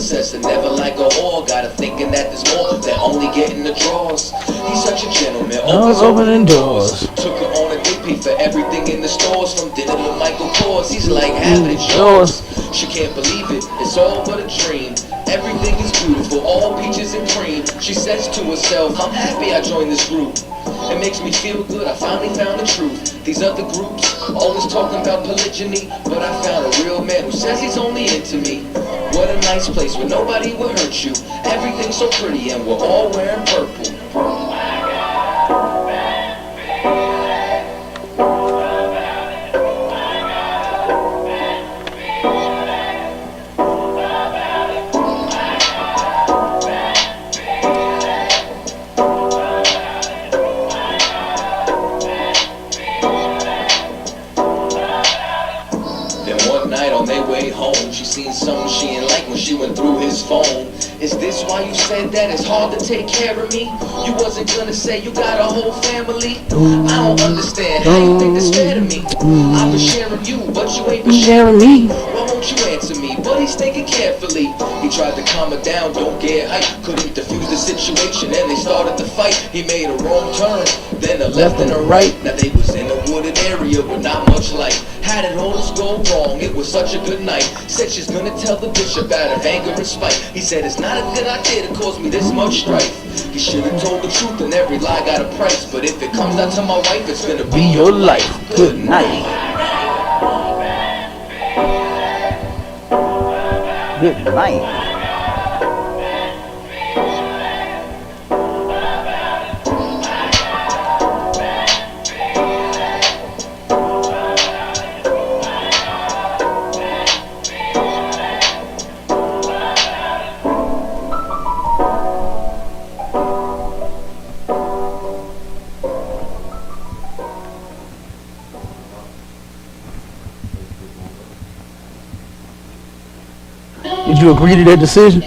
princess and never like a whore. Got her thinking that there's more, they're only getting the draws. He's such a gentleman, always opening doors. Took her on a date, paid for everything in the stores, from dinner to Michael Kors. He's like, have it, it's yours. She can't believe it, it's all but a dream. Everything is beautiful, all peaches and cream. She says to herself, I'm happy I joined this group. It makes me feel good, I finally found the truth. These other groups always talking about polygyny, but I found a real man who says he's only into me. What a nice place where nobody will hurt you. Everything's so pretty and we're all wearing purple. Seen something she ain't like when she went through his phone. Is this why you said that it's hard to take care of me? You wasn't gonna say you got a whole family? I don't understand how you think that's fair to me. I've been sharing you, but you ain't been sharing me. Why won't you answer me? But he's thinking carefully. He tried to calm her down, don't get hype. Couldn't diffuse the situation and they started to fight. He made a wrong turn, then a left and a right. Now they was in a wooded area with not much light. How did all this go wrong? It was such a good night. Said she's gonna tell the bishop out of anger and spite. He said it's not a good idea to cause me this much strife. He should have told the truth and every lie got a price. But if it comes down to my wife, it's gonna be your life. Good night. Good night. Did you agree to that decision?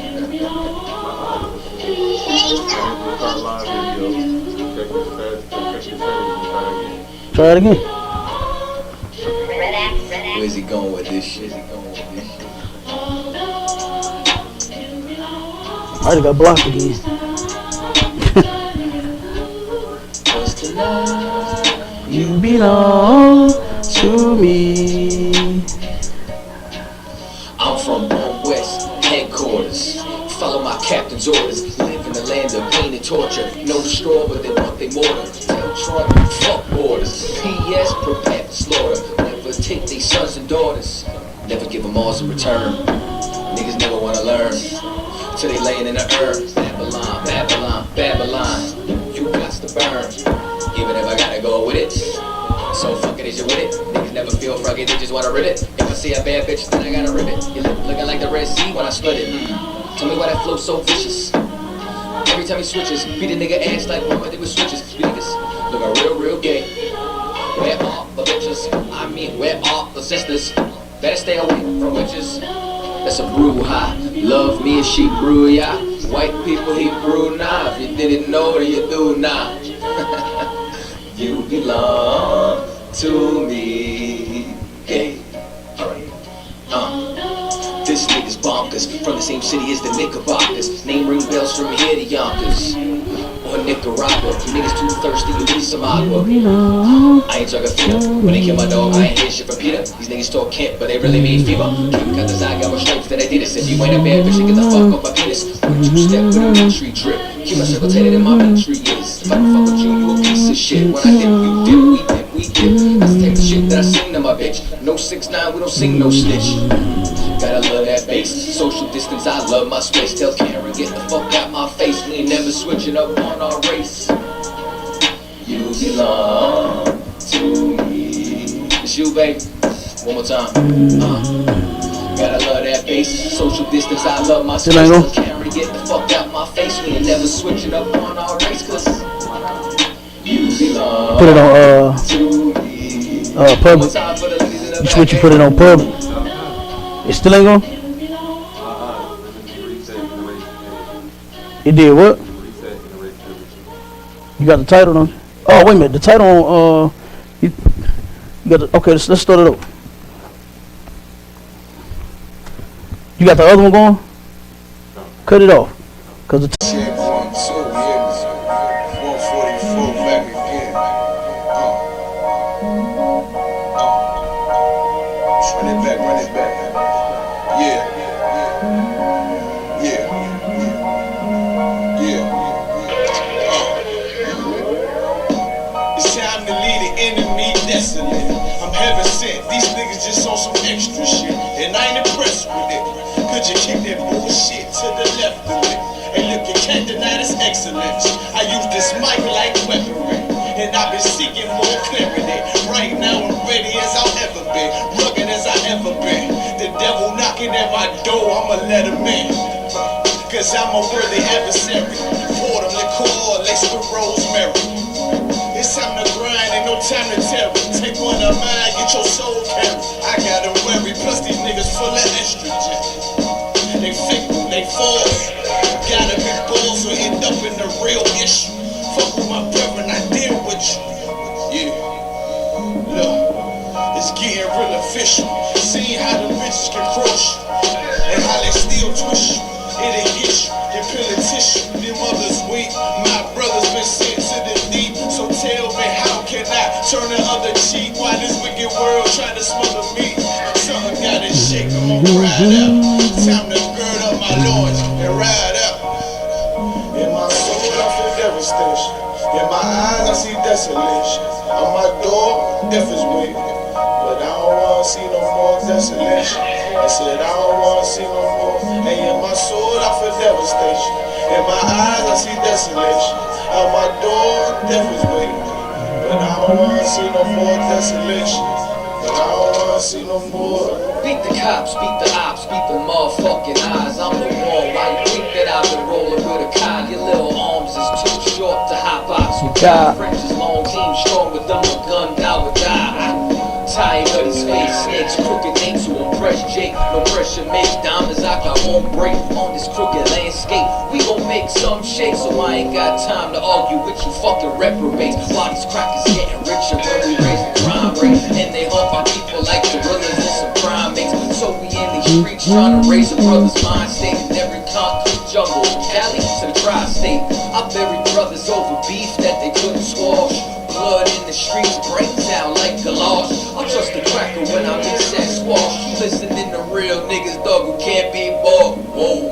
Try it again. Where's he going with this shit? I already got blocked again. You belong to me. I'm from West headquarters. Follow my captain's orders. Live in the land of pain and torture. No straw, but they want they mortar. Tell Trump, fuck borders. P.S. prepare for slaughter. Never take their sons and daughters. Never give them all in return. Niggas never wanna learn. Till they laying in the earth. Babylon, Babylon, Babylon. You got to burn. Even if I gotta go with it. So fuck it, is you with it? Niggas never feel froggy, they just wanna rip it. If I see a bad bitch, then I gotta rip it. You looking like the Red Sea when I split it. Tell me why that flow's so vicious. Every time he switches, beat a nigga ass like one, but they with switches. You niggas looking real, real gay. Where are the bitches? I mean, where are the sisters? Better stay away from witches. That's a brouhaha. Love me and she brew ya. White people he brew now. If you didn't know, then you do now. You belong to me. Hey, alright. This nigga's bonkers. From the same city as the Knickerbockers. Name ring bells from here to Yonkers. Or Nicaragua. You niggas too thirsty, you need some agua. I ain't talking fever. When they kill my dog, I ain't hear shit from Peter. These niggas talk Kent, but they really mean fever. King got the side, got more stripes than I did it. If you ain't a bad bitch, then get the fuck off my penis. One two-step with a military drip. Keep myself rotated in my military years. If I don't fuck with you, you a piece of shit. When I dip, you dip, we dip. That's the type of shit that I sing to my bitch. No 6ix9ine, we don't sing no snitch. Gotta love that bass. Social distance, I love my space. Tell Karen, get the fuck out my face. We ain't never switching up on our race. You belong to me. It's you, baby. One more time. Gotta love that bass. Social distance, I love my space. Tell Karen, get the fuck out my face. We ain't never switching up on our race. Cause you belong Put it on to me. public. You switch, you put it on public. It still ain't going? It did what? You got the title on? Oh, wait a minute. The title on, you got the, okay, let's start it over. You got the other one going? Cut it off. Cause the Check 1, 2, yeah, 144 back again. Run it back, run it back. Yeah. It's time to leave the enemy desolate. I'm heaven sent. These niggas just on some extra shit, and I ain't impressed with it. Could you kick that bullshit to the left of it? And look, you can't deny this excellence. I use this mic like weaponry, and I've been seeking more clarity. Right now I'm ready as I've ever been, rugged as I ever been. The devil knocking at my door, I'ma let him in, cause I'm a worthy adversary. Pour them liqueur laced with rosemary. It's time to grind, ain't no time to tarry. Take one of mine, get your soul carried. I gotta worry, plus these niggas full of estrogen. They fickle, they false. Gotta be balls or end up in the real issue. Fuck with my brethren, I deal with you. Yeah, look, it's getting real official. Seeing how the bitches can crush you, and how they still twist you. It'll get you, you peel a tissue. Them others weak, my brother's been sent to the deep. So tell me, how can I turn the other cheek while this wicked world trying to smother me? Something gotta shake, I'm gonna ride out. Time to gird up my loins and ride out. In my soul I feel devastation. In my eyes I see desolation. On my door, death is waiting. But I don't wanna see no more desolation. I said I don't wanna see no more. And in my soul I feel devastation. In my eyes I see desolation. On my door, death is waiting. But I don't wanna see no more desolation. But I don't wanna see no more. Beat the cops, beat the ops, beat the motherfucking eyes. I'm the one. Why you think that I've been rolling with a con? Your little arms is too short to hop ops with God. French is long, team strong with them, a gun down with die. Tired of these fake snakes, crooked names to impress Jake. No pressure makes diamonds, I got one break on this crooked landscape. We gon' make some shake, so I ain't got time to argue with you fucking reprobates. While these crackers getting richer when we raise the crime rate, and they hump our people like gorillas and some primates. So we in these streets trying to raise a brother's mind state in every concrete jungle, from Cali to the tri-state. I buried brothers over beef that they couldn't squash. Blood in the streets, brains out like Qadash. I trust the cracker when I mix that squash. Listening to real niggas, dog, who can't be bought. Whoa,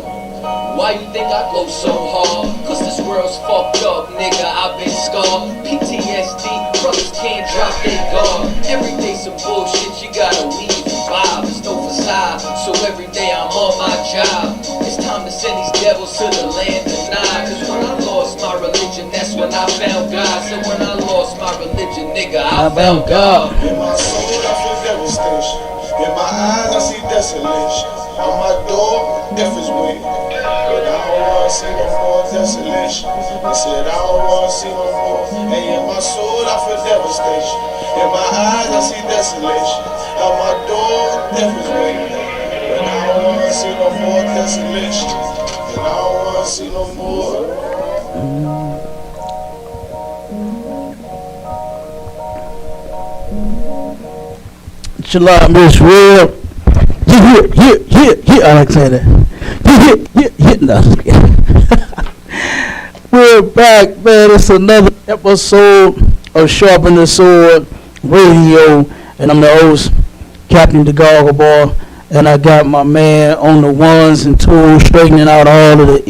why you think I go so hard? Cause this world's fucked up, nigga, I've been scarred. PTSD, brothers can't drop their guard. Every day some bullshit, you gotta weave and vibe. There's no facade, so every day I'm on my job. It's time to send these devils to the land of Nod. Cause when I lost my religion, that's when I found God. So when I lost my religion, nigga, I found God. In my soul I feel devastation. In my eyes I see desolation. On my door, death is waiting. But I don't wanna see no more desolation. I said I don't wanna see no more. And in my soul I feel devastation. In my eyes I see desolation. On my door, death is waiting. But I don't wanna see no more desolation. And I don't wanna see no more. July Miss Real. Yeah, I like saying that. Yeah. No, I'm just kidding. We're back, man. It's another episode of Sharpen the Sword Radio, and I'm the host, Captain the Goggle Ball, and I got my man on the ones and twos, straightening out all of the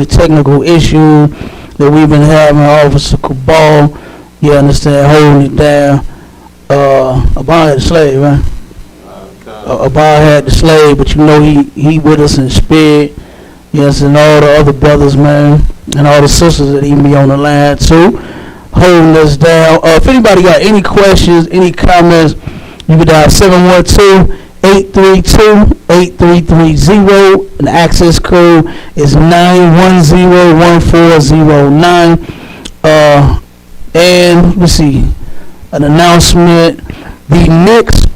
technical issue that we've been having. Officer Cabal, you understand, holding it down. Abba had the slave, right? Abba had the slave, but you know he with us in spirit. Yes, and all the other brothers, man, and all the sisters that even be on the line too, holding us down. If anybody got any questions, any comments, you can dial 712-832-8330, and the access code is 9101409. And let's see, an announcement. The next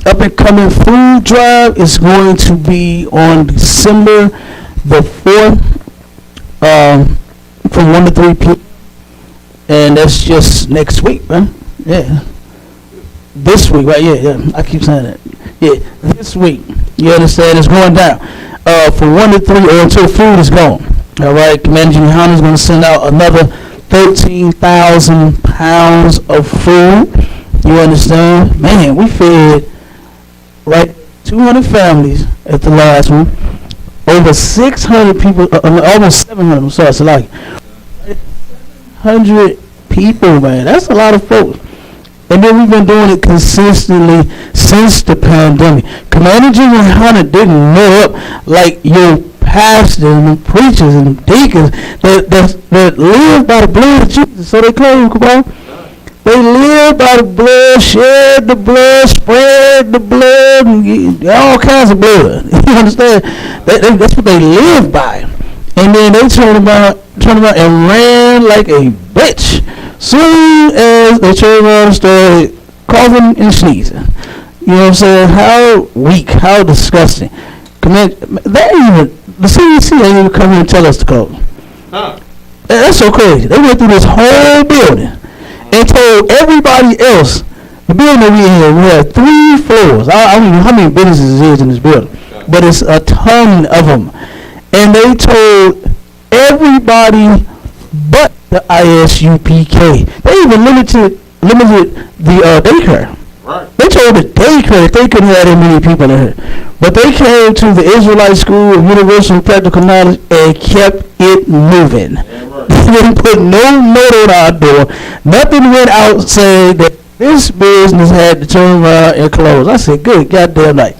up and coming food drive is going to be on December the 4th, from 1 to 3 p.m. And that's just next week, man. Yeah. This week, right? Yeah. I keep saying that. Yeah, this week. You understand? It's going down. from 1 to 3 or until food is gone. All right, Commander Jimmy Hunter is going to send out another 13,000 pounds of food. You understand? Man, we fed 200 families at the last one. Over 600 people, almost 700. I'm sorry, it's like 100 people, man. That's a lot of folks. And then we've been doing it consistently since the pandemic. Commander Jimmy Hunter didn't know up like your pastors and preachers and deacons that live by the blood of Jesus. So they claim, come on. They live by the blood, shed the blood, spread the blood, and all kinds of blood. You understand? That's what they live by. And then they turned around and ran like a bitch. Soon as they turned around and started coughing and sneezing. You know what I'm saying? How weak, how disgusting. The CDC ain't even come here and tell us to close. Huh. That's so crazy. They went through this whole building and told everybody else, the building that we in here, we have 3 floors. I don't know how many businesses there is in this building, but it's a ton of them. And they told everybody but the ISUPK. They even limited the daycare. Right. They told the daycare that they couldn't have that many people in here. But they came to the Israelite School of Universal and Practical Knowledge and kept it moving. Yeah, right. They didn't put no note on our door. Nothing went out saying that this business had to turn around and close. I said, good goddamn night.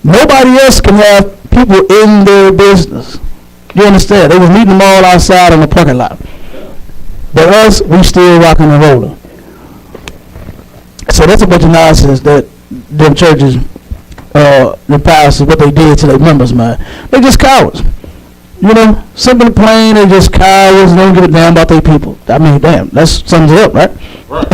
Nobody else can have people in their business. You understand? They was meeting them all outside in the parking lot. But us, we still rocking and rolling. So that's a bunch of nonsense that them churches, the pastors, what they did to their members, man. They just cowards. You know, simple and plain, they just cowards and don't give a damn about their people. I mean, damn, that sums it up, right? Right.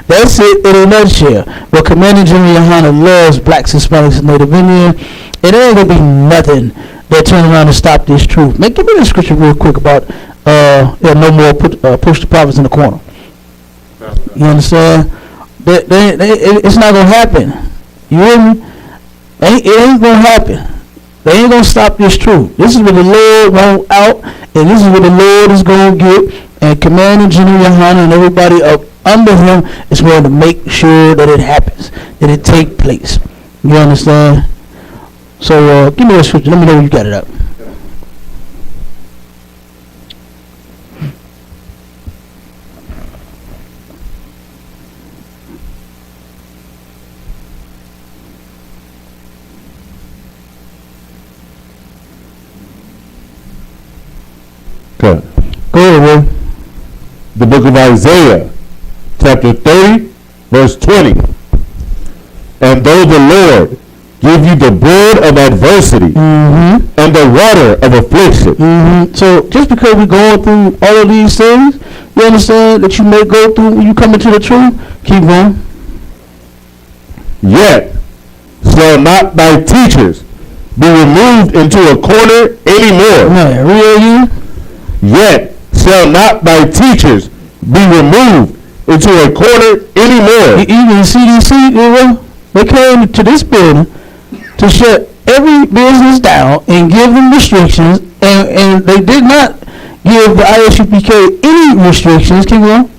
That's it in a nutshell. But Commander Jimmy Hunter loves blacks, Hispanics, and Native Indian. It ain't gonna be nothing that turn around and stop this truth. Man, give me the scripture real quick about no more push the prophets in the corner. You understand? It's not gonna happen. You hear me? It ain't gonna happen. They ain't gonna stop this truth. This is what the Lord wants out, and this is what the Lord is gonna get. And Commander Jimmy Hunter and everybody up under him is going to make sure that it happens, that it take place. You understand? So give me a scripture. Let me know when you got it up. Okay. Go ahead, Will. The book of Isaiah, chapter 30, verse 20. And though the Lord give you the bread of adversity and the water of affliction. So just because we're going through all of these things, you understand that you may go through when you come into the truth, keep going. Yet shall not thy teachers be removed into a corner anymore. Man, real you? Yet shall not thy teachers be removed into a corner anymore. Even CDC, they came to this building to shut every business down and give them restrictions, and they did not give the ISUPK any restrictions. Keep going.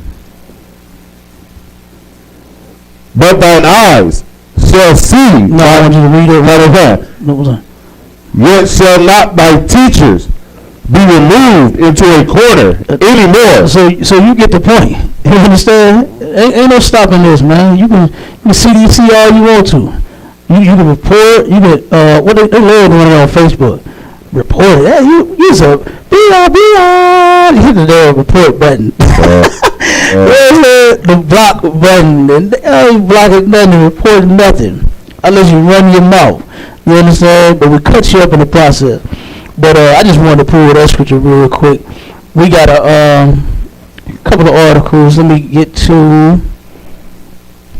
But thine eyes shall see. No, I want you to read it. Right. Yet shall not thy teachers be removed into a corner anymore. So you get the point. You understand? Ain't no stopping this, man. You can CDC all you want to. You can report. You can what they love doing it on Facebook. Report it. Hey, you a be hit the damn report button. The block button, and you block it, nothing, report nothing unless you run your mouth. You understand? But we cut you up in the process. But I just wanted to pull that scripture real quick. We got a couple of articles. Let me get to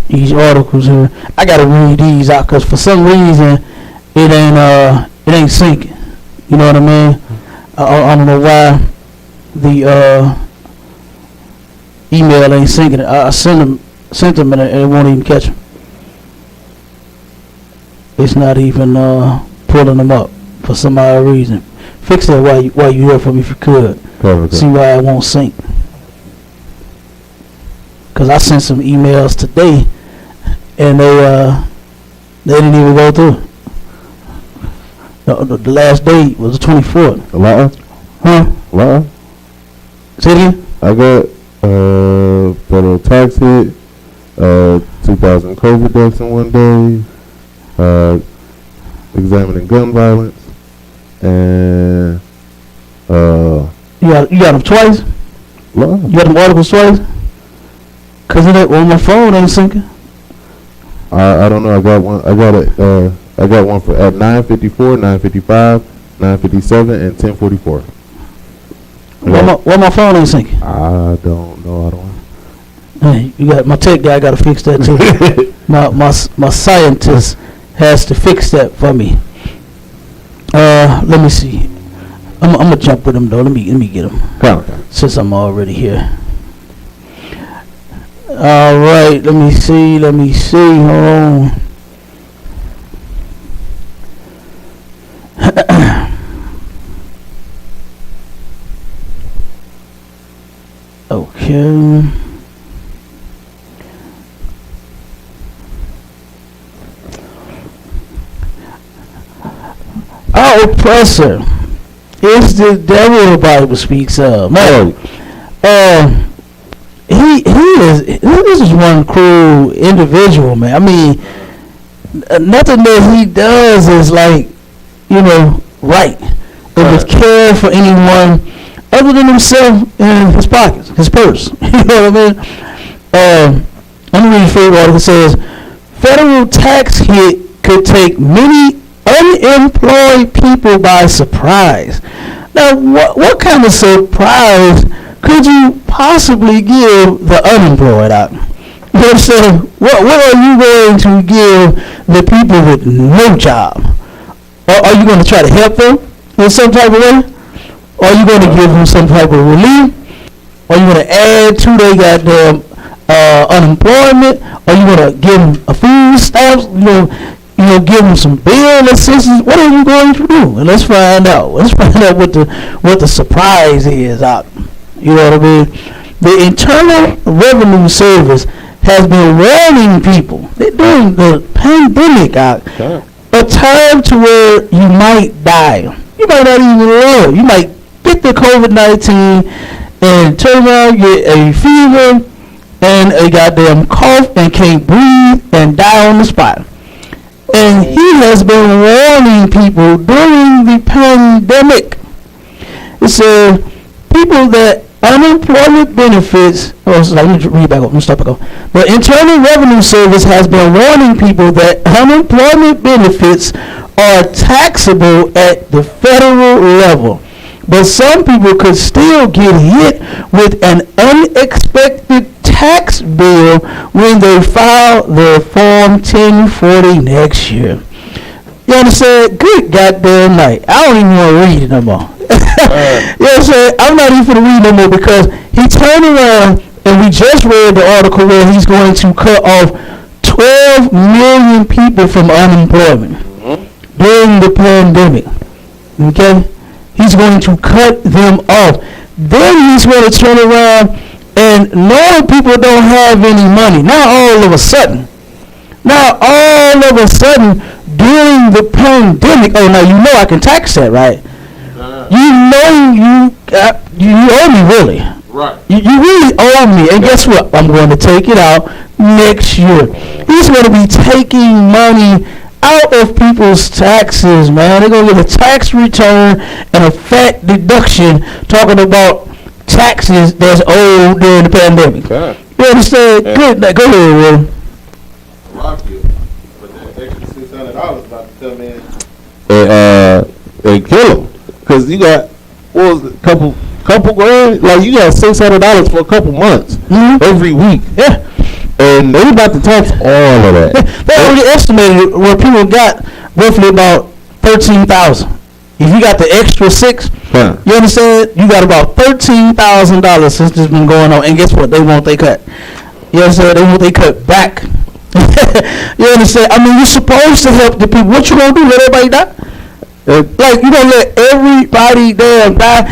these articles here. I gotta read these out because for some reason it ain't syncing. You know what I mean? I don't know why the email ain't syncing. I sent them and it won't even catch them. It's not even pulling them up. for some odd reason. Fix that while you hear from me if you could. Okay. See why it won't sync. Cause I sent some emails today, and they didn't even go through. The last day was the 24th. A lot? Huh? A lot? Say it again? I got federal tax hit, 2,000 COVID deaths in one day, examining gun violence, and You got them twice? lot. You got them articles twice? Cause of that, well, my phone ain't syncing. I don't know. I got one. I got one for at 9:54, 9:55, 9:57, and 10:44. Why my phone ain't syncing? I don't know. I don't. Hey, you got my tech guy. Got to fix that too. my scientist has to fix that for me. Let me see. I'm gonna jump with him though. Let me get him. Come. Since I'm already here. All right. Let me see. Hold on. Okay. Our oppressor is the devil the Bible speaks of. Man, this is one cruel individual, man. I mean, nothing that he does is like, right. It was care for anyone other than himself and his pockets, his purse. You know what I mean? Let me read the first article. It says, federal tax hit could take many unemployed people by surprise. Now, what kind of surprise could you possibly give the unemployed out? You know what I'm saying? What are you going to give the people with no job? Or are you going to try to help them in some type of way? Or are you going to give them some type of relief? Are you going to add to their goddamn unemployment? Are you going to give them a food stamps? Give them some bill assistance. What are you going to do? And let's find out. Let's find out what the surprise is out. You know what I mean? The Internal Revenue Service has been warning people that during the pandemic out, a time to where you might die. You might not even live. You might get the COVID-19 and turn around, get a fever and a goddamn cough and can't breathe and die on the spot. And he has been warning people during the pandemic. It says people that unemployment benefits. Let me read back up. Let me stop back up. The Internal Revenue Service has been warning people that unemployment benefits are taxable at the federal level. But some people could still get hit with an unexpected tax bill when they file their Form 1040 next year. You understand? Good goddamn night. I don't even want to read it no more. You know what I'm saying? I'm not even going to read no more because he turned around and we just read the article where he's going to cut off 12 million people from unemployment during the pandemic. Okay? He's going to cut them off. Then he's going to turn around and knowing people don't have any money. Now all of a sudden, during the pandemic, oh, now you know I can tax that, right? You owe me, really. Right. You really owe me. And guess what? I'm going to take it out next year. He's going to be taking money out of people's taxes, man. They're going to get a tax return and a fat deduction talking about taxes that's owed during the pandemic. Okay. You understand? Yeah. Good. Now, go ahead, Will. Rock you. But that extra $600 about to come in and kill them. Because you got, what was it, couple grand? Like, you got $600 for a couple months every week. Yeah. And they about to tax all of that. They already estimated where people got roughly about $13,000. If you got the extra $6, you understand? You got about $13,000 since this been going on. And guess what? They want they cut. You understand? They want they cut back. You understand? I mean, you're supposed to help the people. What you gonna do? Let everybody die? Like, you don't let everybody damn die.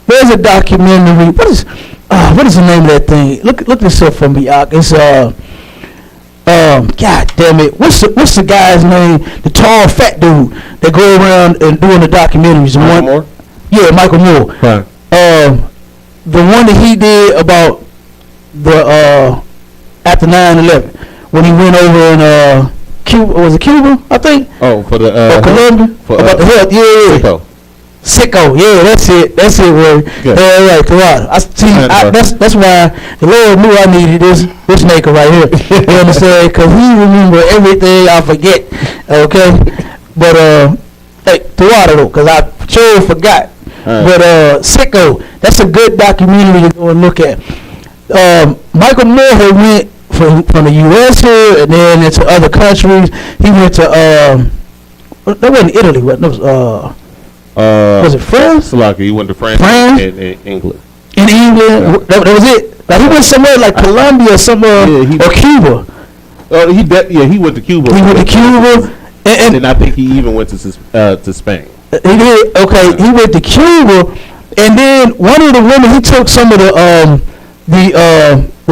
There's a documentary. What is the name of that thing? Look this up for me, Ak. It's God damn it. What's the guy's name? The tall fat dude that go around and doing the documentaries. Michael Moore? Yeah, Michael Moore. Right. The one that he did about the after 9/11 when he went over in Cuba. Was it Cuba? I think. Oh, for the Colombia. About the health. Yeah. Sicko, yeah, that's it, word. Yeah, right, correct. That's why the Lord knew I needed this nigga right here. You understand? Because he remember everything I forget. Okay, but hey, Tawada though, because I sure forgot. Right. But Sicko, that's a good documentary to go and look at. Michael Moore went from the U.S. here and then into other countries. He went to that wasn't Italy, what? That was it France? He went to France and England. In England, yeah. that was it. Like he went somewhere like Colombia, somewhere or Cuba. He went to Cuba. He went to Cuba, and then I think he even went to Spain. He did. Okay, he went to Cuba, and then one of the women, he took some of the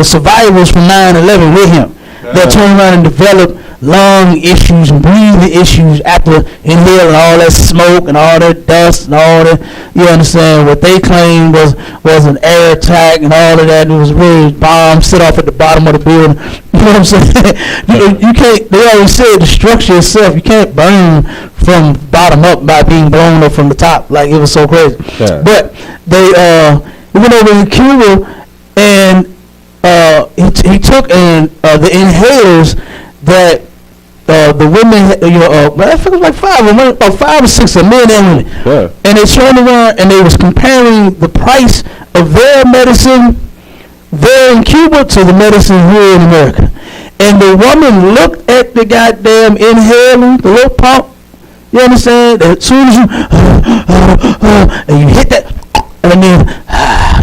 survivors from 9/11 with him. That turned around and developed lung issues and breathing issues after inhaling all that smoke and all that dust and all that. You understand what they claimed was an air attack and all of that. It was really bombs set off at the bottom of the building. You know what I'm saying? you can't. They always said the structure itself. You can't burn from bottom up by being blown up from the top. Like it was so crazy. Yeah. But they went over in Cuba and he took the inhalers that the women, I think it was like about 5 or 6 of men and women. Yeah. And they turned around and they was comparing the price of their medicine there in Cuba to the medicine here in America. And the woman looked at the goddamn inhaler, the little pump. You understand? As soon as you and you hit that, and then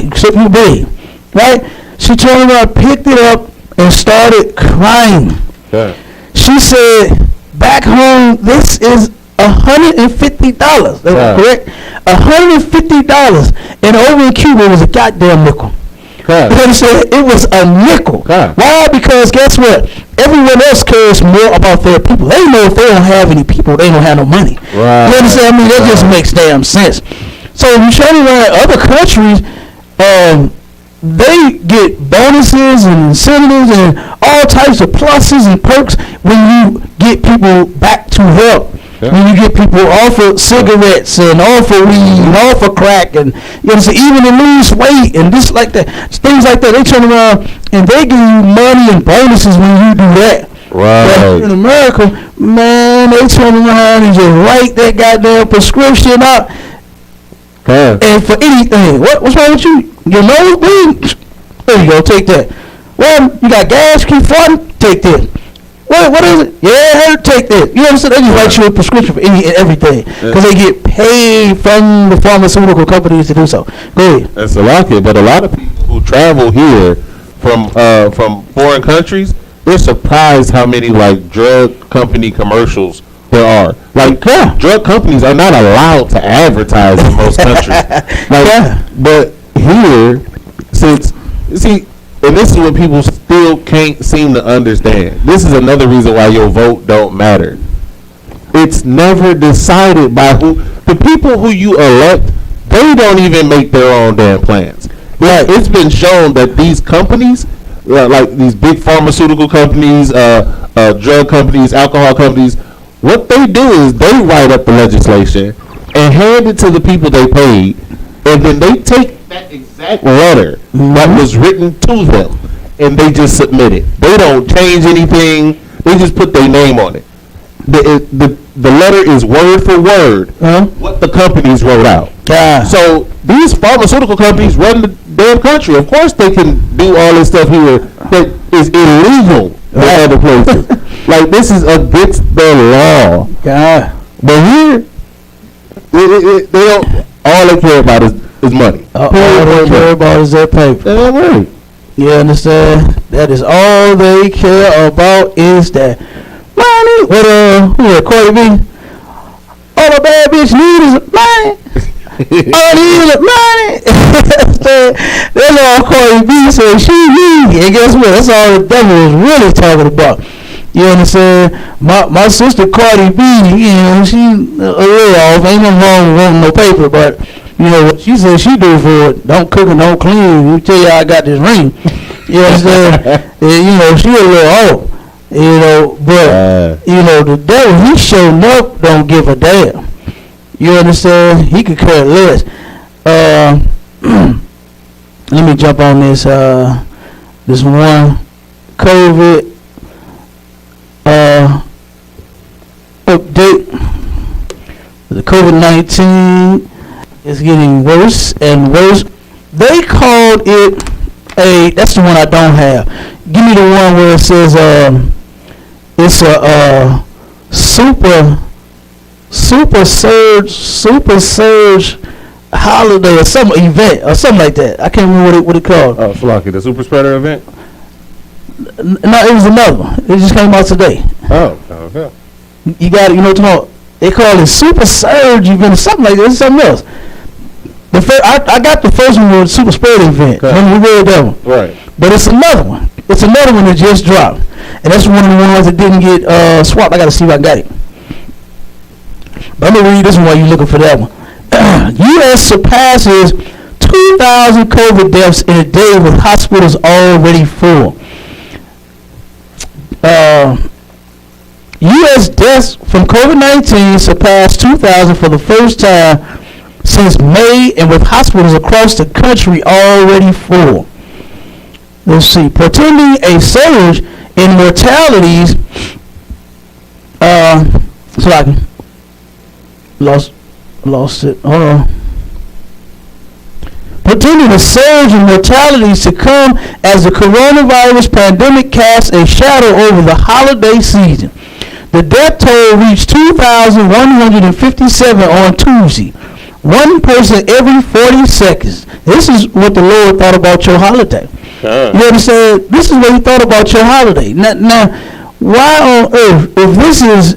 you sip your breathe, right? She turned around, picked it up, and started crying. Yeah. She said, back home, this is $150. That's correct? $150. And over in Cuba, it was a goddamn nickel. You understand? It was a nickel. Why? Because guess what? Everyone else cares more about their people. They know if they don't have any people, they don't have no money. Right. You understand? I mean, that just makes damn sense. So you show me around other countries, they get bonuses and incentives and all types of pluses and perks when you get people back to help. Yeah. When you get people off of cigarettes and off of weed and off of crack and you know, even to lose weight and just like that, things like that. They turn around and they give you money and bonuses when you do that. Right. But in America, man, they turn around and just write that goddamn prescription out. And for anything, what's wrong with you? Your nose bleeding? There you go, take that. Well, you got gas, keep farting? Take this. What is it? Yeah, take this. You understand? They just write you a prescription for any and everything because they get paid from the pharmaceutical companies to do so. Go ahead. That's a lot, but a lot of people who travel here from foreign countries, they're surprised how many like drug company commercials there are. Like drug companies are not allowed to advertise in most countries. But here, and this is what people still can't seem to understand. This is another reason why your vote don't matter. It's never decided by the people who you elect. They don't even make their own damn plans. Like it's been shown that these companies, like these big pharmaceutical companies, drug companies, alcohol companies, what they do is they write up the legislation and hand it to the people they paid, and then they take that exact letter that was written to them and they just submit it. They don't change anything. They just put their name on it. The letter is word for word what the companies wrote out. So these pharmaceutical companies run the damn country. Of course they can do all this stuff here that is illegal in other places. Like this is against the law. But here, they don't. All they care about is money. All they care about is their paper. That's right. You understand? That is all they care about is that money. What Corey B? All a bad bitch need is money. All he is money. That's all Cardi B said she need. And guess what? That's all the devil was really talking about. You understand? My sister Cardi B, you know, she a little off. Ain't nothing wrong with wanting no paper, but you know what she said she do for it. Don't cook and don't clean. You tell you I got this ring. You understand? And, you know, she a little off. You know, but you know the devil, he showing up don't give a damn. You understand? He could care less. Let me jump on this this one COVID update. The COVID-19 is getting worse and worse. They called it that's the one I don't have. Give me the one where it says it's a super surge holiday or some event or something like that. I can't remember what it called. Oh, Flocky, the super spreader event? No, it was another one. It just came out today. Oh, okay. You got it. You know what I'm talking about? They call it super surge event or something like that. It's something else. I got the first one with the super spreader event. Okay. When we read that one. Right. But it's another one. It's another one that just dropped. And that's one of the ones that didn't get swapped. I got to see if I got it. But I'm going to read this one while you're looking for that one. U.S. surpasses 2,000 COVID deaths in a day with hospitals already full. U.S. deaths from COVID-19 surpassed 2,000 for the first time since May, and with hospitals across the country already full. Let's see. Portending a surge in mortalities. So I lost it. Hold on. Pretending a surge in mortalities to come as the coronavirus pandemic casts a shadow over the holiday season. The death toll reached 2,157 on Tuesday. One person every 40 seconds. This is what the Lord thought about your holiday. You understand? This is what he thought about your holiday. Now, why on earth, if this is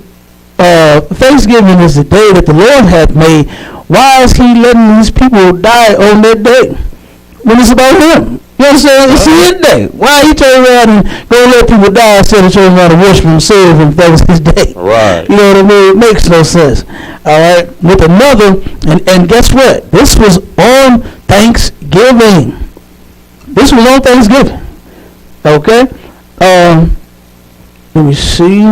Thanksgiving is the day that the Lord hath made, why is he letting these people die on that day when it's about him? You understand? It's his day. Why he turn around and go let people die instead of turning around and worship him and serve him if that was his day? Right. You know what I mean? It makes no sense. All right. With another, and guess what? This was on Thanksgiving. This was on Thanksgiving. Okay. Let me see.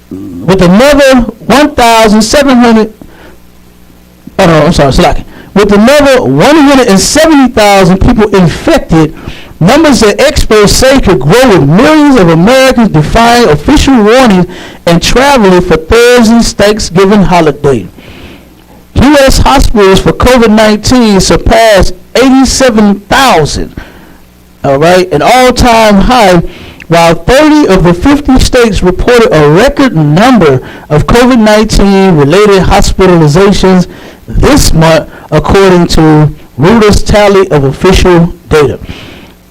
With another 1,700. Oh no, I'm sorry, slacking. With another 170,000 people infected, numbers that experts say could grow with millions of Americans defying official warnings and traveling for Thursday's Thanksgiving holiday. U.S. hospitals for COVID-19 surpassed 87,000. All right, an all-time high, while 30 of the 50 states reported a record number of COVID-19 related hospitalizations this month, according to Reuters' tally of official data.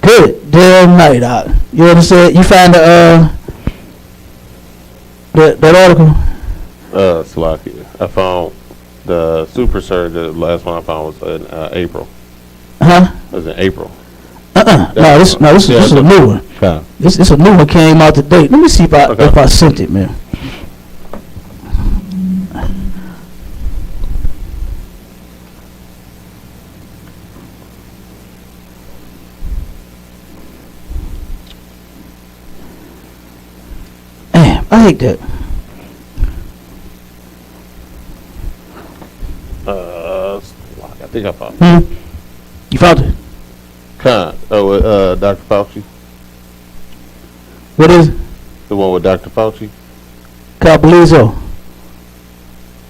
Good damn night, you understand? You find that article? Slocky. I found the super surge. The last one I found was in April. Huh? It was in April. No, this is a new one. Okay. This a new one, came out today. Let me see if I sent it, man. Damn, I hate that. I think I found it. You found it? Dr. Fauci. What is it? The one with Dr. Fauci. Cabalizo.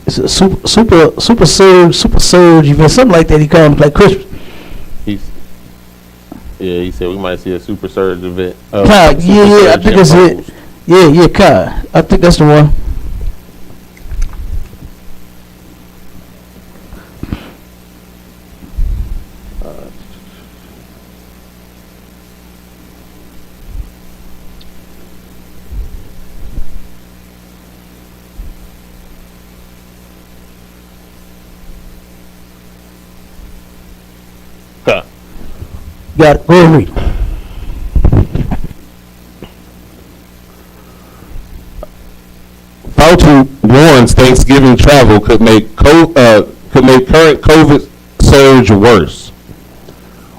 It's a super surge event, something like that. He called it like Christmas. He said we might see a super surge event. I think that's it. Yeah, Kai. I think that's the one. Got it. Go ahead and read. Fauci warns Thanksgiving travel could make current COVID surge worse.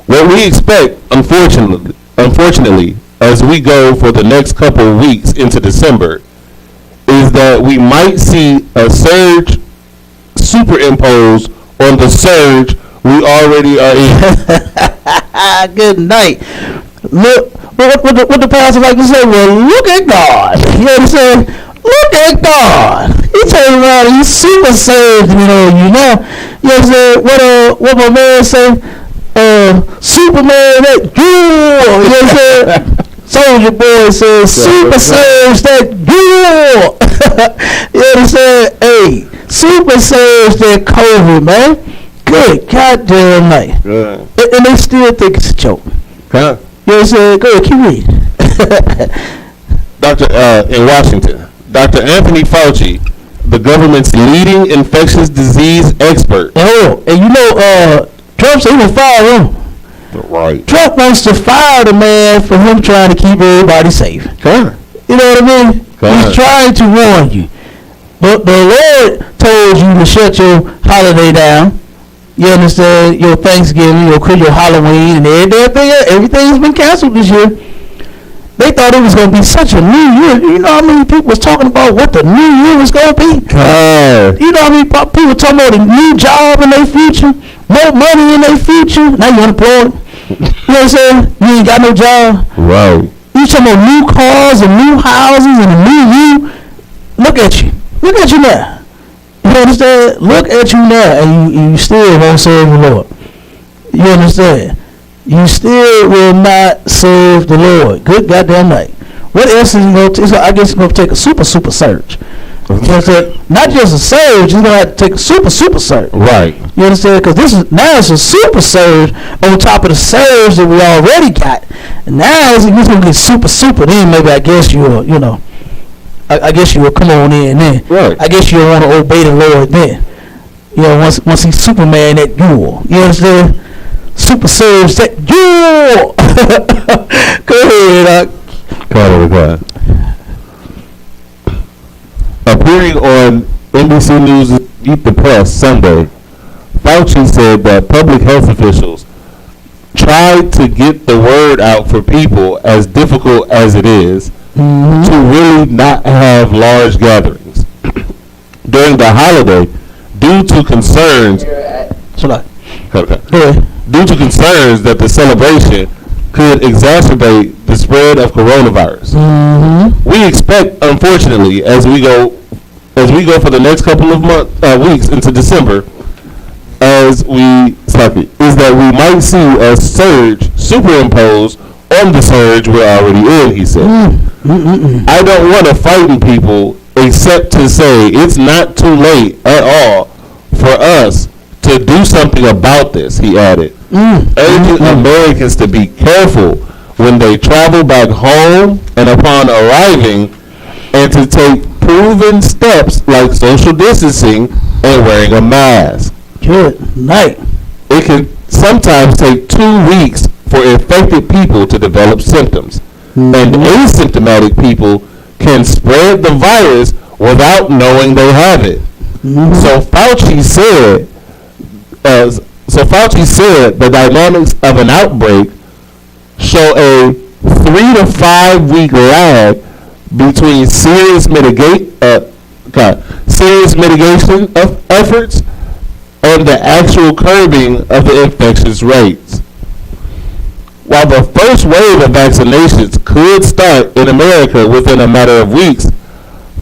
What we expect, unfortunately, as we go for the next couple of weeks into December, is that we might see a surge superimposed on the surge we already are in. Good night. Look, what the pastor like to say? Well, look at God. You know what I'm saying? Look at God. He turned around and he super saved you know. You know what I'm saying? What my man say? Superman that jewel. You know what I'm saying? Soldier Boy says super saves that jewel. You know what I'm saying? Hey, super saves that COVID, man. Good goddamn night. Good. And they still think it's a joke. Huh? You know what I'm saying? Go ahead, keep reading. In Washington, Dr. Anthony Fauci, the government's leading infectious disease expert. Oh, and you know, Trump said he was fire him. Right. Trump wants to fire the man for him trying to keep everybody safe. Huh? You know what I mean? He's trying to warn you. But the Lord told you to shut your holiday down. You understand? Your Thanksgiving, your Halloween, and everything's been canceled this year. They thought it was going to be such a new year. You know how many people was talking about what the new year was going to be? You know how many people talking about a new job in their future, more money in their future. Now you unemployed. You know what I'm saying? You ain't got no job. Right. You talking about new cars and new houses and a new you. Look at you. Look at you now. You understand? Look at you now, and you still won't serve the Lord. You understand? You still will not serve the Lord. Good goddamn night. What else is he going to take? I guess he's going to take a super surge. You understand? Not just a surge, he's going to have to take a super surge. Right. You understand? Because now it's a super surge on top of the surge that we already got. And now it's going to get super. Then maybe I guess you'll, you know, I guess you will come on in then. Right. I guess you'll want to obey the Lord then. You know, once he's Superman that duel. You understand? Super surge that duel. Go ahead, God. Appearing on NBC News' Eat the Press Sunday, Fauci said that public health officials tried to get the word out for people, as difficult as it is, to really not have large gatherings during the holiday due to concerns. Due to concerns that the celebration could exacerbate the spread of coronavirus. We expect, unfortunately, as we go for the next couple of weeks into December, is that we might see a surge superimposed on the surge we're already in, he said. I don't want to frighten people except to say it's not too late at all for us to do something about this, he added, urging Americans to be careful when they travel back home and upon arriving, and to take proven steps like social distancing and wearing a mask. Good night. It can sometimes take 2 weeks for infected people to develop symptoms, and asymptomatic people can spread the virus without knowing they have it. So Fauci said the dynamics of an outbreak show a 3 to 5 week lag between serious mitigation of efforts and the actual curbing of the infectious rates. While the first wave of vaccinations could start in America within a matter of weeks,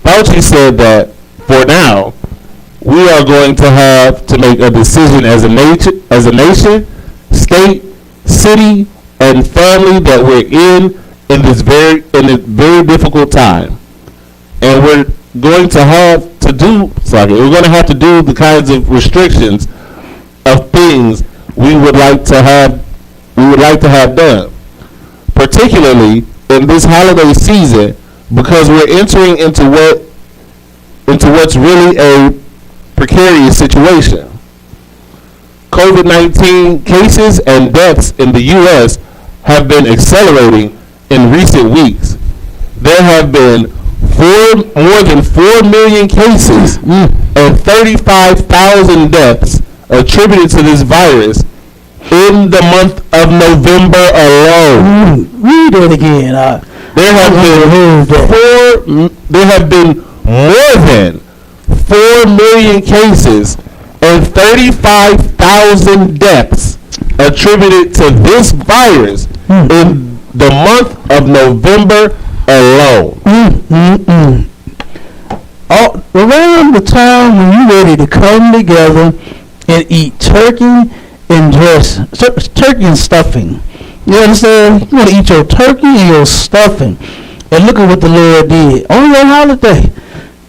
Fauci said that for now, we are going to have to make a decision as a nation, state, city, and family that we're in this very difficult time, and we're going to have to do the kinds of restrictions of things we would like to have done, particularly in this holiday season, because we're entering into what's really a precarious situation. COVID-19 cases and deaths in the U.S. have been accelerating in recent weeks. There have been more than 4 million cases and 35,000 deaths attributed to this virus in the month of November alone. Read it again. There have been more than 4 million cases and 35,000 deaths attributed to this virus in the month of November alone. Around the time when you're ready to come together and eat turkey and turkey and stuffing. You understand? You want to eat your turkey and your stuffing. And look at what the Lord did. On your holiday.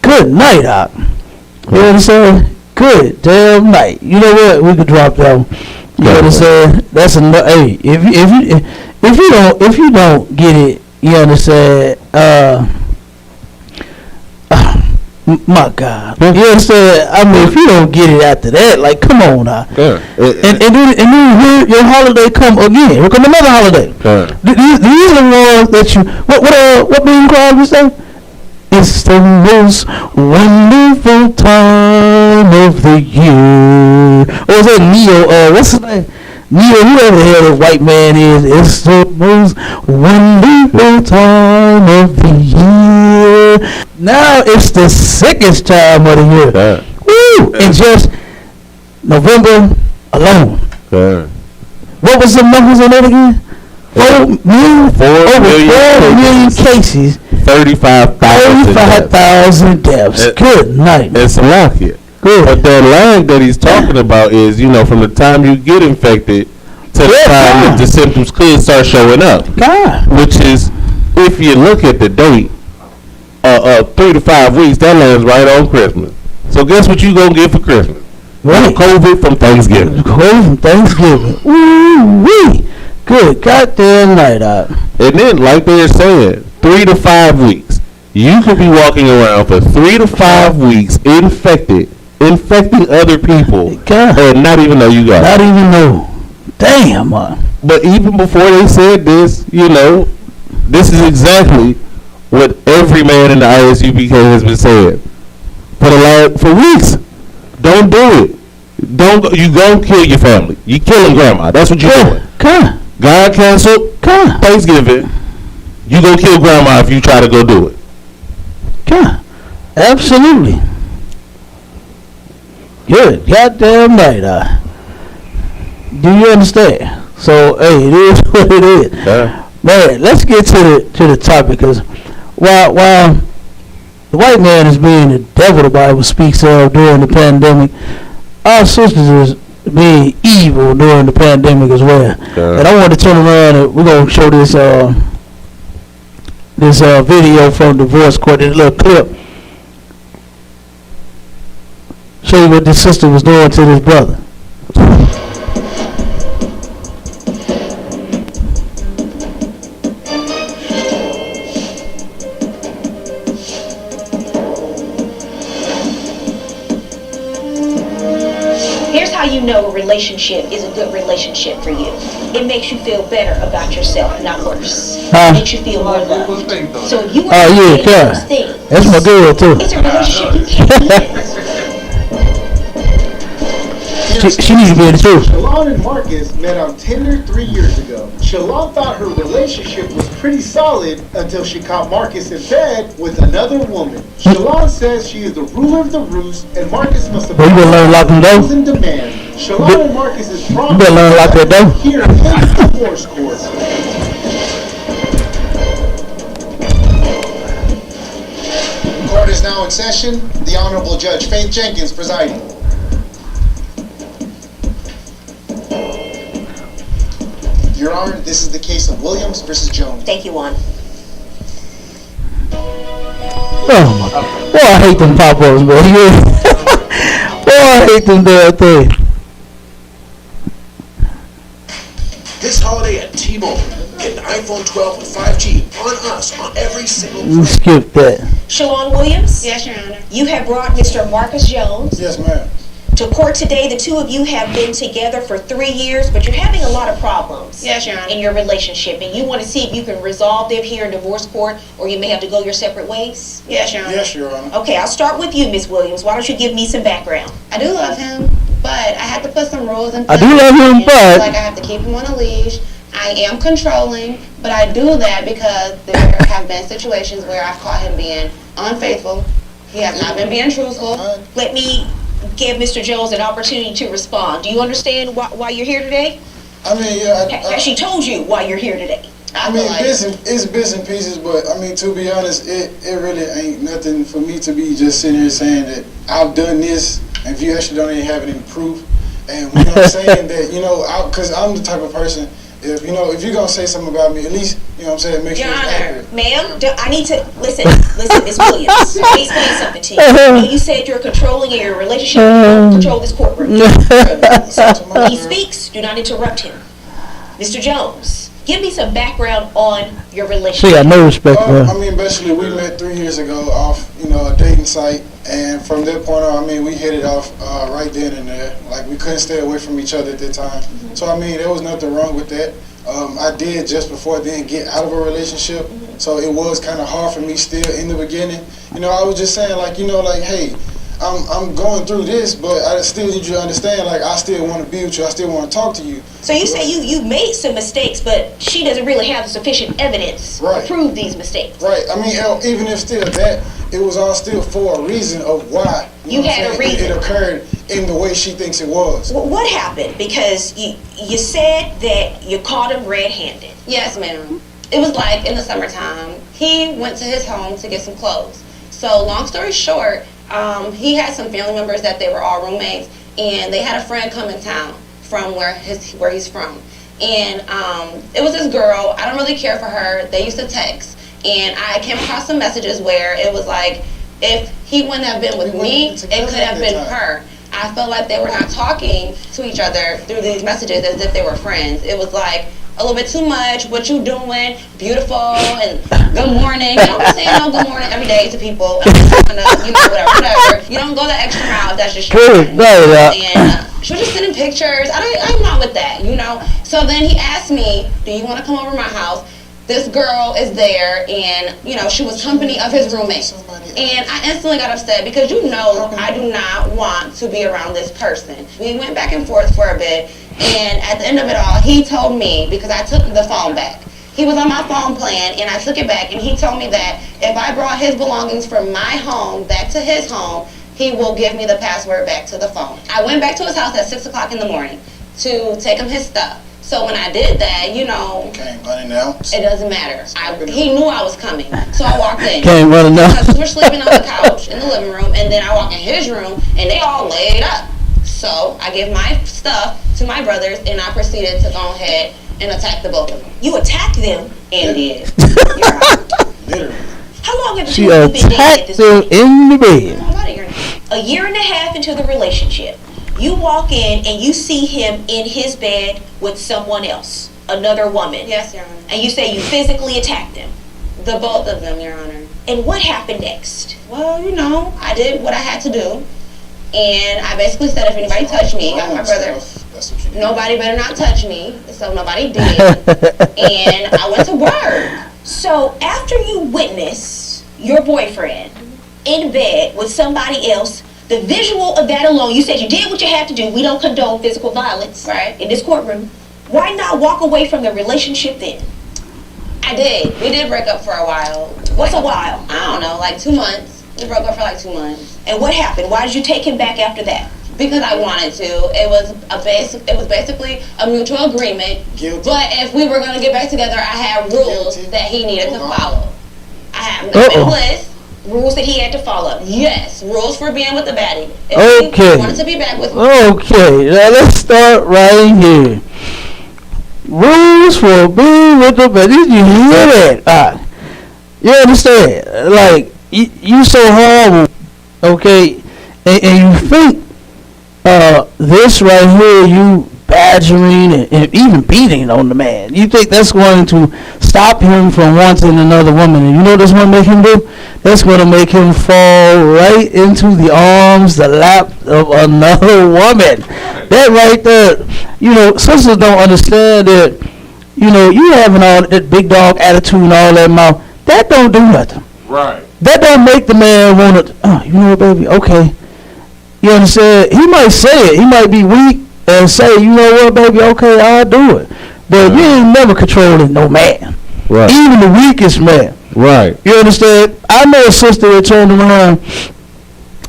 Good night, Doc. You understand? Good damn night. You know what? We could drop that one. You understand? That's enough. Hey, if you don't get it, you understand? My God. You understand? I mean, if you don't get it after that, like, come on now. And then your holiday come again. Here come another holiday. These are the ones that you. What being called you say? It's the most wonderful time of the year. Or is that Neo? What's his name? Neo, whoever the hell that white man is. It's the most wonderful time of the year. Now it's the sickest time of the year. Woo! And just November alone. What was the numbers on that again? 4 million cases. 35,000 deaths. Good night. It's a lot here. Good. But that lag that he's talking about is, from the time you get infected to the time that the symptoms could start showing up. God. Which is, if you look at the date, 3 to 5 weeks, that lands right on Christmas. So guess what you gonna get for Christmas? Right. COVID from Thanksgiving. COVID from Thanksgiving. Woo-wee. Good goddamn night out. And then, like they were saying, 3 to 5 weeks. You could be walking around for 3 to 5 weeks infecting other people, God. And not even know you got it. Not even know. Damn, man. But even before they said this, this is exactly what every man in the ISUPK has been saying for weeks. Don't do it. You gonna kill your family. You killing grandma. That's what you're doing. God canceled Thanksgiving. You gonna kill grandma if you try to go do it. Absolutely. Good goddamn night. Do you understand? So, hey, it is what it is. Man, let's get to the topic, because while the white man is being the devil the Bible speaks of during the pandemic, our sisters is being evil during the pandemic as well. And I want to turn around and we're gonna show this video from divorce court, this little clip. Show you what this sister was doing to this brother. Here's how you know a relationship is a good relationship for you. It makes you feel better about yourself, not worse. It makes you feel more loved. So if you want to do those things, that's my girl too. It's a relationship you can't be She needs to be in the truth. Shalon and Marcus met on Tinder 3 years ago. Shalon thought her relationship was pretty solid until she caught Marcus in bed with another woman. Shalon says she is the ruler of the roost, and Marcus must have you better learn to lock them down. in demand. Shalon and Marcus is promised. You better learn to lock that down. Here in the divorce court. Court is now in session. The Honorable Judge Faith Jenkins presiding. Your Honor, this is the case of Williams versus Jones. Thank you, Juan. Oh my God. Boy, I hate them pop-ups, man. Boy, I hate them damn things. This holiday at T-Mobile, get an iPhone 12 with 5G on us on every single You skip that. Shalon Williams? Yes, Your Honor. You have brought Mr. Marcus Jones Yes, ma'am. to to court today. The two of you have been together for 3 years, but you're having a lot of problems Yes, Your Honor. in your relationship, and you want to see if you can resolve them here in divorce court, or you may have to go your separate ways. Yes, Your Honor. Yes, Your Honor. Okay, I'll start with you, Miss Williams. Why don't you give me some background? I do love him, but I have to put some rules in I place. do love him, And but- like I have to keep him on a leash. I am controlling, but I do that because there have been situations where I've caught him being unfaithful. He has not been being truthful. Let me give Mr. Jones an opportunity to respond. Do you understand why you're here today? I mean, yeah, Has she told you why you're here today? I mean, it's bits and pieces, but I mean, to be honest, it really ain't nothing for me to be just sitting here saying that I've done this, and if you actually don't even have any proof, and you know what I'm saying, that, you know, because I'm the type of person, if you're gonna say something about me, at least, you know what I'm saying, make sure Your it's Honor, accurate. ma'am, I need to listen, Miss Williams. Let me explain something to you. You said you're controlling in your relationship. You don't control this courtroom. So when he speaks, do not interrupt him. Mr. Jones, give me some background on your She relationship. got no respect for I her. mean, basically, we met 3 years ago off, a dating site, and from that point on, I mean, we hit it off right then and there. Like, we couldn't stay away from each other at that time. So, I mean, there was nothing wrong with that. I did just before then get out of a relationship, so it was kind of hard for me still in the beginning. I was just saying, like, hey, I'm going through this, but I still need you to understand, like, I still want to be with you. I still want to talk to you. So you say you made some mistakes, but she doesn't really have sufficient evidence to prove these mistakes. Right. I mean, even if still that, it was all still for a reason of why. You know what had I'm a saying? reason. It occurred in the way she thinks it was. Well, what happened? Because you said that you caught him red-handed. Yes, ma'am. It was like in the summertime. He went to his home to get some clothes. So long story short, he had some family members that they were all roommates, and they had a friend come in town from where he's from. And it was this girl. I don't really care for her. They used to text. And I came across some messages where it was like, if he wouldn't have been with me, it could have been her. I felt like they were not talking to each other through these messages as if they were friends. It was like a little bit too much. What you doing? Beautiful, and good morning. You don't be saying no good morning every day to people. Whatever. You don't go the extra mile. That's just True. And she was just sending pictures. I'm not with that, So then he asked me, do you want to come over to my house? This girl is there, and she was company of his roommate. And I instantly got upset because I do not want to be around this person. We went back and forth for a bit, and at the end of it all, he told me, because I took the phone back. He was on my phone plan, and I took it back, and he told me that if I brought his belongings from my home back to his home, he will give me the password back to the phone. I went back to his house at 6 o'clock in the morning to take him his stuff. So when I did that, Came unannounced. it doesn't matter. He knew I was coming, so I walked in. Came unannounced. Because we were sleeping on the couch in the living room, and then I walk in his room, and they all laid up. So I gave my stuff to my brothers, and I proceeded to go ahead and attack the both of them. You attacked them and did. You're right. Literally. How long have She you been dating at attacked this them point? in the bed. About a year now. A year and a half into the relationship, you walk in and you see him in his bed with someone else, another woman. Yes, Your Honor. And you say you physically attacked them. The both of them, Your Honor. And what happened next? Well, I did what I had to do. And I basically said if anybody touched me, my brother, That's what you did. nobody better not touch me. So nobody did. And I went to work. So after you witness your boyfriend in bed with somebody else, the visual of that alone, you said you did what you had to do. We don't condone physical violence in this courtroom. Why not walk away from the relationship then? I did. We did break up for a while. What's a while? I don't know, like 2 months. We broke up for like 2 months. And what happened? Why did you take him back after that? Because I wanted to. It was basically a mutual agreement. Guilty. But if we were going to get back together, I had rules Guilty. that he needed to follow. I have Uh-oh. a list. Rules that he had to follow. Yes, rules for being with the baddie. If Okay. he wanted to be back with me. Okay, now let's start right here. Rules for being with the bed. Did you hear that? You understand? Like, you so horrible, okay? And you think this right here, you bad badgering and even beating on the man. You think that's going to stop him from wanting another woman? And you know what that's going to make him do? That's going to make him fall right into the arms, the lap of another woman. That right there, you know, sisters don't understand that, you know, you having all that big dog attitude and all that mouth, that don't do nothing. Right. That don't make the man want to, oh, you know what, baby, okay. You understand? He might say it. He might be weak and say, you know what, baby, okay, I'll do it. But you ain't never controlling no man. Right. Even the weakest man. Right. You understand? I know a sister that turned around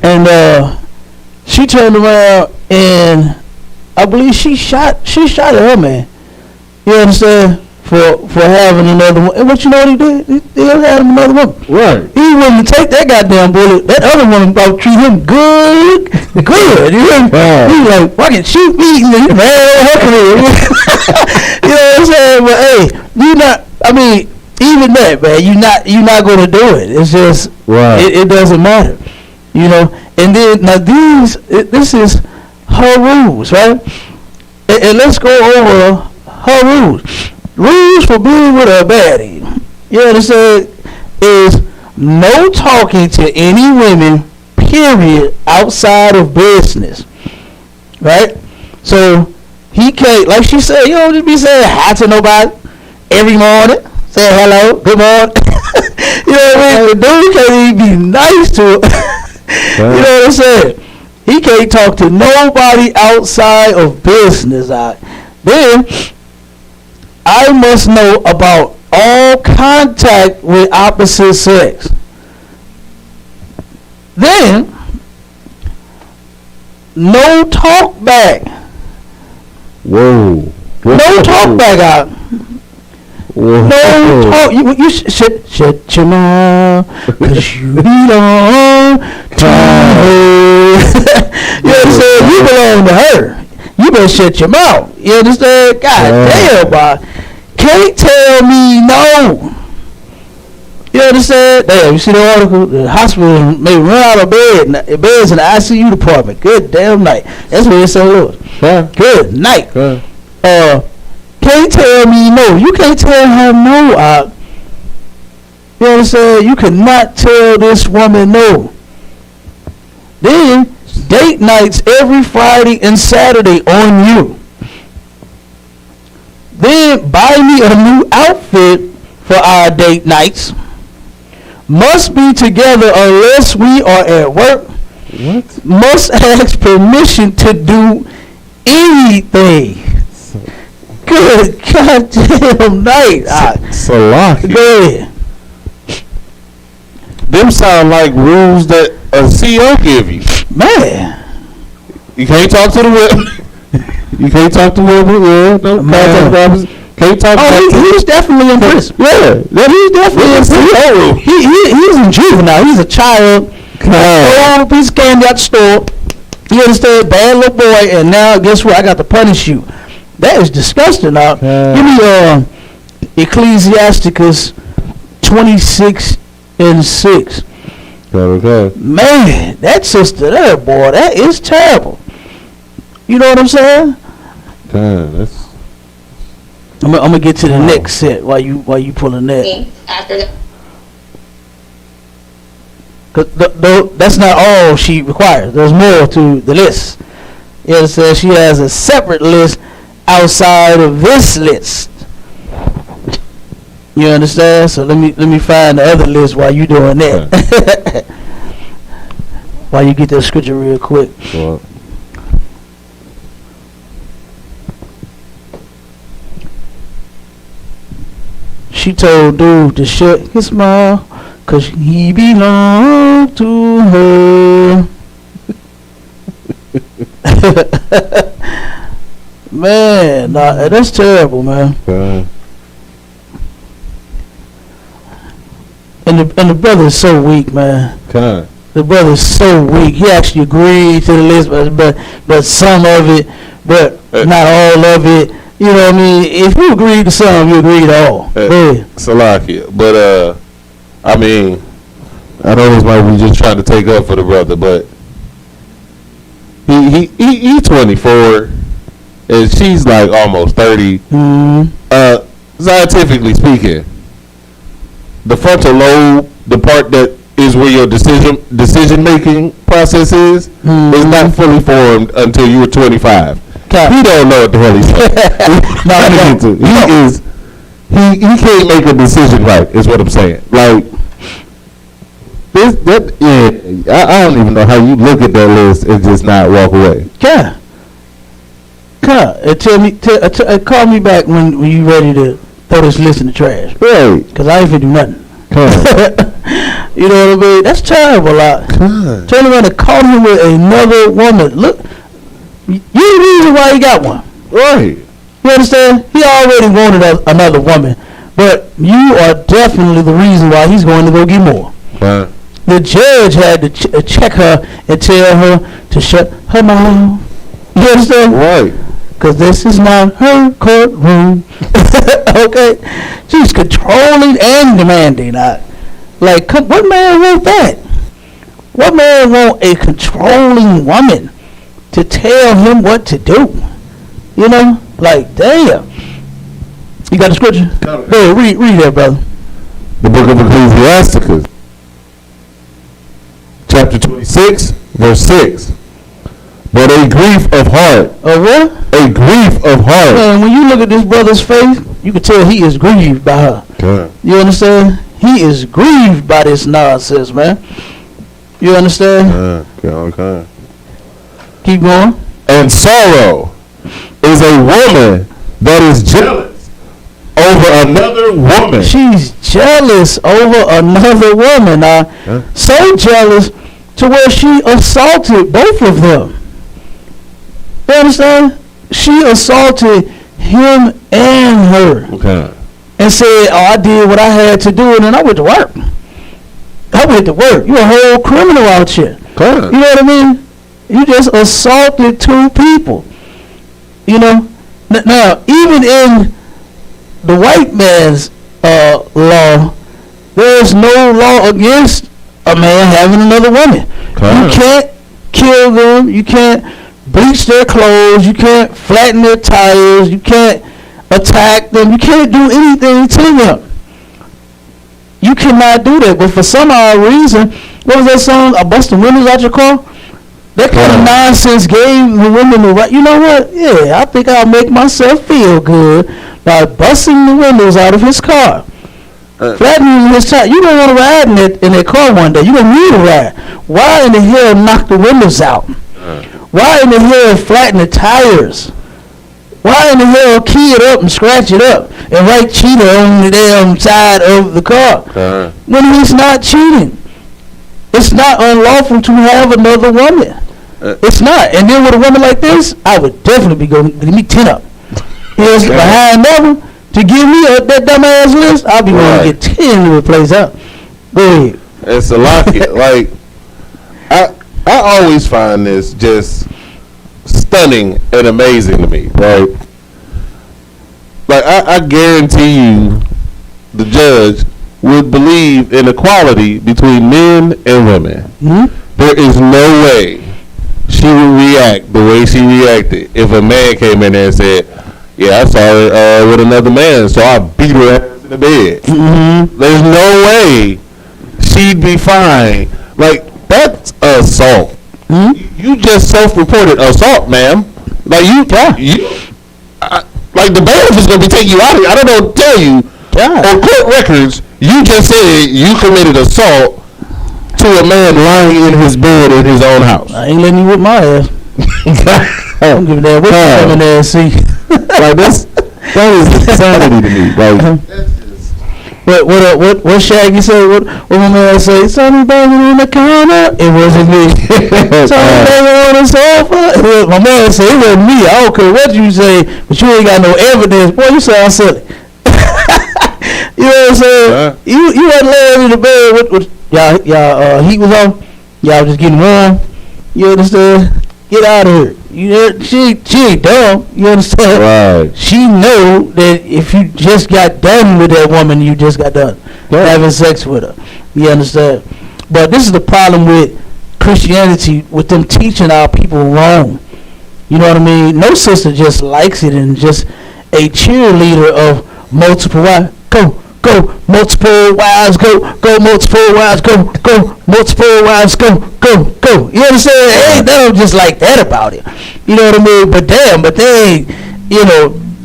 and she turned around and I believe she shot at her man. You understand? For having another one. And what you know what he did? He had another woman. Right. He wouldn't take that goddamn bullet. That other one about to treat him good. You hear me? Right. He like, fucking shoot me. And he ran up in it. You know what I'm saying? But hey, you not, I mean, even that, man, you're not going to do it. It's just, right. It doesn't matter. You know? And then, now this is her rules, right? And let's go over her rules. Rules for being with a baddie. You understand? Is no talking to any women, period, outside of business. Right? So, he can't, like she said, you don't just be saying hi to nobody every morning. Say hello, good morning. You know what I mean? The dude can't even be nice to her. You know what I'm saying? He can't talk to nobody outside of business. Then, I must know about all contact with opposite sex. Then, no talk back. Whoa. No talk back out. Whoa. No talk. You shut your mouth, cause you belong to her. You understand? You belong to her. You better shut your mouth. You understand? God damn, boy. Can't tell me no. You understand? Damn, you see the article? The hospital may run out of beds in the ICU department. Good damn night. That's what it said, Louis. Huh? Good night. Huh? Can't tell me no. You can't tell her no. You understand? You cannot tell this woman no. Then, date nights every Friday and Saturday on you. Then buy me a new outfit for our date nights. Must be together unless we are at work. What? Must ask permission to do anything. Good goddamn night. Salaki. Go ahead. Them sound like rules that a CEO give you. Man. You can't talk to the women. You can't talk to women. Yeah, no contact. Can't talk. Oh, he's definitely in prison. Yeah, he's definitely in prison. He's in juvenile. He's a child. Stole a piece of candy at the store. You understand? Bad little boy. And now, guess what? I got to punish you. That is disgusting. Now, give me Ecclesiasticus 26:6. Okay. Man, that sister there, boy, that is terrible. You know what I'm saying? That's. I'm gonna get to the next set while you pulling that. After that. Cause that's not all she requires. There's more to the list. You understand? She has a separate list outside of this list. You understand? So let me find the other list while you doing that. While you get that scripture real quick. Well. She told dude to shut his mouth, cause he belonged to her. Man, nah, that's terrible, man. And the brother is so weak, man. The brother is so weak. He actually agreed to the list, but some of it, but not all of it. You know what I mean? If you agree to some, you agree to all. Salakia. But, I mean, I know this might be just trying to take up for the brother, but he 24. and she's like almost 30. Scientifically speaking, the frontal lobe, the part that is where your decision making process is not fully formed until you were 25. He don't know what the hell he's saying. He can't make a decision right, is what I'm saying. Like I don't even know how you look at that list and just not walk away. Call me back when you ready to throw this list in the trash. Right. Because I ain't finna do nothing. You know what I mean? That's terrible. Turn around and call him with another woman. Look, you the reason why he got one. Right. You understand? He already wanted another woman. But you are definitely the reason why he's going to go get more. Right. The judge had to check her and tell her to shut her mouth. You understand? Right. Because this is not her courtroom. Okay? She's controlling and demanding. Like, what man want that? What man want a controlling woman to tell him what to do? You know? Like, damn. You got the scripture? Go ahead, read that, brother. The book of Ecclesiasticus, chapter 26, verse 6. But a grief of heart. A what? A grief of heart. Man, when you look at this brother's face, you can tell he is grieved by her. Okay. You understand? He is grieved by this nonsense, man. You understand? Okay. Keep going. And sorrow is a woman that is jealous over another woman. She's jealous over another woman. So jealous to where she assaulted both of them. You understand? She assaulted him and her. Okay. And said, I did what I had to do, and then I went to work. You're a whole criminal out here. Okay. You know what I mean? You just assaulted two people. You know? Now, even in the white man's law, there's no law against a man having another woman. Okay. You can't kill them. You can't bleach their clothes. You can't flatten their tires. You can't attack them. You can't do anything to them. You cannot do that. But for some odd reason, what was that song? I bust the windows out your car? That kind of nonsense gave the women the right. You know what? Yeah, I think I'll make myself feel good by busting the windows out of his car. Flattening his tire. You don't want to ride in that car one day. You don't need to ride. Why in the hell knock the windows out? Why in the hell flatten the tires? Why in the hell key it up and scratch it up and write cheater on the damn side of the car? When he's not cheating. It's not unlawful to have another woman. It's not. And then with a woman like this, I would definitely be going to give me 10 up. Here's behind never to give me that dumbass list, I'll be going to get 10 to replace her. Go ahead. It's a lot. Like, I always find this just stunning and amazing to me, right? Like, I guarantee you the judge would believe in equality between men and women. Mm-hmm. There is no way she would react the way she reacted if a man came in there and said, yeah, I saw her with another man, so I beat her ass in the bed. Mm-hmm. There's no way she'd be fine. Like, that's assault. Mm-hmm. You just self-reported assault, ma'am. Like, like, the bailiff is going to be taking you out of here. I don't know what to tell you. On court records, you just said you committed assault to a man lying in his bed in his own house. I ain't letting you whip my ass. I don't give a damn what you come in there and see. Like, that is insanity to me. Like, what Shaggy say? What my man say? Something banging in the corner. It wasn't me. Something banging on the sofa. My man say it wasn't me. I don't care what you say, but you ain't got no evidence. Boy, you sound silly. You know what I'm saying? You wasn't laying in the bed with y'all heat was on. Y'all just getting warm. You understand? Get out of here. She ain't dumb. You understand? Right. She know that if you just got done with that woman, you just got done having sex with her. You understand? But this is the problem with Christianity, with them teaching our people wrong. You know what I mean? No sister just likes it and just a cheerleader of multiple wives. Go, multiple wives, go, multiple wives, go, multiple wives, go. You understand? Hey, they don't just like that about it. You know what I mean? But damn, they ain't,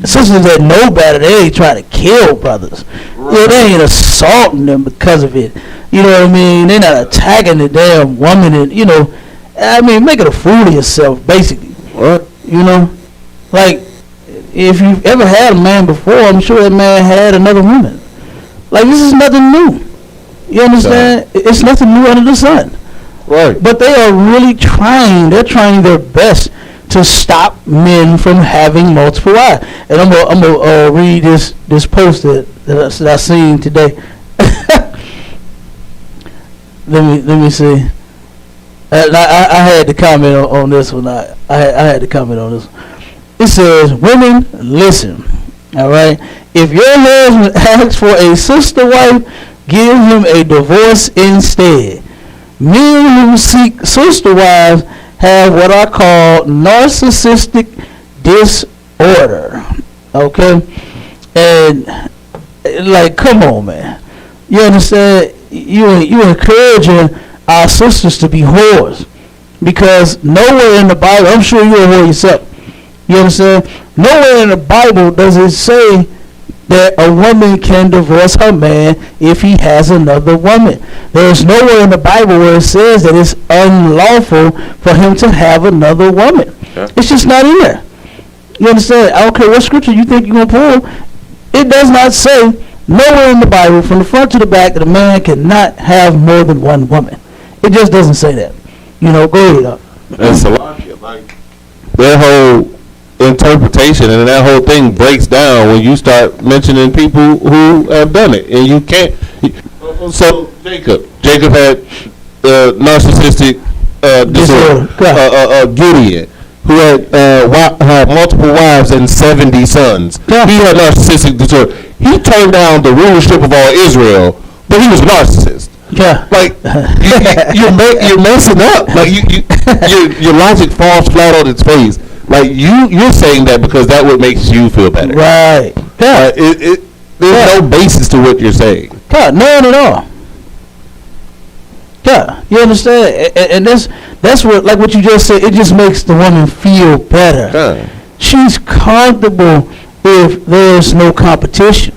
sisters that know better, they ain't trying to kill brothers. Right. They ain't assaulting them because of it. You know what I mean? They're not attacking the damn woman and, making a fool of yourself, basically. What? Like, if you've ever had a man before, I'm sure that man had another woman. Like, this is nothing new. You understand? It's nothing new under the sun. Right. But they are really trying their best to stop men from having multiple wives. And I'm gonna read this post that I seen today. let me see. I had to comment on this one. I had to comment on this one. It says, women, listen. All right. If your husband asks for a sister wife, give him a divorce instead. Men who seek sister wives have what I call narcissistic disorder. Okay? And, like, come on, man. You understand? You encouraging our sisters to be whores. Because nowhere in the Bible, I'm sure you're a whore yourself. You understand? Nowhere in the Bible does it say that a woman can divorce her man if he has another woman. There's nowhere in the Bible where it says that it's unlawful for him to have another woman. Yeah. It's just not in there. You understand? I don't care what scripture you think you're going to pull. It does not say nowhere in the Bible from the front to the back that a man cannot have more than one woman. It just doesn't say that. Go ahead. That's a lot. Like, their whole interpretation and that whole thing breaks down when you start mentioning people who have done it, and you can't. So Jacob had narcissistic disorder. Gideon, who had multiple wives and 70 sons. Yeah. He had narcissistic disorder. He turned down the rulership of all Israel, but he was a narcissist. Yeah, like you're messing up. Like your logic falls flat on its face. Like you're saying that because that what makes you feel better. Right. Yeah. There's no basis to what you're saying. Yeah, none at all. Yeah, you understand? And that's what you just said. It just makes the woman feel better. Yeah. She's comfortable if there's no competition.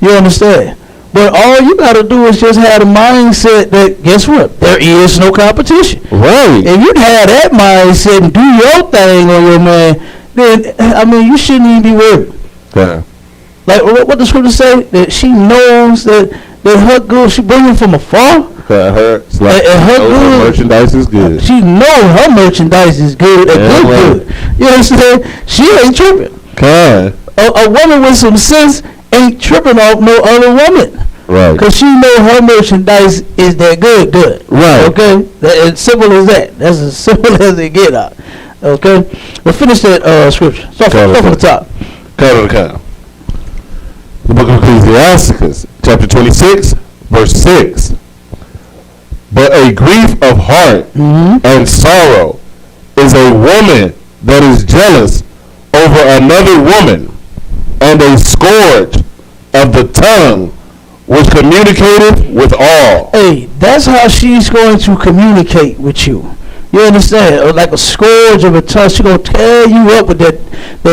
You understand? But all you got to do is just have a mindset that, guess what? There is no competition. Right. If you have that mindset and do your thing on your man, then, you shouldn't even be worried. Yeah. Like, what the scripture say? That she knows that her goods, she bring them from afar. Her merchandise is good. She knows her merchandise is good and good. You understand? She ain't tripping. Okay. A woman with some sense ain't tripping off no other woman. Right. Because she know her merchandise is that good. Right. Okay? As simple as that. That's as simple as it get out. Okay? We'll finish that scripture. Start from the top. The book of Ecclesiasticus, chapter 26, verse 6. But a grief of heart and sorrow is a woman that is jealous over another woman, and a scourge of the tongue which communicateth with all. Hey, that's how she's going to communicate with you. You understand? Like a scourge of a tongue. She's going to tear you up with that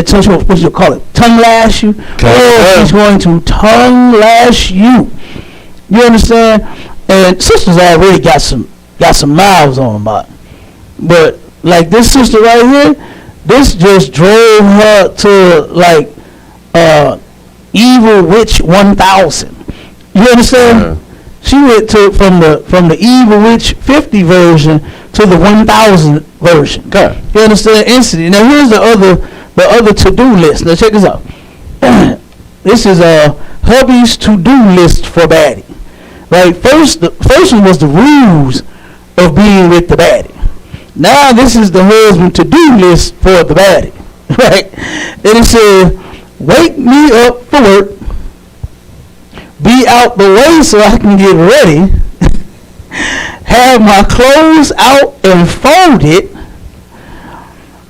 tongue. What you call it? Tongue lash you? She's going to tongue lash you. You understand? And sisters already got some mouths on them about. But like this sister right here, this just drove her to like Evil Witch 1000. You understand? She went from the Evil Witch 50 version to the 1000 version. Okay. You understand? Instantly. Now here's the other to-do list. Now check this out. This is hubby's to-do list for baddie. Right? The first one was the rules of being with the baddie. Now this is the husband to-do list for the baddie. Right? And it says, wake me up for work. Be out the way so I can get ready. Have my clothes out and folded.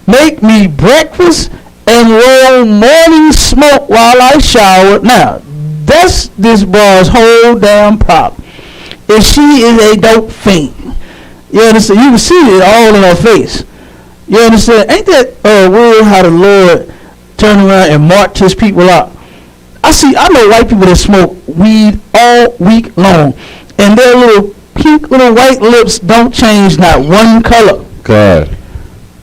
make me breakfast, and roll morning smoke while I shower. Now, that's this boy's whole damn problem. And she is a dope fiend. You understand? You can see it all in her face. You understand? Ain't that weird how the Lord turned around and marked his people out? I know white people that smoke weed all week long, and their little pink little white lips don't change not one color. God.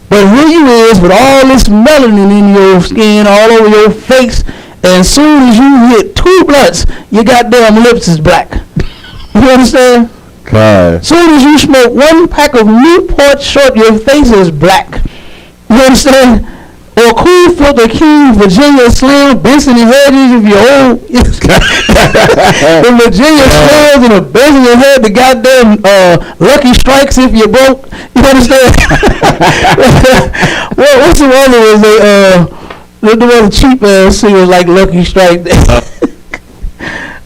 But here you is with all this melanin in your skin, all over your face, and as soon as you hit 2 blunts, your goddamn lips is black. You understand? God. As soon as you smoke 1 pack of Newport Short, your face is black. You understand? Or Cool Filter King, Virginia Slim, Benson and Hedges, if you're old. The Virginia Slims and the Benson and Hedges, the goddamn Lucky Strikes if you're broke. You understand? Well, what's the other one? The other cheap ass singers like Lucky Strike.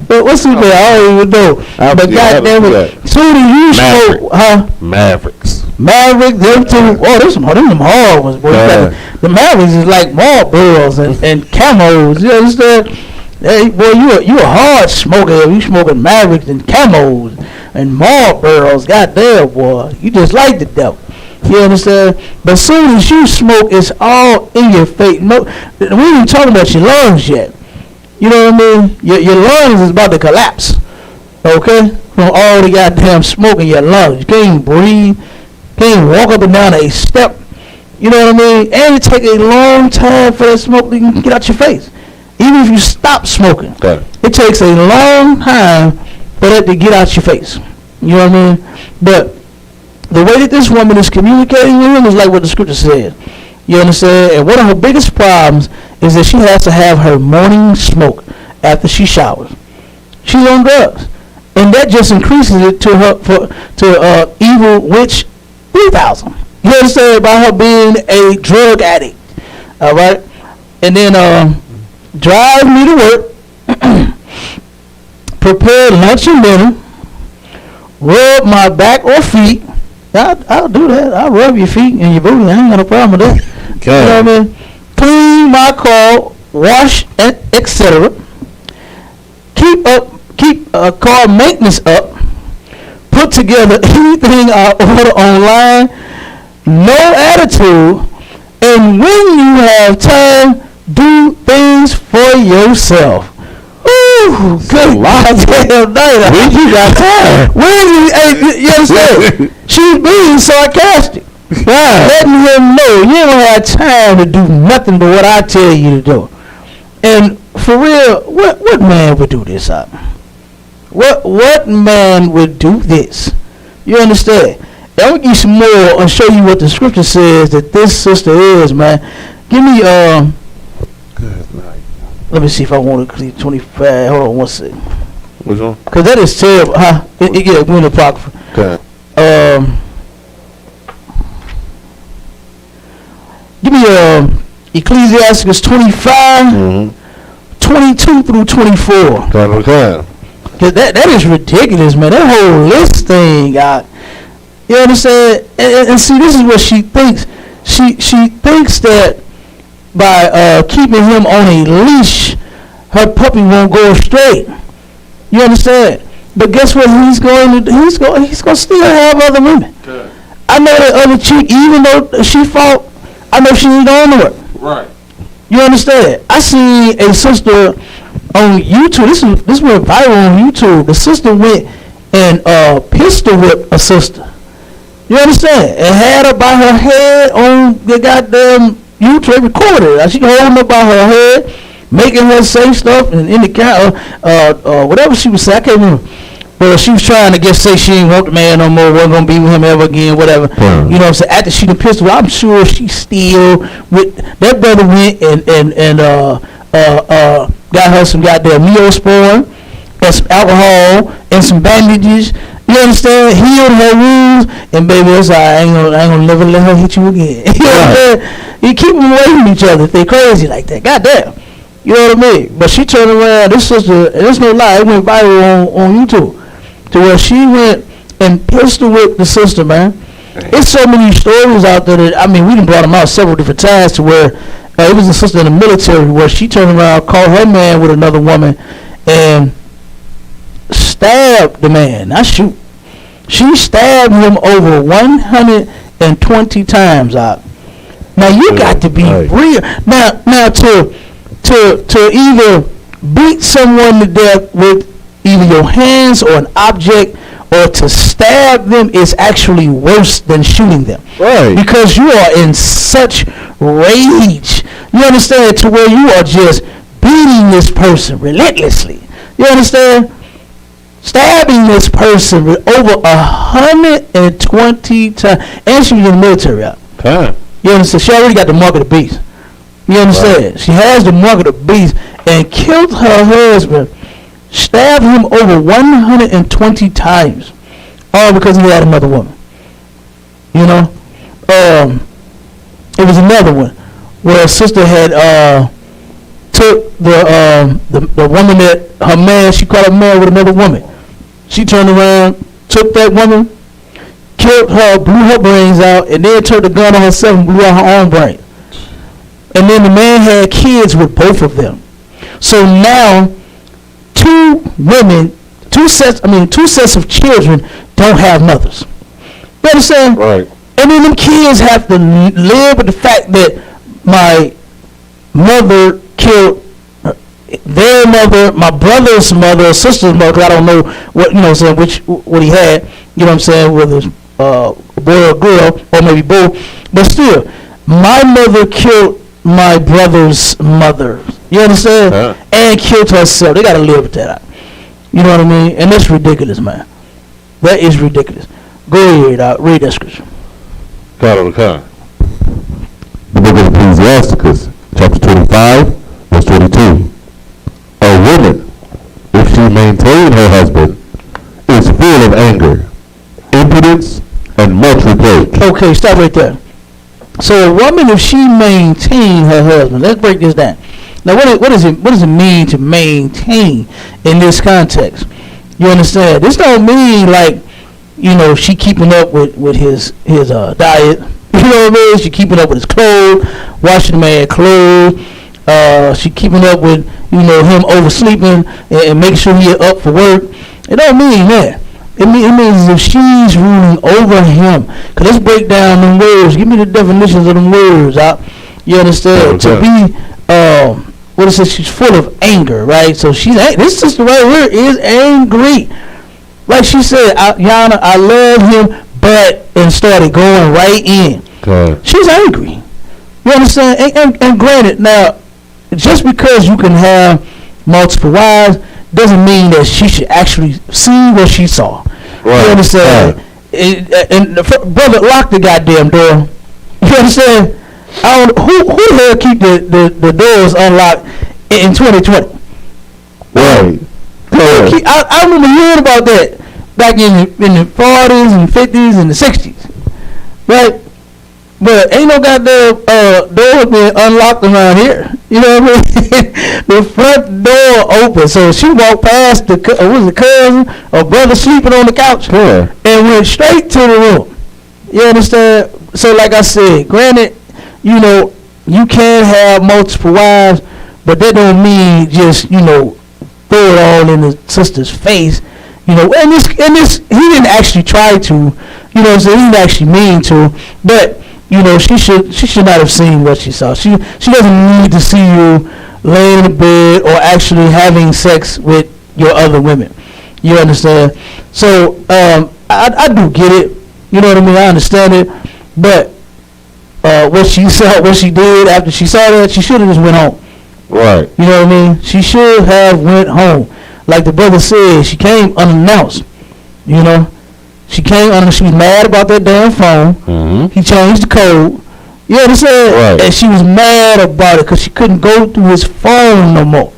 But what's the name? I don't even know. But goddamn it, soon as you smoke, Mavericks. Maverick, them two. Oh, them hard ones, boy. The Mavericks is like Marlboros and Camos. You understand? Hey, boy, you a hard smoker. You smoking Mavericks and Camos and Marlboros. Goddamn, boy, you just like the devil. You understand? But as soon as you smoke, it's all in your face. No, we ain't even talking about your lungs yet. You know what I mean? Your lungs is about to collapse. Okay? From all the goddamn smoke in your lungs. You can't even breathe. Can't even walk up and down a step. You know what I mean? And it take a long time for that smoke to get out your face. Even if you stop smoking, it takes a long time for that to get out your face. You know what I mean? But the way that this woman is communicating with him is like what the scripture says. You understand? And one of her biggest problems is that she has to have her morning smoke after she showers. She's on drugs. And that just increases it to her to evil witch 3,000. You understand? By her being a drug addict. All right? And then drive me to work, prepare lunch and dinner, rub my back or feet. I'll do that. I'll rub your feet and your booty. I ain't got no problem with that. Okay. You know what I mean? Clean my car, wash, etc. Keep car maintenance up. Put together anything I order online. No attitude. And when you have time, do things for yourself. Ooh, good goddamn night. When you got time? You understand? She's being sarcastic. Letting him know you don't have time to do nothing but what I tell you to do. And for real, what man would do this up? What man would do this? You understand? I'm gonna give you some more and show you what the scripture says that this sister is, man. Give me Good night. Let me see if I want to clear 25. Hold on one second. Which one? Cause that is terrible, huh? Yeah, we're in the apocrypha. Okay. Give me Ecclesiastes 25, 22 through 24. Okay. Cause that is ridiculous, man. That whole list thing, you understand? And see, this is what she thinks. She thinks that by keeping him on a leash, her puppy won't go astray. You understand? But guess what he's going to do? He's going to still have other women. Okay. I know that other chick, even though she fought, I know she ain't going to work. Right. You understand? I see a sister on YouTube. This went viral on YouTube. The sister went and pistol whipped a sister. You understand? And had her by her head on the goddamn YouTube, recorded. She holding her by her head, making her say stuff, and in the camera, whatever she was saying, I can't remember. Well, she was trying to say she ain't want the man no more, wasn't gonna be with him ever again, whatever. You know what I'm saying? After she done pistol, I'm sure she still with that brother went and got her some goddamn Neosporin and some alcohol and some bandages. You understand? Healed her wounds, and baby, that's all right. I ain't gonna never let her hit you again. You know what I'm saying? You keep them away from each other if they crazy like that. Goddamn. You know what I mean? But she turned around. This sister, there's no lie, it went viral on YouTube. To where she went and pistol whipped the sister, man. There's so many stories out there that, I mean, we done brought them out several different times to where it was a sister in the military where she turned around, caught her man with another woman, and stabbed the man. Not shoot. She stabbed him over 120 times out. Now you got to be real. Now to either beat someone to death with either your hands or an object, or to stab them is actually worse than shooting them. Right. Because you are in such rage. You understand? To where you are just beating this person relentlessly. You understand? Stabbing this person with over 120 times. And she was in the military out. Okay. You understand? She already got the mark of the beast. You understand? Right. She has the mark of the beast and killed her husband. Stabbed him over 120 times, all because he had another woman. You know, it was another one where a sister had took the woman that her man, she caught a man with another woman. She turned around, took that woman, killed her, blew her brains out, and then turned the gun on herself and blew out her own brain. And then the man had kids with both of them. So now, two sets of children don't have mothers. You understand? Right. And then them kids have to live with the fact that my mother killed their mother, my brother's mother, sister's mother. 'Cause I don't know what, you know what I'm saying, what he had. You know what I'm saying, whether it's a boy or girl, or maybe both. But still, my mother killed my brother's mother. You understand? And killed herself. They got to live with that. You know what I mean? And that's ridiculous, man. That is ridiculous. Go ahead, read that scripture. Okay. The book of Ecclesiasticus, chapter 25, verse 22. A woman, if she maintain her husband, is full of anger, impudence, and much reproach. Okay, stop right there. So a woman, if she maintain her husband, let's break this down. Now, what does it mean to maintain in this context? You understand? This don't mean like, you know, she keeping up with his diet. You know what I mean? She keeping up with his clothes, washing the man clothes. She keeping up with, you know, him oversleeping and making sure he up for work. It don't mean that. It means if she's ruling over him. Cause let's break down them words. Give me the definitions of them words. You understand? To be what it says, she's full of anger, right? So this sister right here is angry. Like she said, Yana, I love him, and started going right in. Okay. She's angry. You understand? And granted, now, just because you can have multiple wives doesn't mean that she should actually see what she saw. Right. You understand? Right. And brother, lock the goddamn door. You understand? Who the hell keep the doors unlocked in 2020? Right. I remember hearing about that back in the 40s and 50s and the 60s, right? But ain't no goddamn doors being unlocked around here. You know what I mean? The front door open, so she walked past the cousin or brother sleeping on the couch, and went straight to the room. You understand? So like I said, granted, you know, you can have multiple wives, but that don't mean just, you know, throw it all in the sister's face. You know, and this he didn't actually try to, you know, so he didn't actually mean to, but you know, she should not have seen what she saw. She doesn't need to see you laying in the bed or actually having sex with your other women. You understand? So I do get it. You know what I mean? I understand it. But what she did after she saw that, she should have just went home. Right. You know what I mean? She should have went home. Like the brother said, she came unannounced. You know? She was mad about that damn phone. Mm-hmm. He changed the code. You understand? Right. And she was mad about it because she couldn't go through his phone no more.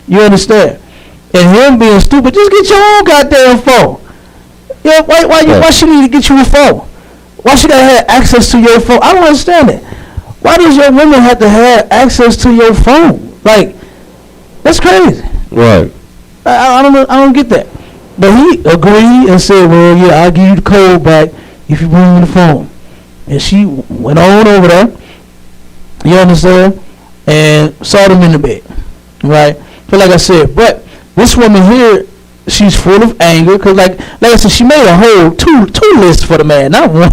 You understand? And him being stupid, just get your own goddamn phone. Yeah, why she need to get you a phone? Why she gotta have access to your phone? I don't understand it. Why does your woman have to have access to your phone? Like, that's crazy. Right. I don't get that. But he agreed and said, well, yeah, I'll give you the code back. if you bring me the phone. And she went on over there, you understand, and saw them in the bed, right? But like I said, but this woman here, she's full of anger, because like I said, she made a whole two lists for the man, not one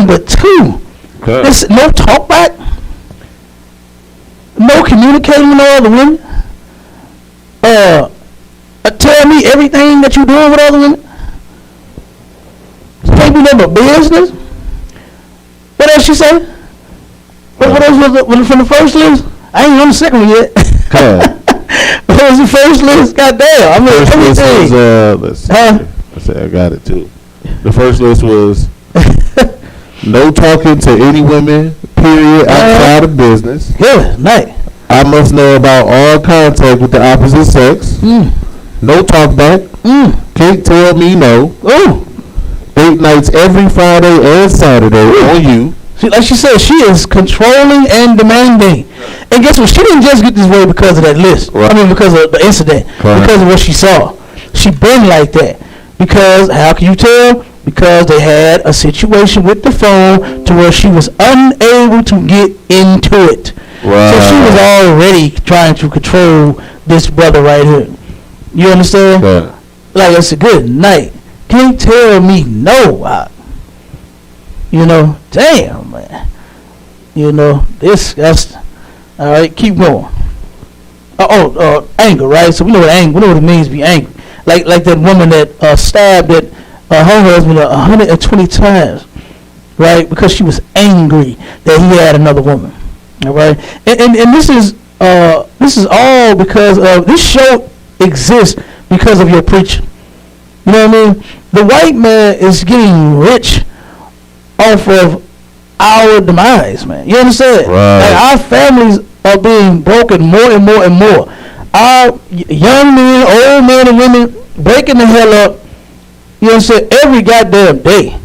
but two. Okay. There's no talk back, no communicating with no other women. Tell me everything that you're doing with other women. Can't be no business. What else she say? What else was from the first list? I ain't on the second one yet. What was the first list? Goddamn! I mean First everything. list was, let's see. I got it too. The first list was no talking to any women. Period. Outside of business. Yeah, night. I must know about all contact with the opposite sex. No talk back. Can't tell me no. Date nights every Friday and Saturday on you. See, like she said, she is controlling and demanding. And guess what? She didn't just get this way because of that list. Right. I mean, because of the incident. Right. Because of what she saw. She been like that. Because, how can you tell? Because they had a situation with the phone to where she was unable to get into it. Right. So she was already trying to control this brother right here. You understand? Right. Like, it's a good night. Can't tell me no. You know, damn, man. You know, that's all right. Keep going. Anger, right? So we know what it means to be angry. Like that woman that stabbed her husband 120 times, right? Because she was angry that he had another woman. All right, and this is all because of this show exists because of your preaching. You know what I mean? The white man is getting rich off of our demise, man. You understand? Right. Like our families are being broken more and more and more. Our young men, old men and women breaking the hell up, you understand, every goddamn day.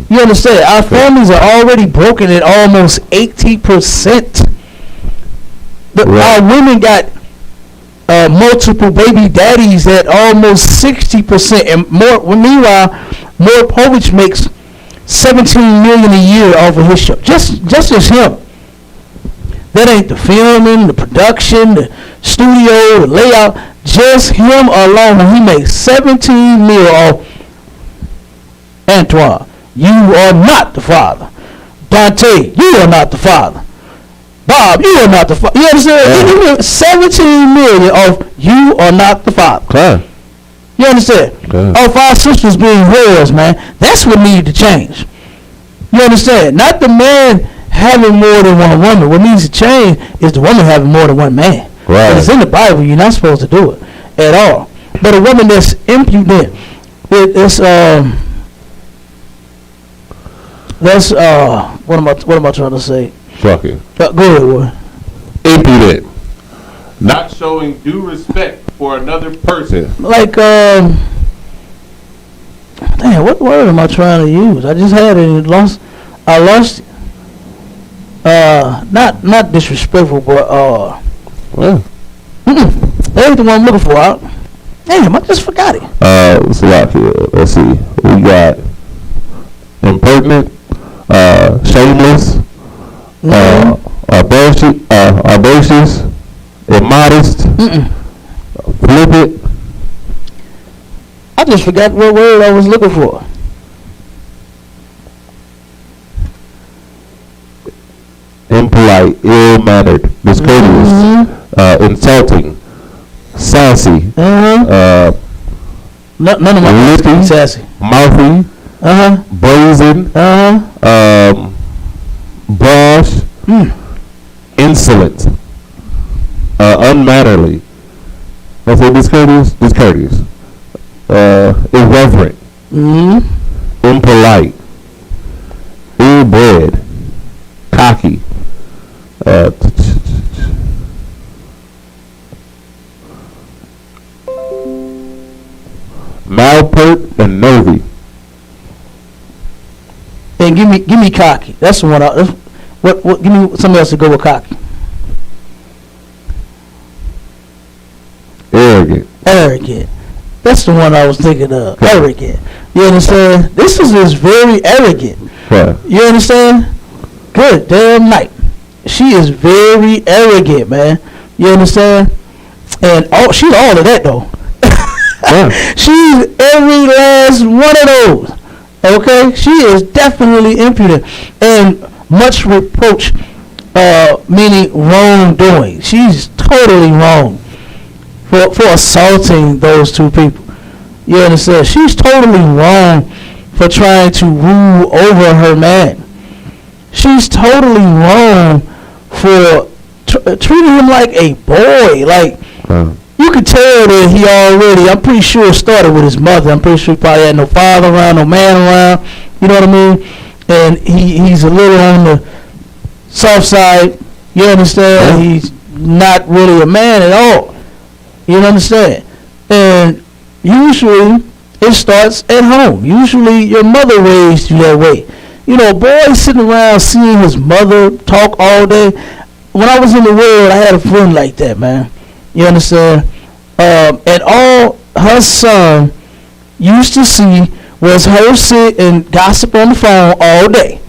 You understand? Our families are already broken at almost 80%. Our women got multiple baby daddies at almost 60% and more. Meanwhile, More Povich makes $17 million a year off of his show. Just as him. That ain't the filming, the production, the studio, the layout. Just him alone, he makes $17 million off. Antoine, you are not the father. Dante, you are not the father. Bob, you are not the father. You understand? Yeah. $17 million off. You are not the father. Okay. You understand? Okay. Off our sisters being whores, man. That's what needed to change. You understand? Not the man having more than one woman. What needs to change is the woman having more than one man. Right. But it's in the Bible. You're not supposed to do it at all. But a woman that's impudent, what am I trying to say? Fucking. Go ahead, boy. Impudent. Not showing due respect for another person. Like, damn, what word am I trying to use? I just had it and I lost it. Not disrespectful, but, well. That ain't the one I'm looking for. Damn, I just forgot it. What's a lot here? Let's see. We got impertinent, shameless, audacious, immodest, flippant. I just forgot what word I was looking for. Impolite, ill-mannered, discourteous, insulting, sassy, None of my lippy, sassy, mouthy, brazen, brash, insolent, unmannerly. I say discourteous, irreverent, impolite, ill-bred, cocky, malpert and nervy. And give me cocky. That's the one. What? Give me something else to go with cocky. Arrogant. That's the one I was thinking of. Arrogant. You understand? This is just very arrogant. Right. You understand? Good damn night. She is very arrogant, man. You understand? And she's all of that though. Yeah. She's every last one of those. Okay? She is definitely impudent and much reproach, meaning wrongdoing. She's totally wrong for assaulting those two people. You understand? She's totally wrong for trying to rule over her man. She's totally wrong for treating him like a boy. Like, you could tell that he already, I'm pretty sure, started with his mother. I'm pretty sure he probably had no father around, no man around. You know what I mean? And he's a little on the soft side. You understand? He's not really a man at all. You understand? And usually it starts at home. Usually your mother raised you that way. You know, a boy sitting around seeing his mother talk all day. When I was in the world, I had a friend like that, man. You understand? And all her son used to see was her sit and gossip on the phone all day.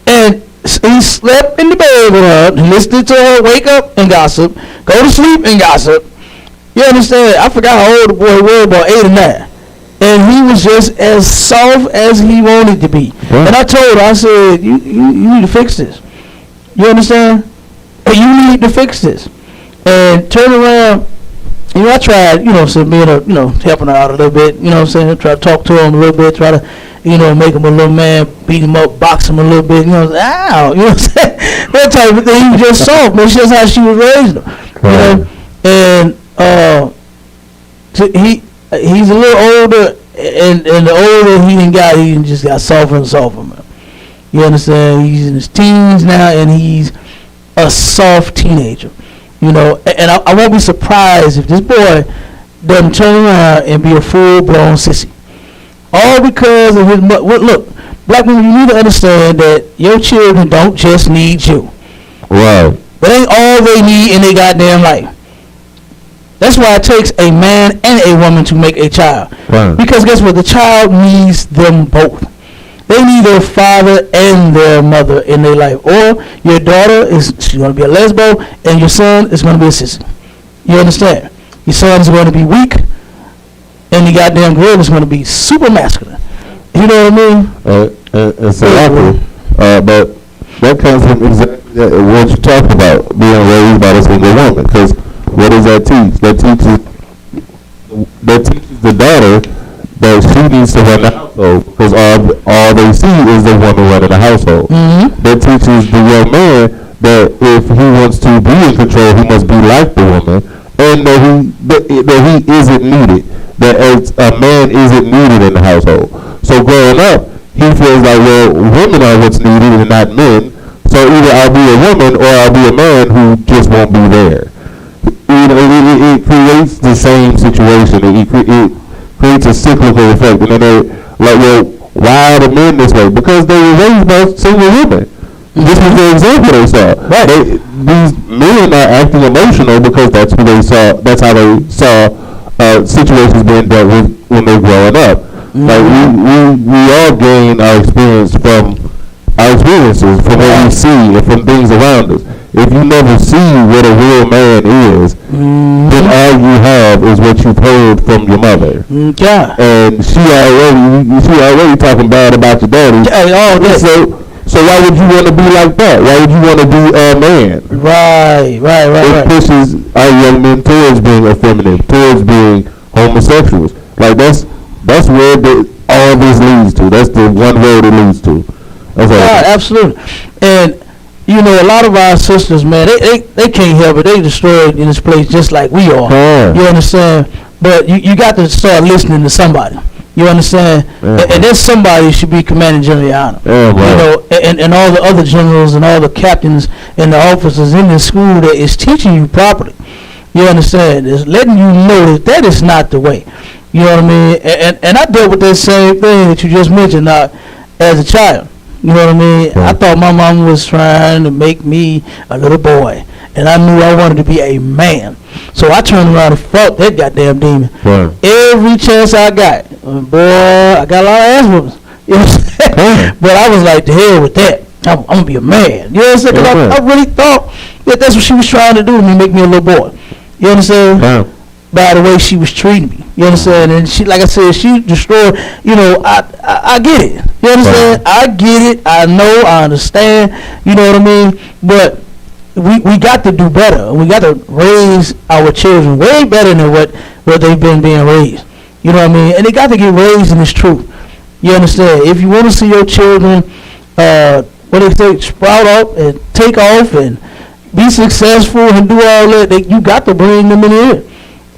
And he slept in the bed with her, listening to her wake up and gossip, go to sleep and gossip. You understand? I forgot how old the boy was, about 8 or 9. And he was just as soft as he wanted to be. And I told her, I said, you need to fix this. You understand? You need to fix this. And turn around. You know, I tried, so being helping her out a little bit, you know what I'm saying? Try to talk to him a little bit, try to, make him a little man, beat him up, box him a little bit, ow, you know what I'm saying? That type of thing. He was just soft, but it's just how she was raised him. You know? And he's a little older, and the older he just got softer and softer, man. You understand? He's in his teens now, and he's a soft teenager. And I won't be surprised if this boy doesn't turn around and be a full-blown sissy. All because of his mother. Look, black women, you need to understand that your children don't just need you. Right. That ain't all they need in their goddamn life. That's why it takes a man and a woman to make a child. Right. Because guess what? The child needs them both. They need their father and their mother in their life. Or your daughter she's going to be a lesbo, and your son is going to be a sissy. You understand? Your son is going to be weak, and the goddamn girl is going to be super masculine. You know what I mean? Exactly. But that comes from exactly what you talked about, being raised by a single woman. Because what does that teach? That teaches the daughter that she needs to run the household, because all they see is the woman running the household. Mm-hmm. That teaches the young man that if he wants to be in control, he must be like the woman, and that he isn't needed, that as a man isn't needed in the household. So growing up, he feels like, well, women are what's needed and not men, so either I'll be a woman or I'll be a man who just won't be there. It creates the same situation. It creates a cyclical effect. And then they're like, well, why are the men this way? Because they were raised by single women. This was the example they saw. Right. These men are acting emotional because that's who they saw. That's how they saw situations being dealt with when they're growing up. Mm-hmm. Like we all gain our experiences, from what we see, and from things around us. If you never see what a real man is, then all you have is what you've heard from your mother. Yeah. And she already talking bad about your daddy. So why would you want to be like that? Why would you want to be a man? Right. It pushes our young men towards being effeminate, towards being homosexuals. Like that's where all this leads to. That's the one road it leads to. Yeah, absolutely. And a lot of our sisters, man, they can't help it. They destroyed in this place just like we are. Yeah. You understand? But you got to start listening to somebody. You understand? Yeah. And that somebody should be Commanding General Honor. Yeah, and all the other generals and all the captains and the officers in this school that is teaching you properly. You understand? Is letting you know that is not the way. You know what I mean? And I dealt with that same thing that you just mentioned as a child. You know what I mean? I thought my mom was trying to make me a little boy. And and I knew I wanted to be a man. So I turned around and fought that goddamn demon. Right. Every chance I got. Boy, I got a lot of ass whoopings. You know what I'm saying? Right. But I was like, the hell with that. I'm going to be a man. You know what I'm saying? 'Cause I really thought that that's what she was trying to do to me, make me a little boy. You understand? Yeah. By the way she was treating me. You understand? And she, like I said, she destroyed, you know, I get it. You understand? I get it. I know. I understand. You know what I mean? But we got to do better. We got to raise our children way better than what they've been being raised. You know what I mean? And they got to get raised in this truth. You understand? If you want to see your children, what they say, sprout up and take off and be successful and do all that, you got to bring them in here.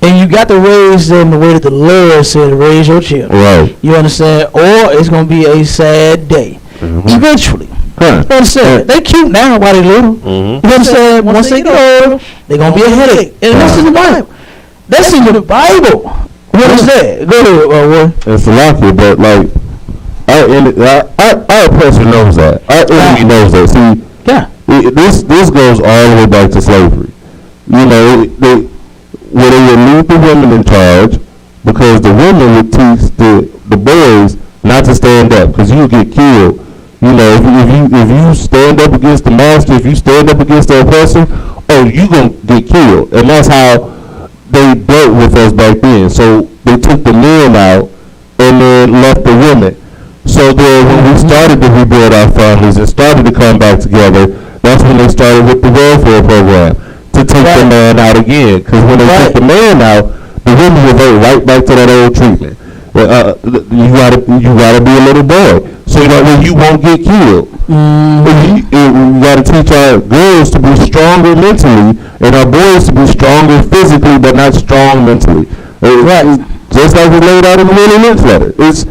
And you got to raise them the way that the Lord said, raise your children. Right. You understand? Or it's going to be a sad day. Eventually. Huh. You understand? They cute now while they little. You understand? Once they get older, they're going to be a headache. And that's in the Bible. That's in the Bible. What is that? Go ahead, Warren. It's a lot here, but like, our oppressor knows that. Our enemy knows that. See, this goes all the way back to slavery. You know, where they would leave the women in charge because the women would teach the boys not to stand up because you would get killed. You know, if you stand up against the master, if you stand up against the oppressor, you gonna get killed. And that's how they dealt with us back then. So they took the men out and then left the women. So then when we started to rebuild our families and started to come back together, that's when they started with the welfare program to take the man out again. Because when they took the man out, the women revert right back to that old treatment. You gotta be a little boy so that way you won't get killed. We gotta teach our girls to be stronger mentally and our boys to be stronger physically but not strong mentally. Just like we laid out in the Willie Lynch letter. It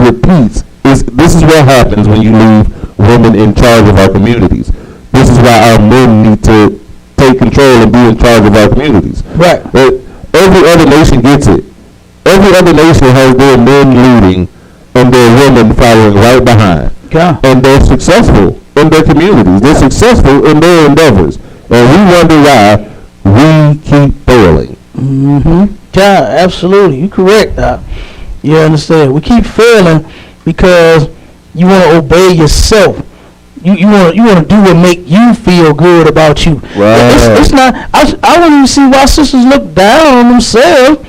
repeats. This is what happens when you leave women in charge of our communities. This is why our men need to take control and be in charge of our communities. Right. Every other nation gets it. Every other nation has their men leading and their women following right behind. Yeah. And they're successful in their communities. They're successful in their endeavors. And we wonder why we keep failing. Yeah, absolutely. You're correct. You understand? We keep failing because you want to obey yourself. You want to do what make you feel good about you. Right. It's not. I want to see why sisters look down on themselves.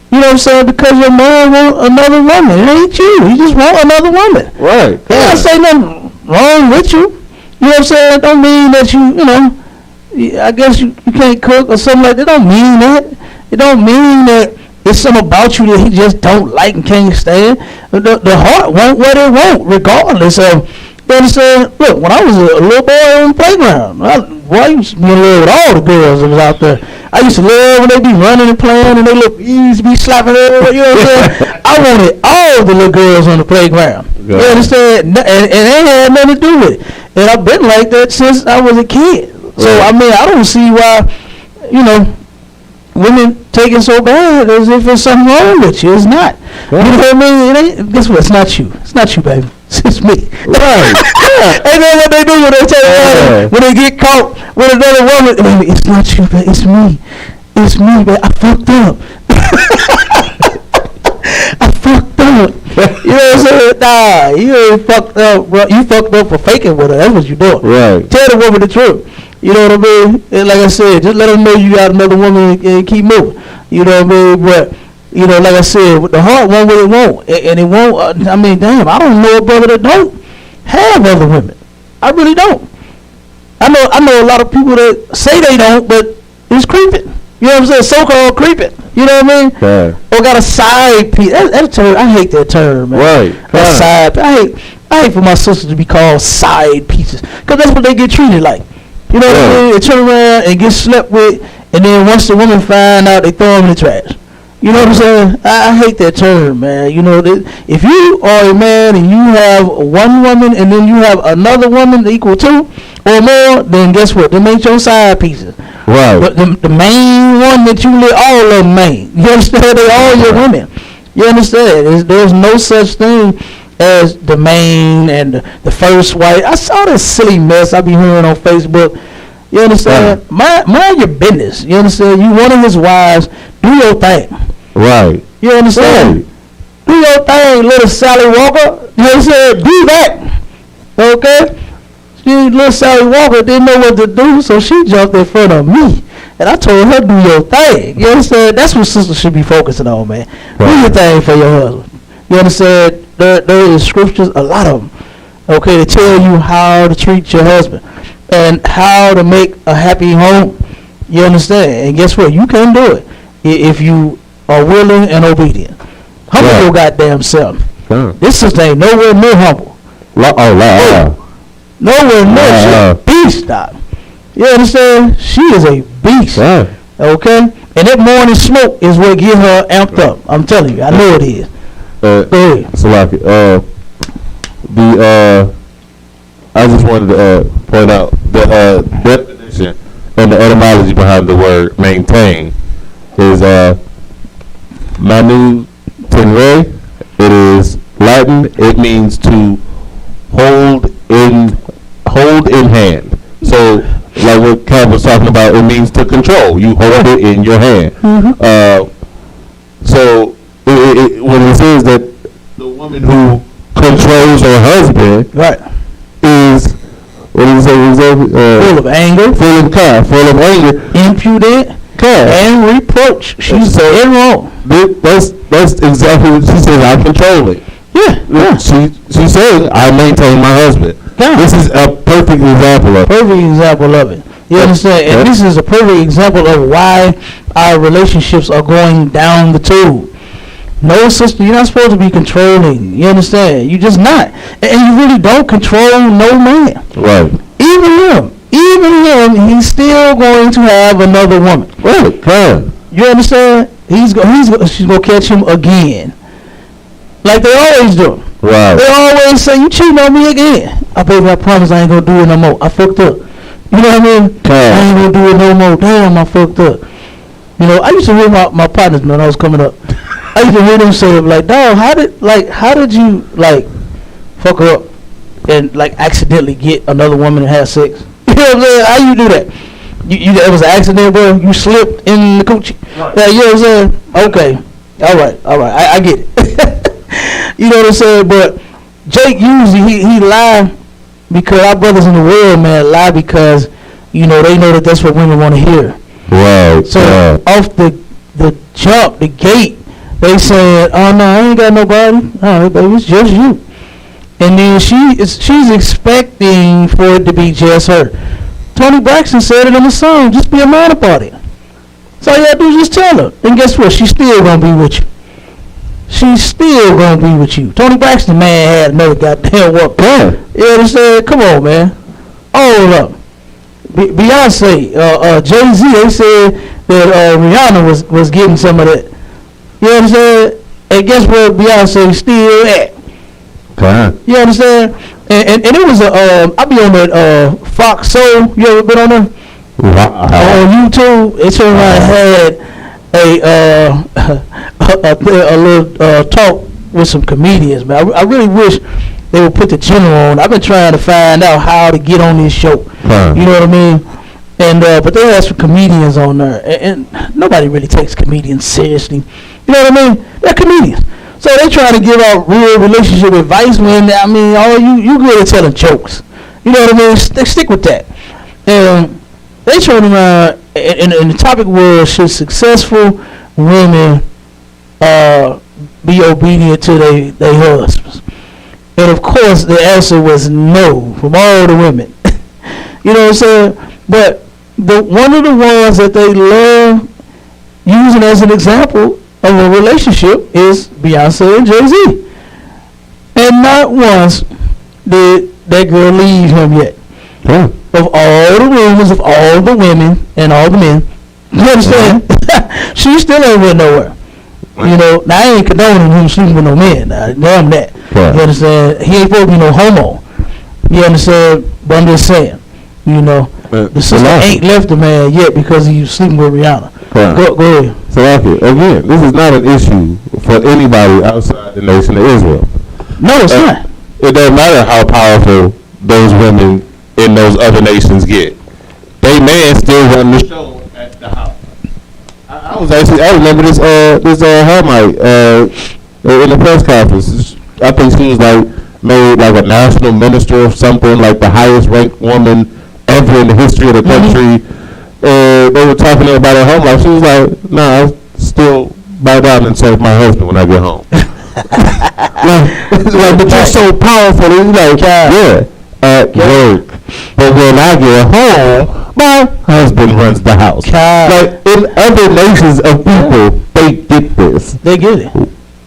You know what I'm saying? Because your man want another woman. It ain't you. He just want another woman. Right. Yeah. I say nothing wrong with you. You know what I'm saying? It don't mean that you know. I guess you can't cook or something like that. It don't mean that. It don't mean that it's something about you that he just don't like and can't stand. The heart won't what it won't, regardless of. You understand? Look, when I was a little boy on the playground, I used to be in love with all the girls that was out there. I used to love when they be running and playing and they used to be slapping her, you know what I'm saying? I wanted all the little girls on the playground. Yeah. You understand? And they had nothing to do with it. And I've been like that since I was a kid. So, I mean, I don't see why, women taking so bad as if there's something wrong with you. It's not. Yeah. You know what I mean? It ain't. Guess what? It's not you. It's not you, baby. It's me. Right. And then what they do when they tell you when they get caught with another woman, baby, it's not you, baby. It's me. It's me, baby. I fucked up. I fucked up. You know what I'm saying? Nah, you ain't fucked up, bro. You fucked up for faking with her. That's what you doing. Right. Tell the woman the truth. You know what I mean? And like I said, just let them know you got another woman and keep moving. You know what I mean? But, like I said, the heart won't what it won't. And it won't, damn, I don't know a brother that don't have other women. I really don't. I know a lot of people that say they don't, but it's creeping. You know what I'm saying? So-called creeping. You know what I mean? Yeah. Or got a side piece. That term, I hate that term, man. Right. That side. I hate for my sisters to be called side pieces. Because that's what they get treated like. You know what I mean? They turn around and get slept with, and then once the women find out, they throw them in the trash. You know what I'm saying? I hate that term, man. You know, if you are a man and you have one woman and then you have another woman equal to or more, then guess what? They make your side pieces. Right. But the main one that you live, all of them main. You understand? They all your women. You understand? There's no such thing as the main and the first wife. I saw this silly mess I be hearing on Facebook. You understand? Mind your business. You understand? You one of his wives. Do your thing. Right. You understand? Right. Do your thing, little Sally Walker. You understand? Do that. Okay? Little Sally Walker didn't know what to do, so she jumped in front of me. And I told her, do your thing. You understand? That's what sisters should be focusing on, man. Right. Do your thing for your husband. You understand? There is scriptures, a lot of them, okay, to tell you how to treat your husband and how to make a happy home. You understand? And guess what? You can do it if you are willing and obedient. Humble your goddamn self. This sister ain't nowhere near humble. Nowhere near. She's a beast, stop. You understand? She is a beast. Okay? And that morning smoke is what get her amped up. I'm telling you. I know it is. Go ahead. Salaki, I just wanted to point out the definition and the etymology behind the word maintain is manu tenere. It is Latin. It means to hold in hand. So, like what Kev was talking about, it means to control. You hold it in your hand. So, when it says that the woman who controls her husband, is what did he say? Full of anger, full of anger, impudent, and reproach. She's in wrong. That's exactly what she says. I control it. Yeah. She says I maintain my husband. This is a perfect example of it. You understand? And this is a perfect example of why our relationships are going down the tube. No, sister, you're not supposed to be controlling. You understand? You're just not. And you really don't control no man. Right. Even him, he's still going to have another woman. Right. You understand? She's gonna catch him again. Like they always do. Right. They always say, you cheating on me again. Baby, I promise I ain't gonna do it no more. I fucked up. You know what I mean? I ain't gonna do it no more. Damn, I fucked up. You know, I used to hear my partners when I was coming up. I used to hear them say, like, dog, how did you, like, fuck her up and, like, accidentally get another woman and have sex? You know what I'm saying? How you do that? It was an accident, bro? You slipped in the coochie? Right. Yeah, you know what I'm saying? Okay. All right. I get it. You know what I'm saying? But Jake usually, he lie because our brothers in the world, man, lie because, you know, they know that that's what women want to hear. Right. So off the jump, the gate, they said, oh, no, I ain't got nobody. All right, baby, it's just you. And then she's expecting for it to be just her. Tony Braxton said it in the song, just be a man about it. So all you gotta do is just tell her. And guess what? She's still gonna be with you. She's still gonna be with you. Tony Braxton, man, had another goddamn work. You understand? Come on, man. Hold up. Beyonce, Jay-Z, they said that Rihanna was getting some of that. You understand? And guess where Beyonce still at? Okay. You understand? And it was I be on that Fox Soul. You ever been on there? On YouTube, it's had a little talk with some comedians, man. I really wish they would put the general on. I've been trying to find out how to get on this show. You know what I mean? And but they had some comedians on there, and nobody really takes comedians seriously. You know what I mean? They're comedians. So they trying to give out real relationship advice when, I mean, you good at telling jokes. You know what I mean? Stick with that. And they showed around, and the topic was, should successful women be obedient to their husbands? And of course, the answer was no from all the women. You know what I'm saying? But one of the ones that they love using as an example of a relationship is Beyonce and Jay-Z. And not once did that girl leave him yet. Yeah. Of all the rumors, of all the women and all the men, you understand? She still ain't went nowhere. You know, now I ain't condoning him sleeping with no men. Damn that. Yeah. You understand? He ain't supposed to be no homo. You understand? But I'm just saying, you know, the sister ain't left the man yet because he's sleeping with Rihanna. Yeah. Go ahead. So, again, this is not an issue for anybody outside the nation of Israel. No, it's not. It doesn't matter how powerful those women in those other nations get. they man still running the show at the house. I remember this Hermite in the press conference. I think she was like made like a national minister or something, like the highest ranked woman ever in the history of the country. They were talking about her home life. She was like, "Nah, I still bow down and serve my husband when I get home." But you're so powerful. He's like, yeah, at work. But when I get home, my husband runs the house. Like in other nations of people, they get this. They get it.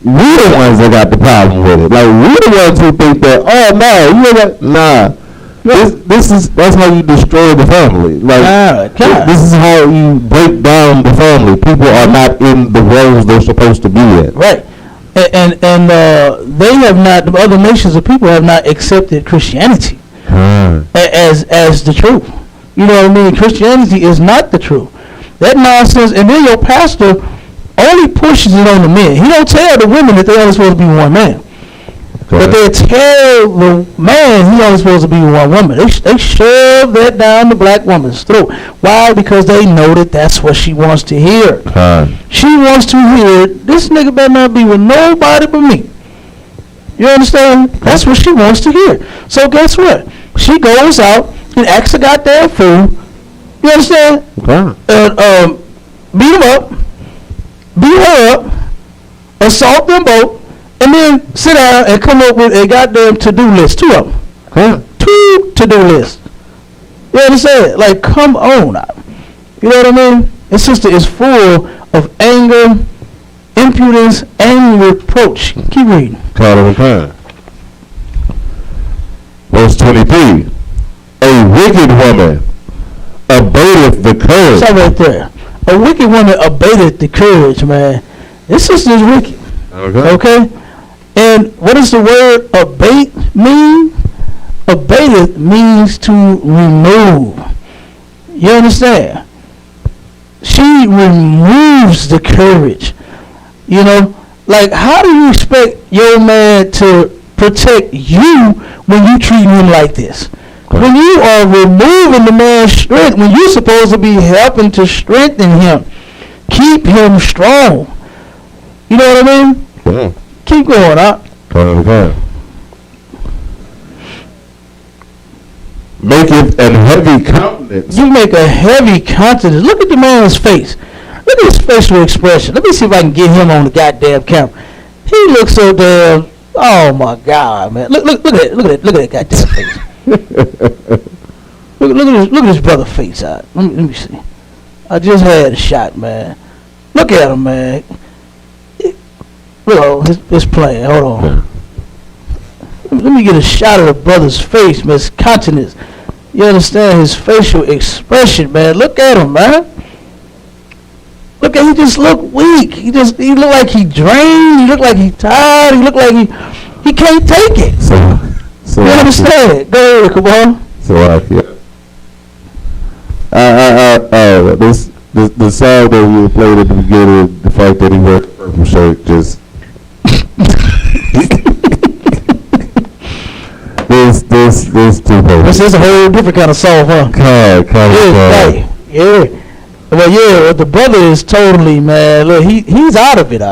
We the ones that got the problem with it. Like we the ones who think that, oh no, you got nah. That's how you destroy the family. Like this is how you break down the family. People are not in the roles they're supposed to be in. Right. And they have not. The other nations of people have not accepted Christianity as the truth. You know what I mean? Christianity is not the truth. That nonsense. And then your pastor only pushes it on the men. He don't tell the women that they're only supposed to be one man. But they tell the man he's only supposed to be one woman. They shove that down the black woman's throat. Why? Because they know that that's what she wants to hear. She wants to hear, this nigga better not be with nobody but me. You understand? That's what she wants to hear. So guess what? She goes out and acts a goddamn fool. You understand? Beat him up. Beat her up. Assault them both. And then sit down and come up with a goddamn to-do list. 2 of them. 2 to-do lists. You understand? Like, come on now. You know what I mean? This sister is full of anger, impudence, and reproach. Keep reading. Verse 23. A wicked woman abateth the courage. Stop right there. A wicked woman abateth the courage, man. This sister is wicked. Okay? And what does the word abate mean? Abateth means to remove. You understand? She removes the courage. You know? Like, how do you expect your man to protect you when you treat him like this? When you are removing the man's strength, when you're supposed to be helping to strengthen him, keep him strong. You know what I mean? Yeah. Keep going up. Maketh an heavy countenance. You make a heavy countenance. Look at the man's face. Look at his facial expression. Let me see if I can get him on the goddamn camera. He looks so damn. Oh my God, man! Look at that goddamn face. look at this brother face out. Let me see. I just had a shot, man. Look at him, man. Look, it's playing. Hold on. Let me get a shot of the brother's face, man. His countenance. You understand his facial expression, man. Look at him, man. Look at he just look weak. He look like he drained. He look like he tired. He look like he can't take it. So you understand? Go ahead, come on. So the song that you played at the beginning, the fact that he wore the purple shirt, just this too much. This is a whole different kind of song, huh? Right. Yeah. Well, yeah, the brother is totally, man. Look, he's out of it.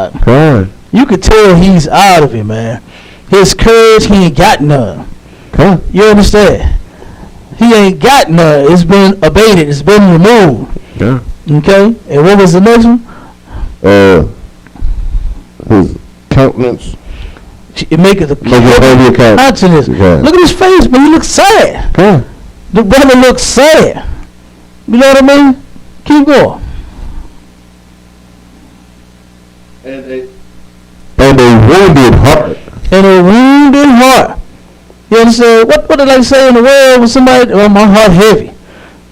You could tell he's out of it, man. His courage, he ain't got none. You understand? He ain't got none. It's been abated. It's been removed. Yeah. Okay. And what was the next one? His countenance. It make it a countenance. Yeah. Look at his face, but he looks sad. Yeah. The brother looks sad. You know what I mean? Keep going. And a wounded heart. And a wounded heart. You understand? What did I say in the world when somebody, oh, my heart heavy.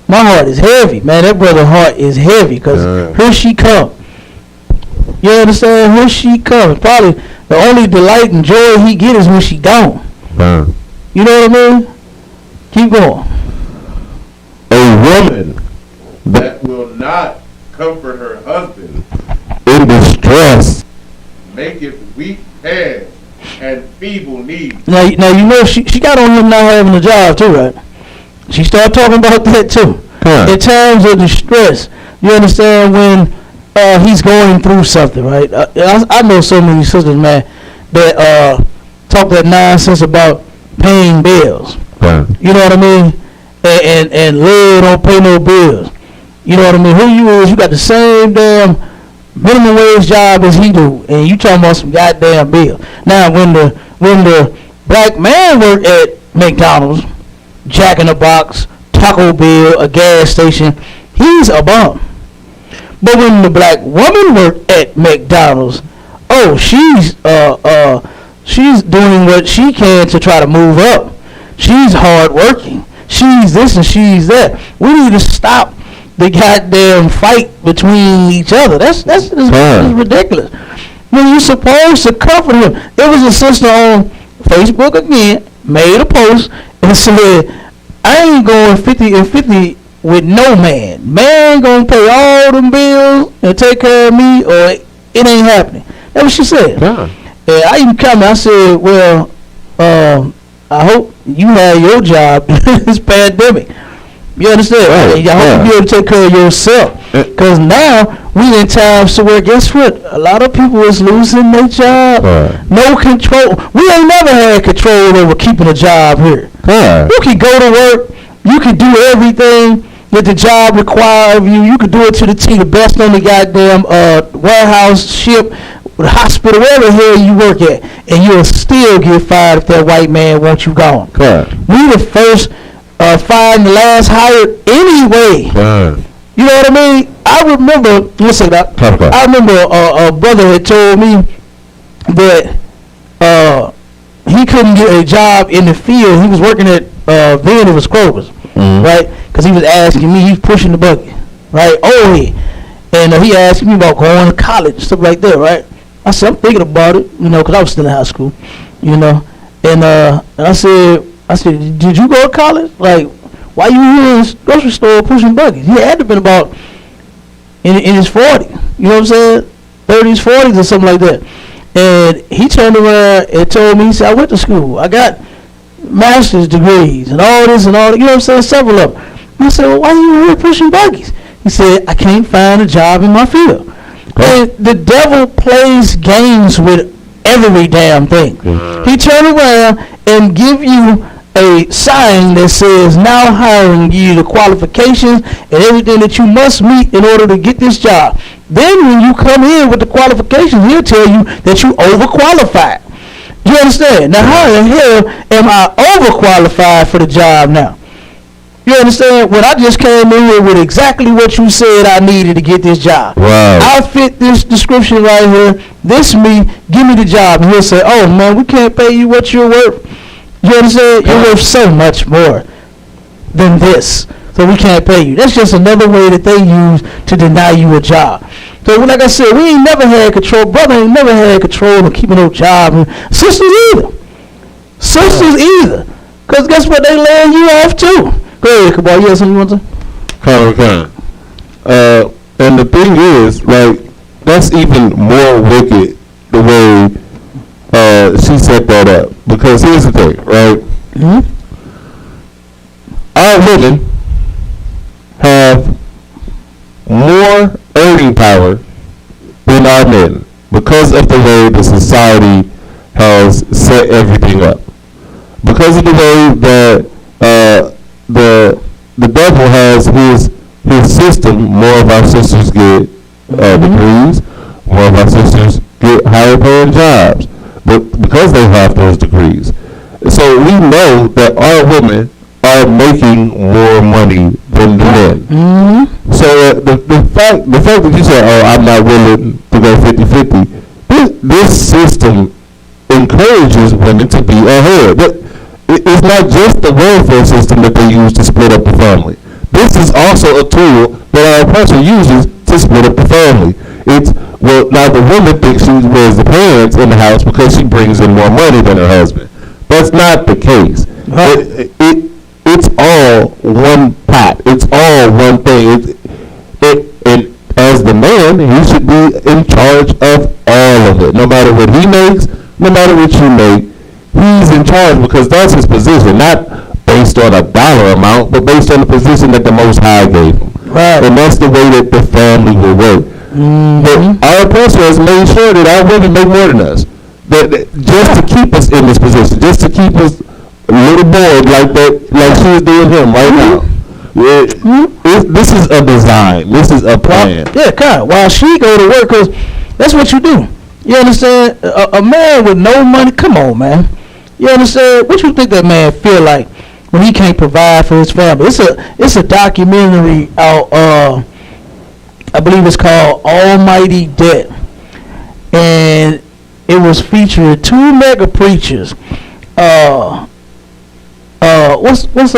My heart is heavy, man. That brother's heart is heavy because here she come. You understand? Here she comes. Probably the only delight and joy he get is when she gone. You know what I mean? Keep going. A woman that will not comfort her husband in distress maketh weak hands and feeble knees. Now you know she got on him not having a job too, right? She started talking about that too. in times of distress. You understand, when he's going through something, right? I know so many sisters, man, that talk that nonsense about paying bills. Right. You know what I mean? And Lord don't pay no bills. You know what I mean? Who you is? You got the same damn minimum wage job as he do, and you talking about some goddamn bill. Now, when the black man worked at McDonald's, Jack in the Box, Taco Bell, a gas station, he's a bum. But when the black woman worked at McDonald's, oh, she's doing what she can to try to move up. She's hard working. She's this and she's that. We need to stop the goddamn fight between each other. That's ridiculous. When you're supposed to comfort him. There was a sister on Facebook again, made a post and said, I ain't going 50-50 with no man. Man ain't gonna pay all them bills and take care of me, or it ain't happening. That's what she said. Yeah. And I even commented, I said, well, I hope you had your job during this pandemic. You understand? Right. I hope you be able to take care of yourself. Because now we in times to where, guess what? A lot of people is losing their job. Right. No control. We ain't never had control over keeping a job here. Right. You can go to work. You can do everything that the job requires of you. You can do it to the T, the best on the goddamn warehouse, ship, the hospital, wherever the hell you work at, and you'll still get fired if that white man wants you gone. Right. We the first fired and the last hired anyway. Right. You know what I mean? I remember, listen, I remember a brother had told me that he couldn't get a job in the field. He was working at then it was Kroger's, right? Because he was asking me, he's pushing the bucket, right? Oh, yeah. And he asked me about going to college, stuff like that, right? I said, I'm thinking about it, you know, because I was still in high school, you know. And I said, did you go to college? Like, why you here in the grocery store pushing buckets? He had to have been about in his 40s, you know what I'm saying? 30s, 40s or something like that. And he turned around and told me, he said, I went to school. I got master's degrees and all this and all that, you know what I'm saying? Several of them. I said, well, why are you here pushing buggies? He said, I can't find a job in my field. And the devil plays games with every damn thing. He turn around and give you a sign that says, now hiring, you the qualifications and everything that you must meet in order to get this job. Then when you come in with the qualifications, he'll tell you that you overqualified. You understand? Now how the hell am I overqualified for the job now? You understand? When I just came in here with exactly what you said I needed to get this job. Right. I fit this description right here. This me, give me the job. And he'll say, oh man, we can't pay you what you're worth. You understand? You're worth so much more than this. So we can't pay you. That's just another way that they use to deny you a job. So like I said, we ain't never had control. Brother ain't never had control of keeping no job. Sisters either. Sisters either. Because guess what? They laying you off too. Go ahead, Kabal. You have something you want to say? And the thing is, like, that's even more wicked the way she set that up. Because here's the thing, right? Mm-hmm. Our women have more earning power than our men because of the way the society has set everything up. Because of the way that the devil has his system, more of our sisters get degrees, more of our sisters get higher paying jobs, but because they have those degrees. So we know that our women are making more money than the men. Mm-hmm. So the fact that you say, oh, I'm not willing to go 50-50, this system encourages women to be ahead. But it's not just the welfare system that they use to split up the family. This is also a tool that our oppressor uses to split up the family. It's, well, now the woman thinks she wears the parents in the house because she brings in more money than her husband. That's not the case. It's all one pot. It's all one thing. And as the man, he should be in charge of all of it. No matter what he makes, no matter what you make, he's in charge because that's his position. Not based on a dollar amount, but based on the position that the Most High gave him. Right. And that's the way that the family will work. But our pastor has made sure that our women make more than us. That just to keep us in this position, just to keep us little bored like that, like she is doing him right now. This is a design. This is a plan. Yeah, kind of. While she go to work, because that's what you do. You understand? A man with no money, come on, man. You understand? What you think that man feel like when he can't provide for his family? It's a documentary out, I believe it's called Almighty Debt. And it was featuring two mega preachers. What's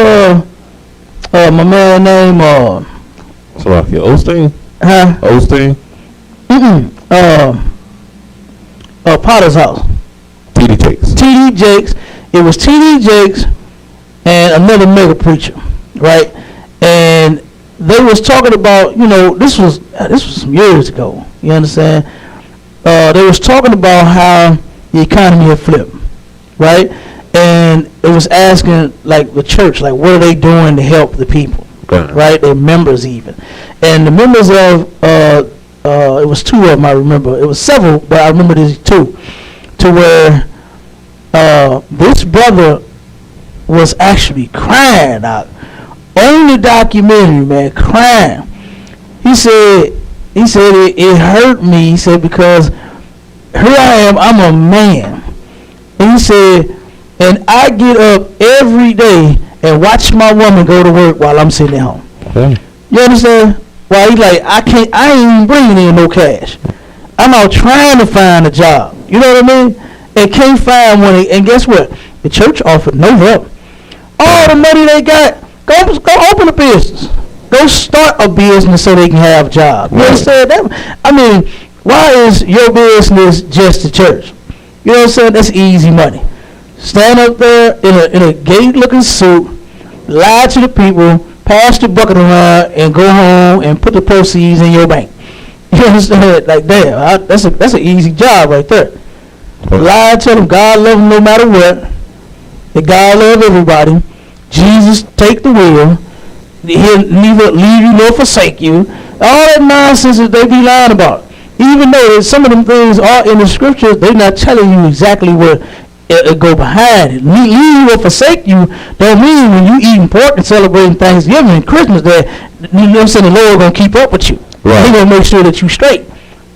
my man name? Slovakia Osteen? Huh? Osteen? Potter's House. T.D. Jakes. T.D. Jakes. It was T.D. Jakes and another mega preacher, right? And they was talking about, this was some years ago. You understand? They was talking about how the economy had flipped, right? And it was asking, like, the church, like, what are they doing to help the people, right? Their members even. And the members of, it was two of them, I remember. It was several, but I remember these two, to where this brother was actually crying out on the documentary, man, crying. He said it hurt me. He said, because here I am, I'm a man. And he said, and I get up every day and watch my woman go to work while I'm sitting at home. Okay. You understand? While he's like, I ain't even bringing in no cash. I'm out trying to find a job. You know what I mean? And can't find one. And guess what? The church offered no help. All the money they got, go open a business. Go start a business so they can have a job. You understand that? I mean, why is your business just the church? You know what I'm saying? That's easy money. Stand up there in a gay-looking suit, lie to the people, pass the bucket around, and go home and put the proceeds in your bank. You understand? Like, damn, that's an easy job right there. Lie, tell them God love them no matter what. That God love everybody. Jesus take the wheel. He'll neither leave you nor forsake you. All that nonsense that they be lying about. Even though some of them things are in the scriptures, they're not telling you exactly what it go behind it. Leave you or forsake you don't mean when you eating pork and celebrating Thanksgiving and Christmas that you know what I'm saying, the Lord gonna keep up with you. Right. He gonna make sure that you straight.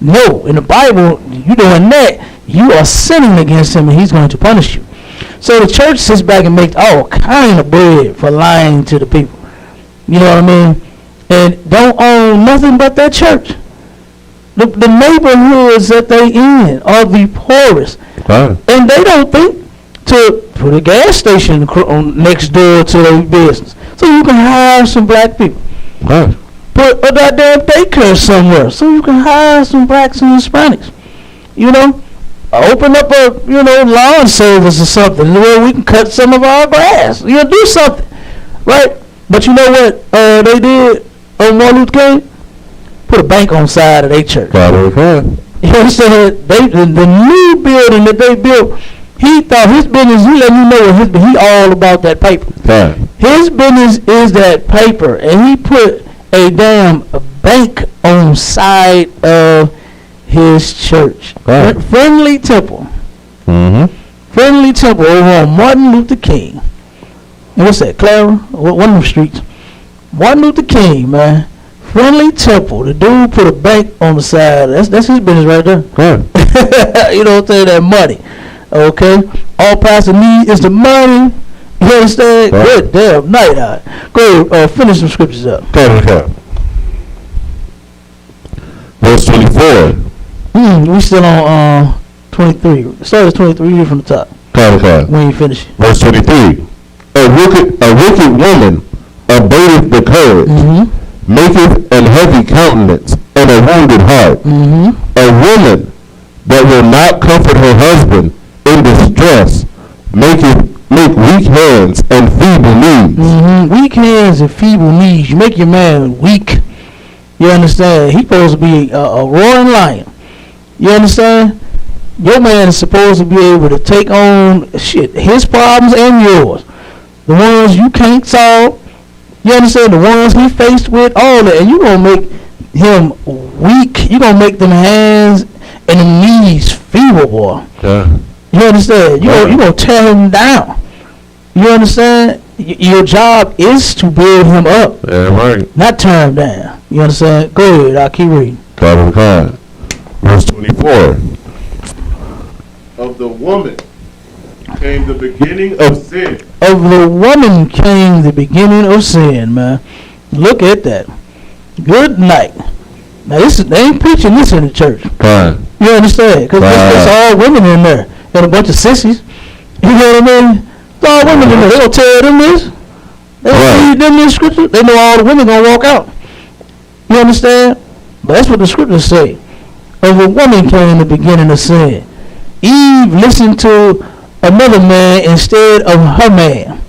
No, in the Bible, you doing that, you are sinning against him and he's going to punish you. So the church sits back and makes all kind of bread for lying to the people. You know what I mean? And don't own nothing but that church. The neighborhoods that they in are the poorest. Right. And they don't think to put a gas station next door to their business. So you can hire some black people. Right. Put a goddamn daycare somewhere so you can hire some blacks and Hispanics. You know? Open up a, lawn service or something where we can cut some of our grass. Do something. Right? But you know what they did on Martin Luther King? Put a bank on the side of their church. Okay. You understand? The new building that they built, he thought his business, he let me know he all about that paper. Okay. His business is that paper, and he put a bank on the side of his church. Right. Friendly Temple. Mm-hmm. Friendly Temple over on Martin Luther King. And what's that, Clara? One of them streets. Martin Luther King, man. Friendly Temple. The dude put a bank on the side. That's his business right there. Right. You know what I'm saying? That money. Okay? All pastor need is the money. You understand? Right. Good damn night. Go ahead, finish some scriptures up. Okay. Verse 24. We still on 23. Start at 23. Read from the top. Okay. When you finish. Verse 23. A wicked woman abateth the courage, maketh an heavy countenance, and a wounded heart. A woman that will not comfort her husband in distress, make weak hands and feeble knees. Weak hands and feeble knees. You make your man weak. You understand? He's supposed to be a roaring lion. You understand? Your man is supposed to be able to take on his problems and yours. the ones you can't solve. You understand? The ones he faced with, all that, and you gonna make him weak. You gonna make them hands and the knees feeble, boy. Yeah. You understand? You gonna tear him down. You understand? Your job is to build him up, Yeah, right. not tear him down. You understand? Go ahead, I'll keep reading. God. Verse 24. Of the woman came the beginning of sin. Of the woman came the beginning of sin, man. Look at that. Good night. Now they ain't preaching this in the church. God. You understand? Because it's all women in there and a bunch of sissies. You know what I mean? It's all women in there. They gonna tell them this. They gonna read them this scripture. They know all the women gonna walk out. You understand? But that's what the scriptures say. Of a woman came the beginning of sin. Eve listened to another man instead of her man.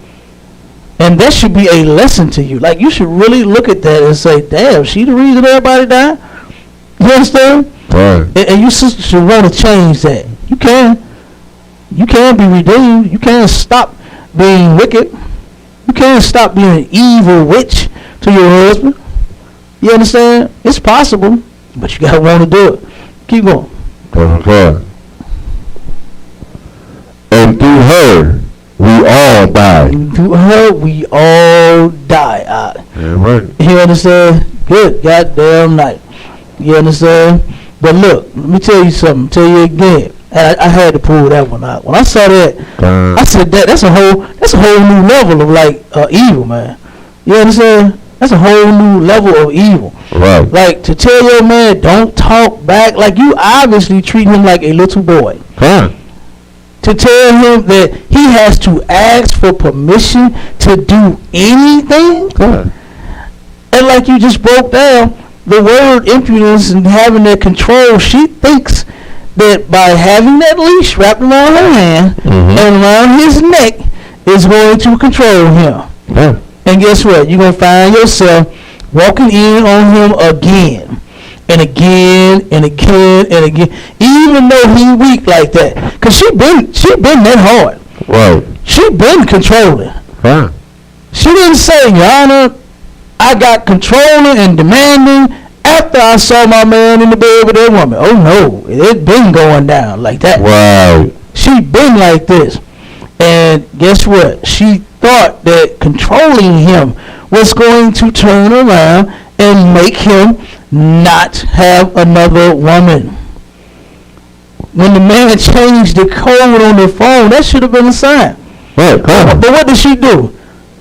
And that should be a lesson to you. Like, you should really look at that and say, damn, she the reason everybody died? You understand? Right. And you sisters should want to change that. You can. You can be redeemed. You can stop being wicked. You can stop being an evil witch to your husband. You understand? It's possible, but you got to want to do it. Keep going. God. And through her, we all die. Through her, we all die. Yeah, right. You understand? Good goddamn night. You understand? But look, let me tell you something. Tell you again. I had to pull that one out. When I saw that, I said that's a whole new level of like evil, man. You understand? That's a whole new level of evil. Right. Like, to tell your man don't talk back, like you obviously treat him like a little boy. Huh. To tell him that he has to ask for permission to do anything. Huh. And like you just broke down, the word impudence and having that control, she thinks that by having that leash wrapped around her hand and around his neck is going to control him. Yeah. And guess what? You're going to find yourself walking in on him again and again and again and again, even though he weak like that. Because she been that hard. Right. She been controlling. Huh. She didn't say, Your Honor, I got controlling and demanding after I saw my man in the bed with that woman. Oh no, it been going down like that. Wow. She been like this. And guess what? She thought that controlling him was going to turn around and make him not have another woman. When the man changed the code on the phone, that should have been a sign. Right. But what did she do?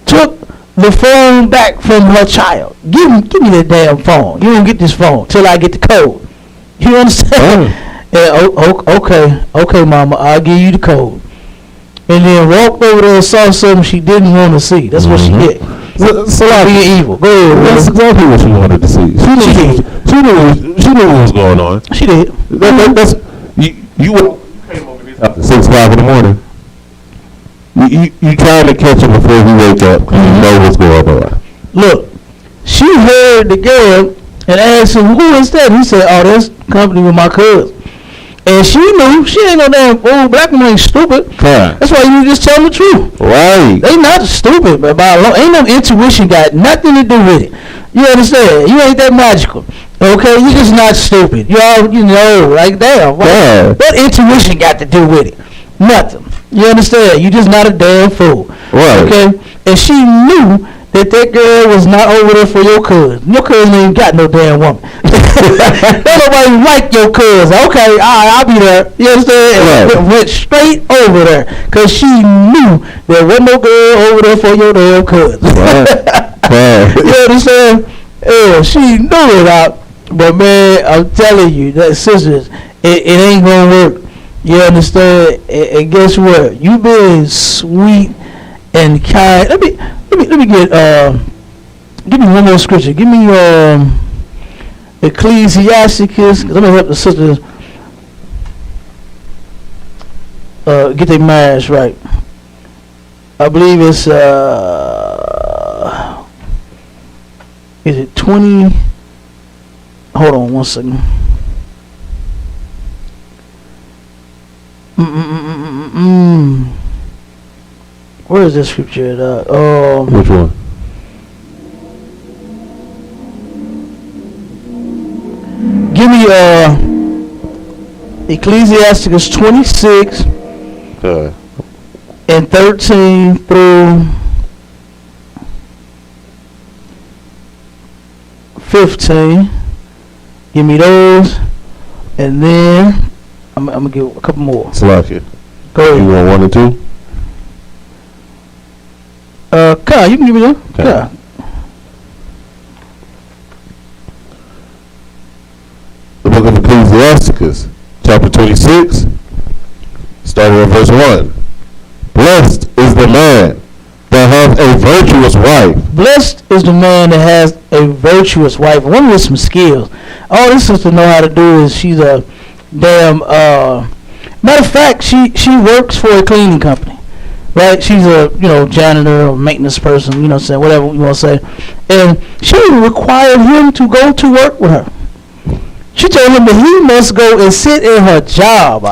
Took the phone back from her child. Give me that damn phone. You don't get this phone till I get the code. You understand? Yeah, okay, mama, I'll give you the code. And then walked over there and saw something she didn't want to see. That's what she did. So being evil. Go ahead. That's exactly what she wanted to see. She knew what was going on. She did. That's you came over this after 6-5 in the morning. You trying to catch him before he wake up because you know what's going on. Look, she heard the girl and asked him, who is that? He said, oh, that's company with my cousin. And she knew. She ain't no damn fool. Black woman ain't stupid. Right. That's why you just tell them the truth. Right. They not stupid, but ain't no intuition got nothing to do with it. You understand? You ain't that magical. Okay? You just not stupid. You know, like damn. What intuition got to do with it? Nothing. You understand? You just not a damn fool. Right. Okay? And she knew that girl was not over there for your cousin. Your cousin ain't got no damn woman. Don't nobody like your cousin. Okay, I'll be there. You understand? Right. Went straight over there because she knew there wasn't no girl over there for your damn cousin. Right. You understand? Yeah, she knew it out. But man, I'm telling you, that sisters, it ain't gonna work. You understand? And guess what? You being sweet and kind. Let me get give me one more scripture. Give me Ecclesiasticus. Let me help the sisters get their minds right. I believe it's is it 20? Hold on one second. Where is this scripture at? Which one? Give me Ecclesiasticus 26 and 13 through 15. Give me those, and then I'm gonna give a couple more. Salakia. Go ahead. You want 1 and 2? Kai, you can give me them. Okay. Yeah. The book of Ecclesiasticus, chapter 26, starting at verse 1. Blessed is the man that hath a virtuous wife. Blessed is the man that has a virtuous wife. One with some skills. All this sister know how to do is she's a damn. Matter of fact, she works for a cleaning company, right? She's a janitor or maintenance person. You know what I'm saying, whatever you want to say. And she required him to go to work with her. She told him that he must go and sit in her job.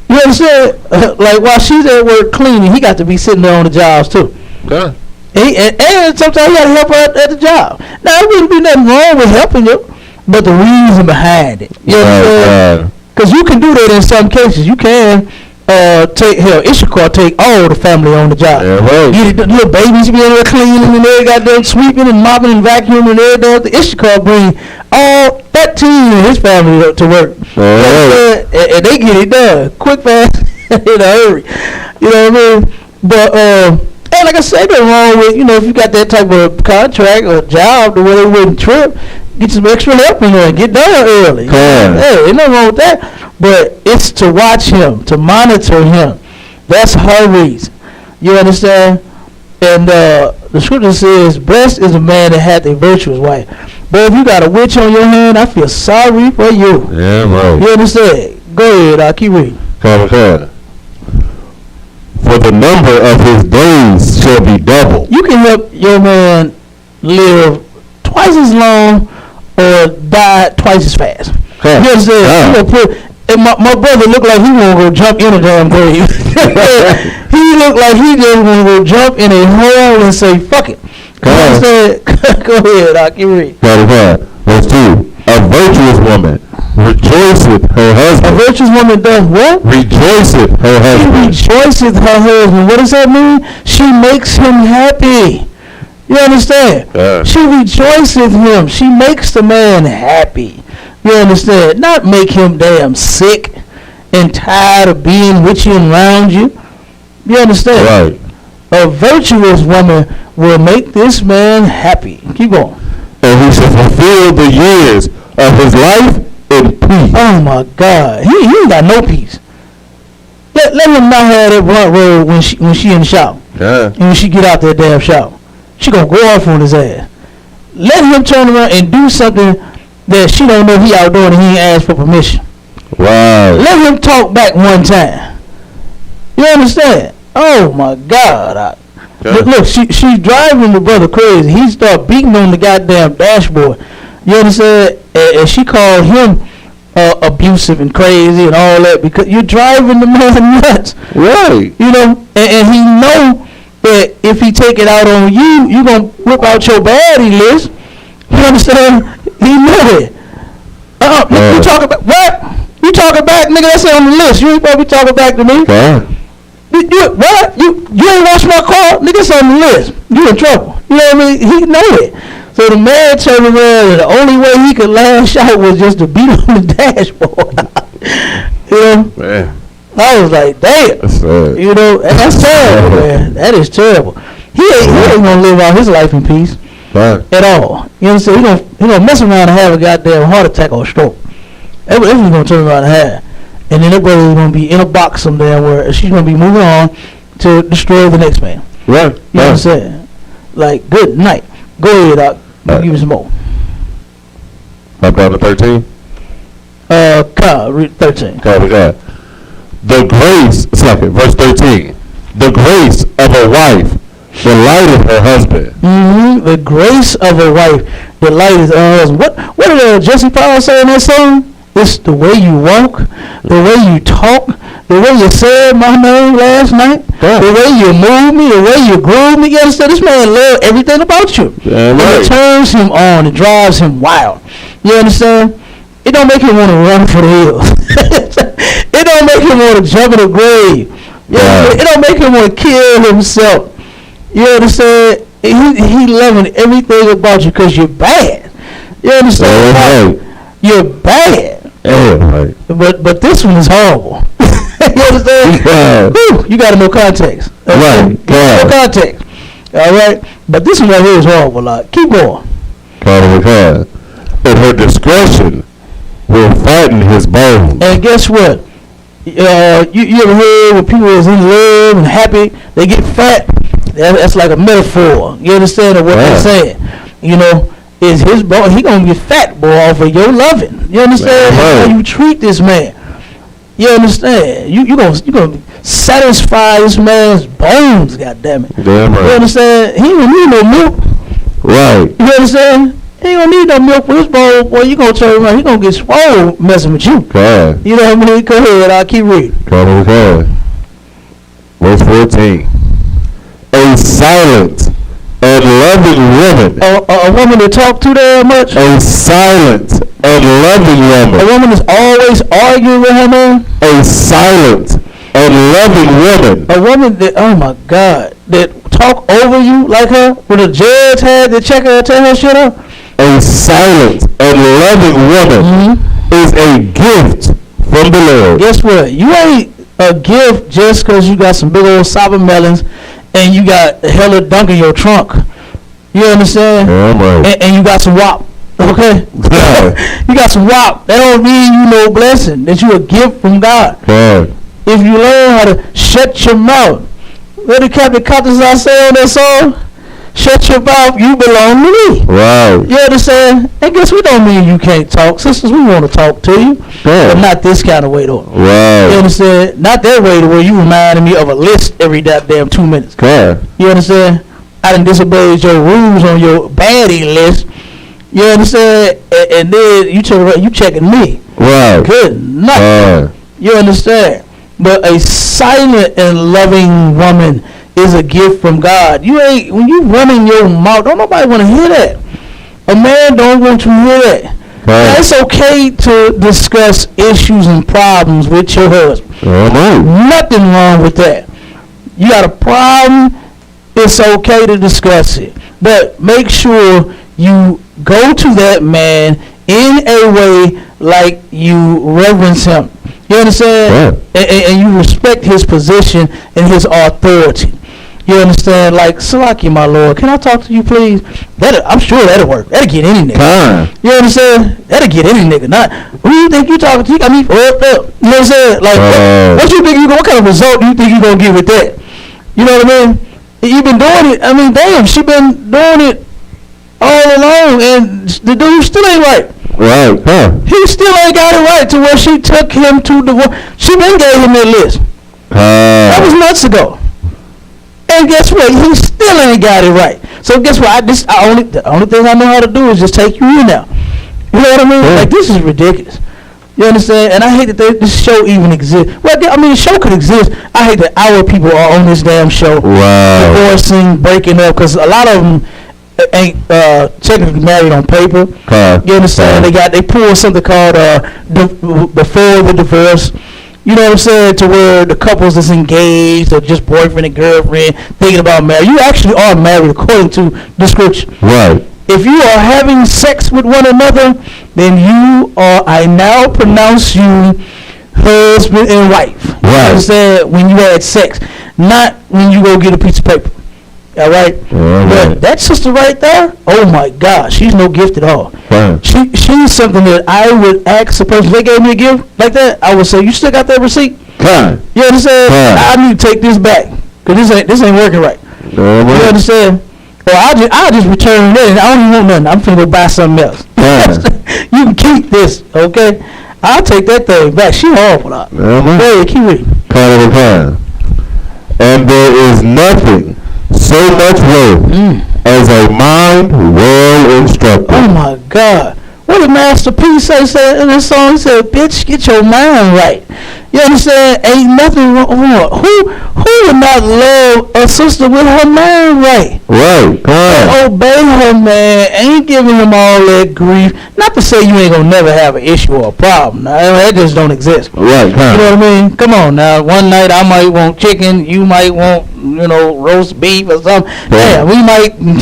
You understand? Like while she's at work cleaning, he got to be sitting there on the jobs too. Okay. And sometimes you got to help her at the job. Now, there wouldn't be nothing wrong with helping you, but the reason behind it. You know, because you can do that in some cases. You can Issachar take all the family on the job. Yeah, right. Get the little babies be in there cleaning and they got them sweeping and mopping and vacuuming and everything. The Issachar bring all that team and his family to work. Right. And they get it done quick, fast, in a hurry. You know what I mean? But and like I said, nothing wrong with if you got that type of contract or job to where they wouldn't trip, get some extra help in there and get done early. Hey, ain't nothing wrong with that. But it's to watch him, to monitor him. That's her reason. You understand? And the scripture says, blessed is a man that hath a virtuous wife. But if you got a witch on your hand, I feel sorry for you. Yeah, right. You understand? Go ahead, I'll keep reading. Okay. For the number of his days shall be double. You can help your man live twice as long or die twice as fast. Okay. You understand? You gonna put, and my brother looked like he wanna go jump in a damn grave. He looked like he just wanna go jump in a hole and say, fuck it. You understand? Go ahead, I'll keep reading. Verse 2. A virtuous woman rejoiceth her husband. A virtuous woman does what? Rejoiceth her husband. She rejoiceth her husband. What does that mean? She makes him happy. You understand? She rejoiceth him. She makes the man happy. You understand? Not make him damn sick and tired of being with you and around you. You understand? Right. A virtuous woman will make this man happy. Keep going. And he shall fulfill the years of his life in peace. Oh my God. He ain't got no peace. Let him not have that blunt road when she in the shower. And when she get out that damn shower. She gonna go off on his ass. Let him turn around and do something that she don't know he out doing and he ain't asked for permission. Wow. Let him talk back one time. You understand? Oh my God. Look, she's driving the brother crazy. He start beating on the goddamn dashboard. You understand? And she called him abusive and crazy and all that because you're driving the man nuts. Right. You know, and he know that if he take it out on you, you gonna whip out your baddie list. You understand? He know it. You talking about what? You talking back, nigga? That's on the list. You ain't supposed to be talking back to me. What? You ain't wash my car? Nigga, it's on the list. You in trouble. You know what I mean? He know it. So the man turned around and the only way he could lash out was just to beat on the dashboard. You know? Man. I was like, damn. That's sad. You know, and that's terrible, man. That is terrible. He ain't gonna live out his life in peace. Right. At all. You understand? He gonna mess around and have a goddamn heart attack or a stroke. That's what he's gonna turn around and have. And then that brother's gonna be in a box someday where she's gonna be moving on to destroy the next man. Right. You know what I'm saying? Like, good night. Go ahead, Doc. Give me some more. Up down to 13? Read 13. God. The grace, verse 13. The grace of a wife delighteth her husband. Mm-hmm. The grace of a wife delighteth her husband. What did Jesse Powell say in that song? It's the way you walk, the way you talk, the way you said my name last night, the way you move me, the way you groove me. You understand? This man loves everything about you. And it turns him on. It drives him wild. You understand? It don't make him want to run for the hills. It don't make him want to jump in the grave. It don't make him want to kill himself. You understand? He loving everything about you because you're bad. You understand? You're bad. But this one is horrible. You understand? Whew, you got to know context. Okay? No context. All right? But this one right here is horrible. Keep going. But her discretion will fatten his bones. And guess what? You ever heard when people is in love and happy, they get fat? That's like a metaphor. You understand what they're saying? You know, is his boy, he gonna get fat, boy, off of your loving. You understand? How you treat this man. You understand? You gonna satisfy this man's bones, goddammit. Damn right. You understand? He don't need no milk. Right. You understand? He ain't gonna need no milk for his bowl, boy. You gonna turn around, he gonna get swole messing with you. God. You know what I mean? Go ahead, I'll keep reading. God. Verse 14. A silent and loving woman. A woman that talk too damn much. A silent and loving woman. A woman that's always arguing with her man. A silent and loving woman. A woman that, oh my God, that talk over you like her. When the judge had to check her and tell her shit up. A silent and loving woman is a gift from the Lord. Guess what? You ain't a gift just because you got some big old sour melons and you got a hella dunk in your trunk. You understand? And you got some wop. Okay? You got some wop. That don't mean you no blessing. That you a gift from God. If you learn how to shut your mouth. What did Captain Qadash say on that song? Shut your mouth, you belong to me. Wow. You understand? And guess we don't mean you can't talk. Sisters, we want to talk to you. But not this kind of way though. Wow. You understand? Not that way to where you reminding me of a list every goddamn 2 minutes. You understand? I done disobeyed your rules on your baddie list. You understand? And then you checking me. Wow. Good night. You understand? But a silent and loving woman is a gift from God. You ain't, when you running your mouth, don't nobody want to hear that. A man don't want to hear that. Now, it's okay to discuss issues and problems with your husband. Nothing wrong with that. You got a problem, it's okay to discuss it. But make sure you go to that man in a way like you reverence him. You understand? And you respect his position and his authority. You understand? Like, Salaki, my lord, can I talk to you, please? I'm sure that'll work. That'll get any nigga. You understand? That'll get any nigga. Not, who you think you talking to? You got me fucked up. You know what I'm saying? Like, what you think what kind of result do you think you gonna get with that? You know what I mean? You been doing it. I mean, damn, she been doing it all along, and the dude still ain't right. He still ain't got it right to where she took him to divorce. She been gave him that list. That was months ago. And guess what? He still ain't got it right. So guess what? The only thing I know how to do is just take you in now. You know what I mean? Like, this is ridiculous. You understand? And I hate that this show even exists. Well, I mean, the show could exist. I hate that our people are on this damn show. Divorcing, breaking up, because a lot of them ain't technically married on paper. You understand? They pull something called before the divorce. You know what I'm saying? To where the couples that's engaged or just boyfriend and girlfriend thinking about marriage. You actually are married according to the scripture. If you are having sex with one another, then you are, I now pronounce you husband and wife. You know what I'm saying? When you had sex. Not when you go get a piece of paper. All right? But that sister right there, oh my God, she's no gift at all. She's something that I would ask a person, if they gave me a gift like that, I would say, you still got that receipt? You understand? I need to take this back, because this ain't working right. You understand? Or I'll just return it, and I don't even want nothing. I'm finna go buy something else. You can keep this, okay? I'll take that thing back. She horrible. Hey, keep reading. And there is nothing so much worth as a mind well instructed. Oh my God. what did Master P say in this song? He said, bitch, get your mind right. You understand? Ain't nothing wrong. Who would not love a sister with her mind right? Right, come Obey her man. Ain't giving him all that grief. Not to say you ain't gonna never have an issue or a problem. Now, that just don't exist. Right, You know what I mean? Come on now. One night I might want chicken. You might want, roast beef or something. Yeah, we might. And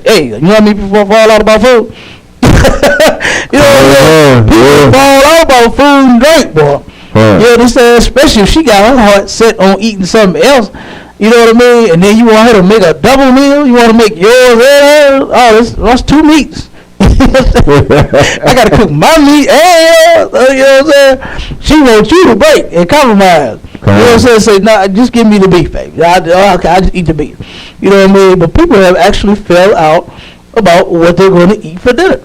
hey, you know how many people fall out about food? You know what I mean? People fall out about food and drink, boy. You understand? Especially if she got her heart set on eating something else. You know what I mean? And then you want her to make a double meal. You want to make yours and hers. Oh, that's 2 meats. I got to cook my meat and yours. You know what I'm saying? She wants you to break and compromise. You know what I'm saying? Say, nah, just give me the beef, baby. Okay, I just eat the beef. You know what I mean? But people have actually fell out about what they're going to eat for dinner.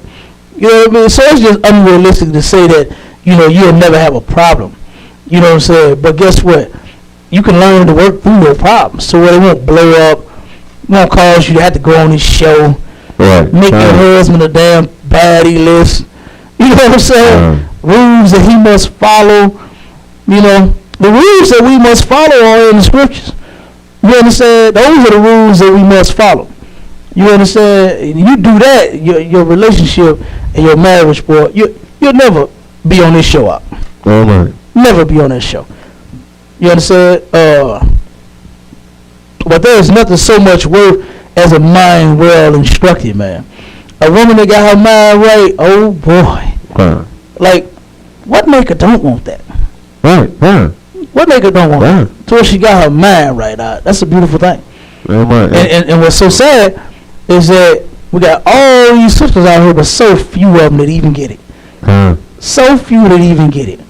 You know what I mean? So it's just unrealistic to say that, you'll never have a problem. You know what I'm saying? But guess what? You can learn to work through your problems so it won't blow up. It won't cause you to have to go on this show. Right. Make your husband a damn baddie list. You know what I'm saying? Rules that he must follow. The rules that we must follow are in the scriptures. You understand? Those are the rules that we must follow. You understand? You do that, your relationship and your marriage, boy, you'll never be on this show out. Right. Never be on that show. You understand? But there is nothing so much worth as a mind well instructed, man. A woman that got her mind right, oh boy. Like, what maker don't want that? Right. What maker don't want that? So she got her mind right. That's a beautiful thing. And what's so sad is that we got all these sisters out here, but so few of them that even get it. So few that even get it.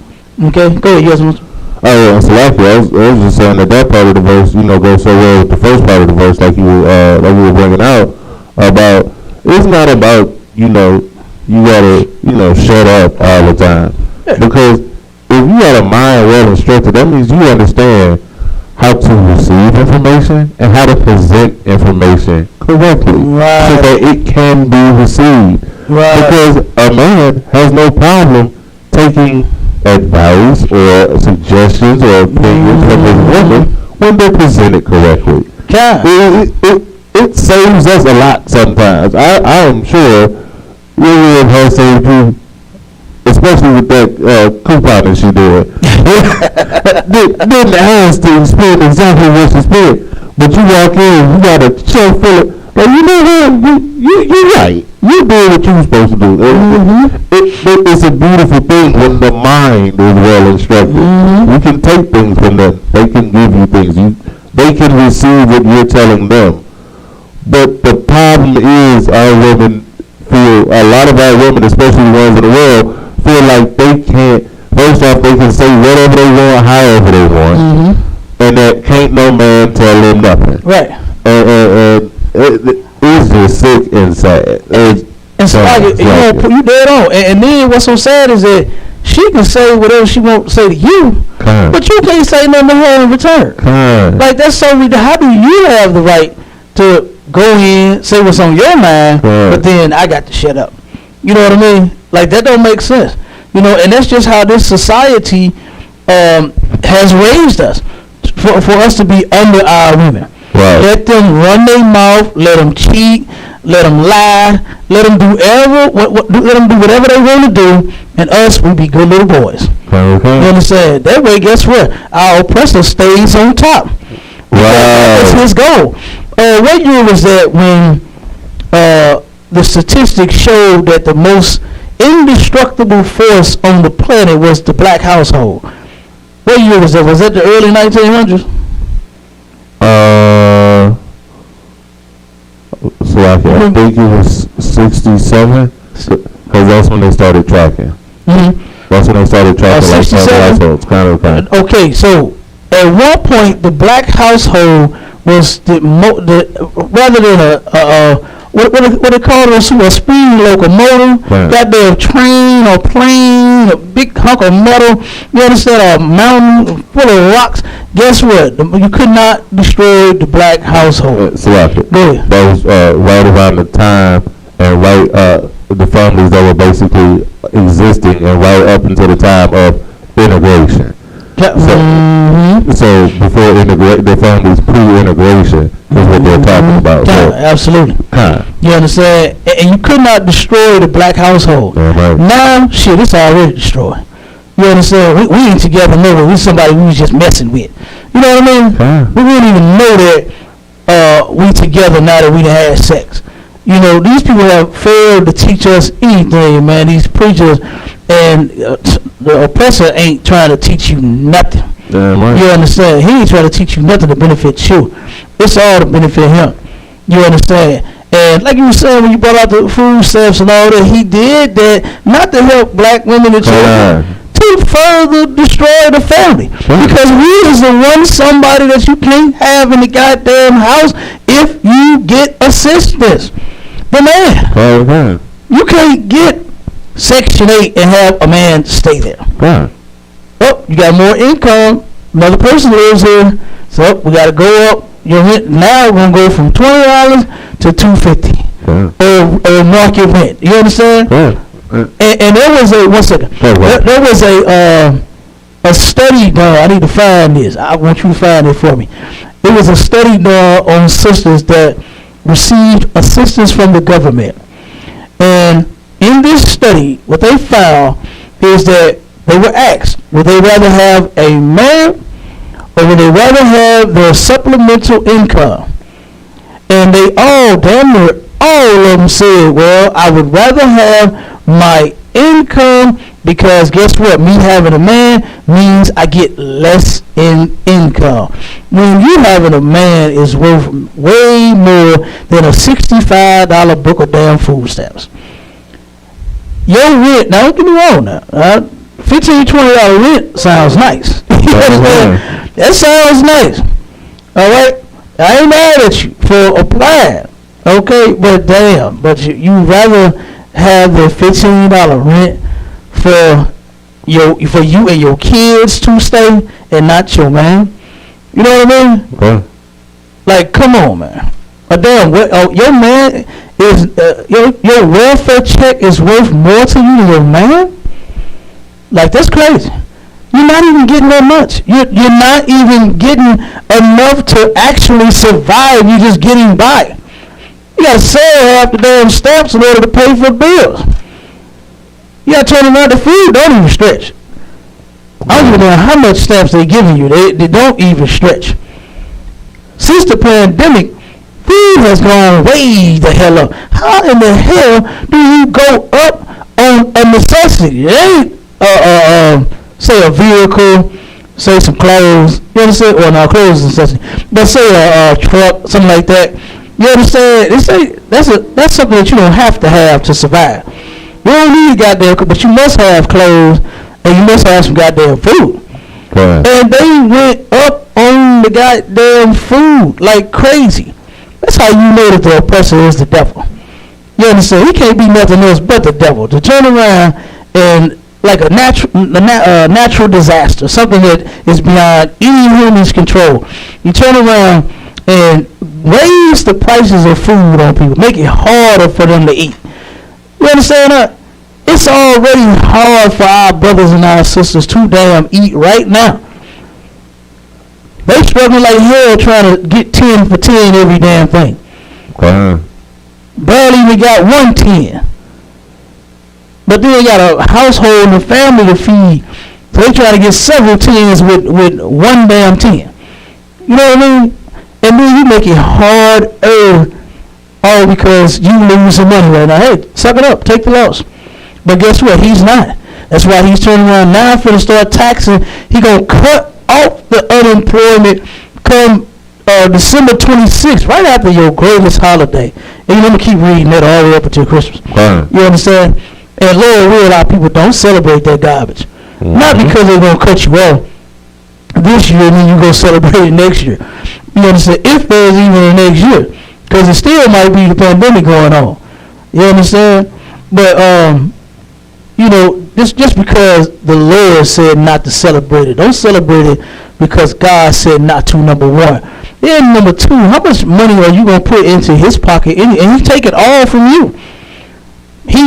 Okay, go ahead, yes, Mr. Oh yeah, so I was just saying that part of the verse, goes so well with the first part of the verse, like we were bringing out about. It's not about you gotta shut up all the time, because if you got a mind well instructed, that means you understand how to receive information and how to present information correctly, so that it can be received. Because a man has no problem taking advice or suggestions or opinions from his woman when they're presented correctly. It saves us a lot sometimes. I am sure you would have saved you, especially with that coupon that she did. Didn't ask to explain exactly what she said, but you walk in, you got a shelf full of, like, you're right. You did what you were supposed to do. It's a beautiful thing when the mind is well instructed. You can take things from them. They can give you things. They can receive what you're telling them. But the problem is a lot of our women, especially the ones in the world, feel like they can't. First off, they can say whatever they want, however they want, and that can't no man tell them nothing. Right. And it's just sick and sad. And so you dead on. And then what's so sad is that she can say whatever she wants to say to you, but you can't say nothing to her in return. Like, that's so ridiculous. How do you have the right to go in, say what's on your mind, but then I got to shut up? You know what I mean? Like, that don't make sense. And that's just how this society has raised us, for us to be under our women. Let them run their mouth, let them cheat, let them lie, let them do whatever they want to do, and us, we be good little boys. You understand? That way, guess what? Our oppressor stays on top. That's his goal. What year was that when the statistics showed that the most indestructible force on the planet was the black household? What year was that? Was that the early 1900s? So I think it was 67, because that's when they started tracking. That's when they started tracking like households, kind of. Okay, so at one point the black household was rather than a what they call it, a speed locomotive, goddamn train or plane, a big hunk of metal, you understand, a mountain full of rocks. Guess what? You could not destroy the black household. That was right around the time, and the families that were basically existing and right up until the time of integration. So before the families pre-integration is what they're talking about. So, absolutely. You understand? And you could not destroy the black household. Right. Now, shit, it's already destroyed. You understand? We ain't together nowhere. We somebody we was just messing with. You know what I mean? We wouldn't even know that we together now that we done had sex. You know, these people have failed to teach us anything, man. These preachers and the oppressor ain't trying to teach you nothing. Right. You understand? He ain't trying to teach you nothing to benefit you. It's all to benefit him. You understand? And like you were saying when you brought out the food stamps and all that, he did that not to help black women and children, to further destroy the family. Because we is the one somebody that you can't have in the goddamn house if you get assistance. The man. You can't get Section 8 and have a man stay there. Oh, you got more income. Another person lives here. So we got to go up. Your rent now we're going to go from $20 to $250 or market rent. You understand? And there was a, one second. There was a study done. I need to find this. I want you to find it for me. It was a study done on sisters that received assistance from the government. And in this study, what they found is that they were asked, would they rather have a man or would they rather have their supplemental income? And they all, damn near all of them said, well, I would rather have my income because guess what? Me having a man means I get less in income. When you having a man is worth way more than a $65 book of damn food stamps. Your rent, now don't get me wrong now, $15, $20 rent sounds nice. That sounds nice. All right? I ain't mad at you for applying. Okay? But damn, but you rather have the $15 rent for you and your kids to stay and not your man. You know what I mean? Like, come on, man. Damn, your man is your welfare check is worth more to you than your man? Like, that's crazy. You're not even getting that much. You're not even getting enough to actually survive. You're just getting by. You gotta sell half the damn stamps in order to pay for bills. You gotta turn around the food, don't even stretch. I don't even know how much stamps they giving you. They don't even stretch. Since the pandemic, food has gone way the hell up. How in the hell do you go up on a necessity? It ain't say a vehicle, say some clothes. You understand? Well, no, clothes is necessity. But say a truck, something like that. You understand? They say that's something that you don't have to survive. You don't need goddamn, but you must have clothes and you must have some goddamn food. And they went up on the goddamn food like crazy. That's how you know that the oppressor is the devil. You understand? He can't be nothing else but the devil. To turn around and like a natural disaster, something that is beyond any human's control. You turn around and raise the prices of food on people, make it harder for them to eat. You understand that? It's already hard for our brothers and our sisters to damn eat right now. They struggling like hell trying to get 10 for 10 every damn thing. Barely even got 110. But then they got a household and a family to feed. So they try to get several 10s with one damn 10. You know what I mean? And then you make it harder all because you losing money right now. Hey, suck it up. Take the loss. But guess what? He's not. That's why he's turning around now for to start taxing. He going to cut off the unemployment come December 26th, right after your greatest holiday. And you're going to keep reading that all the way up until Christmas. You understand? And Lord will, a lot of people don't celebrate that garbage. Not because they're going to cut you off this year and then you go celebrate it next year. You understand? If there's even a next year. Because it still might be the pandemic going on. You understand? But, you know, just because the Lord said not to celebrate it, don't celebrate it because God said not to, number one. Then number two, how much money are you going to put into his pocket? And he take it all from you. He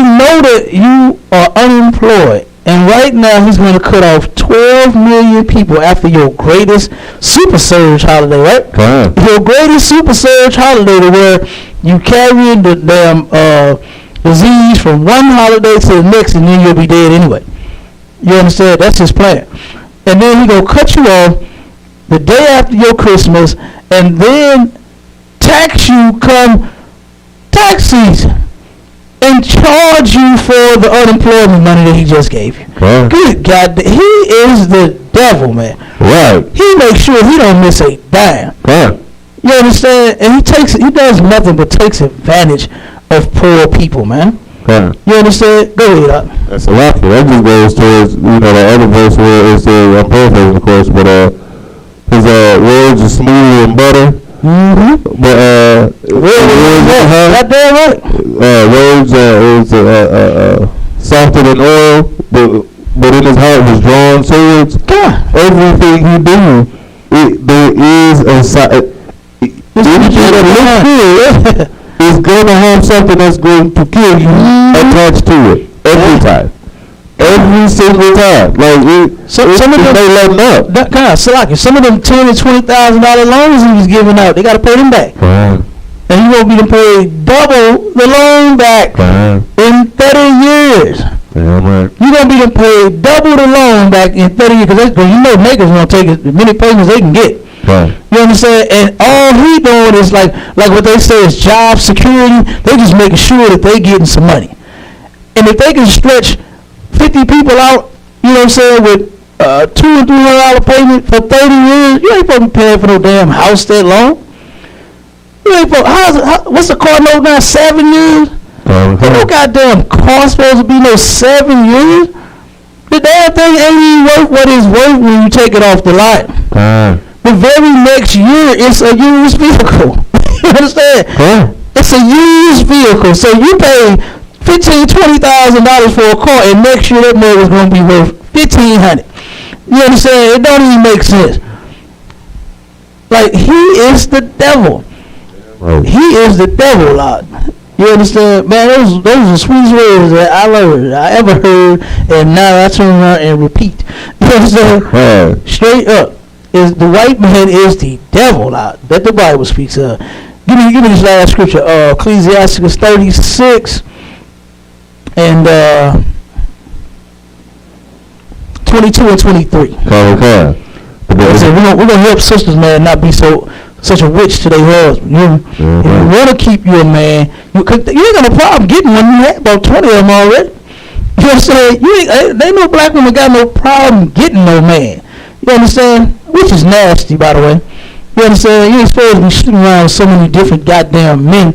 you are unemployed, and right now he's going to cut off 12 million people after your greatest super surge holiday, right? Your greatest super surge holiday to where you carrying the damn disease from one holiday to the next, and then you'll be dead anyway. You understand? That's his plan. And then he gonna cut you off the day after your Christmas, and then tax you come tax season, and charge you for the unemployment money that he just gave you. Good God, he is the devil, man. Right. He makes sure he don't miss a dime. You understand? And he does nothing but takes advantage of poor people, man. You understand? Go ahead, Doc. That's a lot. That just goes towards, the other verse where it says, I'm paraphrasing, of course, but his words are smooth and butter. But goddamn right. Words is softer than oil, but in his heart was drawn swords. Everything he do, there is a side. It's going to have something that's going to kill you attached to it every time. Every single time. Like, some of them, they let them up. Some of them $10,000 and $20,000 loans he was giving out, they got to pay them back. And you won't be to pay double the loan back in 30 years. You're going to be to pay double the loan back in 30 years, because makers going to take as many payments they can get. You understand? And all he doing is like what they say is job security. They just making sure that they getting some money. And if they can stretch 50 people out, with $200 and $300 payment for 30 years, you ain't supposed to be paying for no damn house that long. You ain't supposed, what's the car note now? 7 years? No goddamn car supposed to be no 7 years. The damn thing ain't even worth what it's worth when you take it off the lot. The very next year, it's a used vehicle. You understand? It's a used vehicle. So you pay $15,000, $20,000 for a car, and next year that mug is going to be worth $1,500. You understand? It don't even make sense. Like, he is the devil. He is the devil, Lord. You understand? Man, those are the sweetest words that I ever heard, and now I turn around and repeat. You understand? Straight up. The white man is the devil, Lord, that the Bible speaks of. Give me this last scripture, Ecclesiastes 36 and 22 and 23. We're gonna help sisters, man, not be such a witch to their husband. If you want to keep you a man, you ain't got no problem getting one. You had about 20 of them already. You understand? They no black woman got no problem getting no man. You understand? Which is nasty, by the way. You understand? You ain't supposed to be sitting around with so many different goddamn men.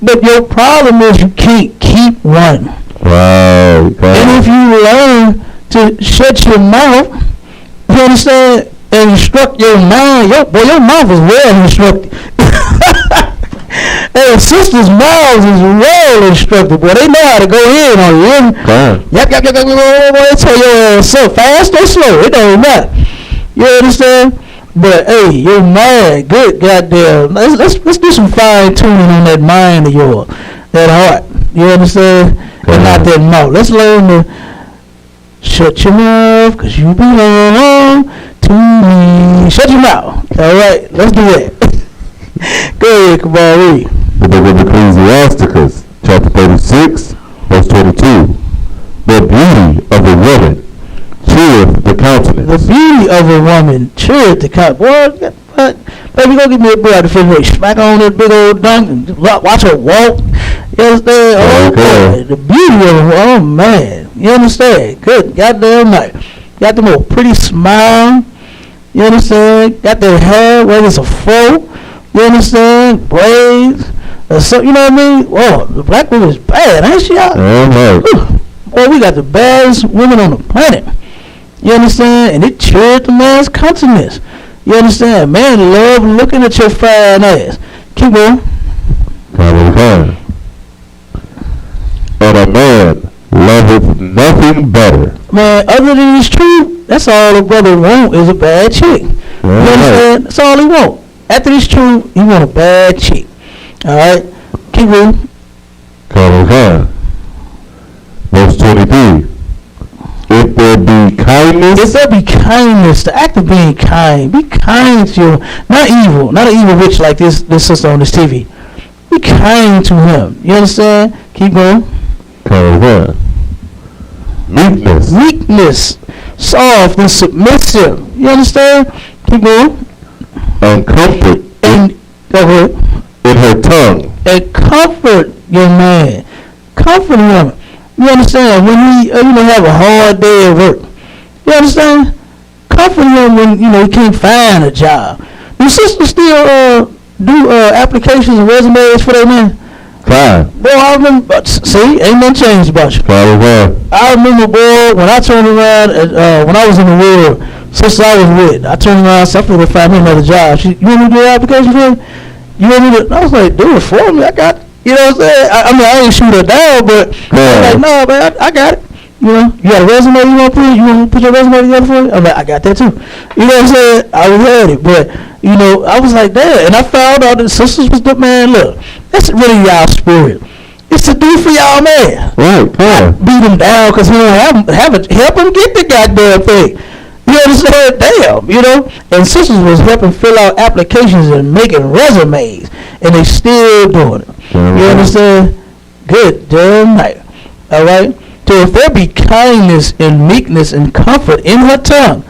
But your problem is you can't keep one. And if you learn to shut your mouth, you understand, and instruct your mind, your mouth is well instructed. And sisters' mouths is well instructed, boy. They know how to go in on you. Yep. They tell your ass up, fast or slow. It don't matter. You understand? But hey, you're mad. Good goddamn. Let's do some fine tuning on that mind of yours, that heart. You understand? And not that mouth. Let's learn to shut your mouth, cause you belong to me. Shut your mouth. All right, let's do that. Go ahead, come on, read. The book of Ecclesiasticus, chapter 36, verse 22. The beauty of a woman cheereth the countenance. The beauty of a woman cheereth the countenance. Boy, baby, go get me a beer out of the refrigerator. Smack on that big old dunk and watch her walk. You understand? Oh, boy. The beauty of a woman. Oh, man. You understand? Good goddamn night. Got them old pretty smile. You understand? Got their hair, whether it's a fro. You understand? Braids. So, you know what I mean? Whoa, the black woman is bad, ain't she? Boy, we got the baddest women on the planet. You understand? And it cheered the man's countenance. You understand? Man love looking at your fine ass. Keep going. And a man loveth nothing better. Man, other than his truth, that's all a brother want is a bad chick. You understand? That's all he want. After this truth, he want a bad chick. Alright? Keep going. kindness. If there be kindness, the act of being kind, be kind to your, not an evil witch like this sister on this TV. Be kind to him. You understand? Keep going. What? Meekness. Soft and submissive. You understand? Keep going. And comfort. And go ahead. In her tongue. And comfort your man. Comfort him. You understand? When he have a hard day at work. You understand? Comfort him when he can't find a job. Your sister still do applications and resumes for their man? Fine. Boy, I remember. See, ain't nothing changed about you. I remember, boy, when I turned around when I was in the world, sister I was with, I turned around and said, I'm going to find me another job. You want me to do an application for me? You want me to? I was like, do it for me. I got it. You know what I'm saying? I mean, I ain't shoot her down, but I was like, no, man, I got it. You got a resume you want to put? You want to put your resume together for me? I'm like, I got that too. You know what I'm saying? I was at it, but I was like that, and I found out that sisters was the man. Look, that's really y'all spirit. It's to do for y'all man. Right. Beat him down because he don't have it. Help him get the goddamn thing. You understand? Damn, And sisters was helping fill out applications and making resumes, and they still doing it. You understand? Good damn night. All right. So if there be kindness and meekness and comfort in her tongue,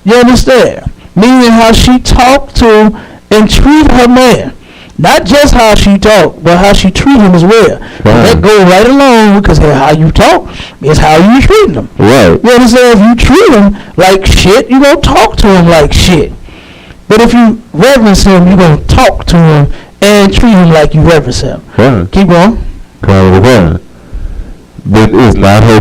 you understand? Meaning how she talk to and treat her man. Not just how she talk, but how she treat him as well. That go right along because how you talk is how you treat him. Right. You understand? If you treat him like shit, you gonna talk to him like shit. But if you reverence him, you gonna talk to him and treat him like you reverence him. Right. Keep going. Then is not her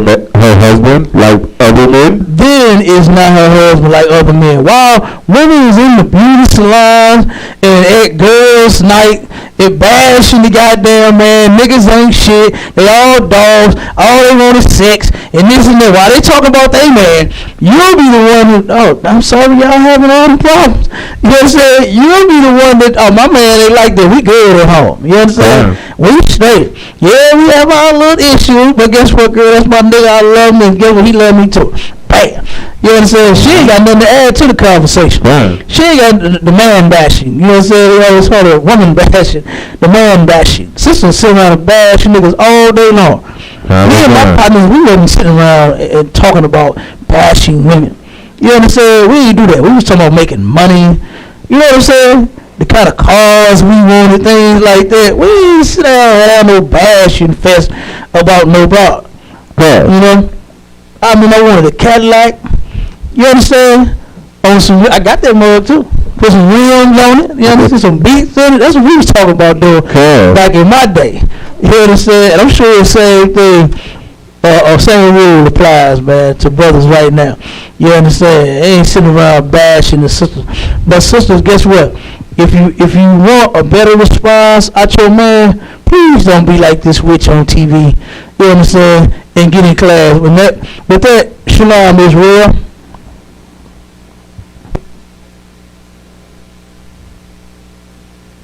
husband like other men? Then is not her husband like other men. While women is in the beauty salons and at girls' night and bashing the goddamn man, niggas ain't shit, they all dogs, all they want is sex, and this and that. While they talk about they man, you'll be the one who, I'm sorry y'all having all the problems. You know what I'm saying? You'll be the one that, my man ain't like that, we good at home. You understand? We straight. Yeah, we have our little issues, but guess what, girl? That's my nigga. I love him, and guess what? He love me too. Bam. You understand? She ain't got nothing to add to the conversation. She ain't got the man bashing. You know what I'm saying? They always call it woman bashing. The man bashing. Sisters sitting around and bashing niggas all day long. Me and my partners, we wasn't sitting around and talking about bashing women. You understand? We didn't do that. We was talking about making money. You know what I'm saying? The kind of cars we wanted, things like that. We didn't sit down and have no bashing fest about no bar. I mean, I wanted a Cadillac. You understand? I got that mug too. Put some rims on it. You understand? Some beats in it. That's what we was talking about doing back in my day. You understand? And I'm sure the same thing, same rule applies, man, to brothers right now. You understand? They ain't sitting around bashing the sisters. But sisters, guess what? If you want a better response out your man, please don't be like this witch on TV. You understand? And get in class. With that, Shalom Israel.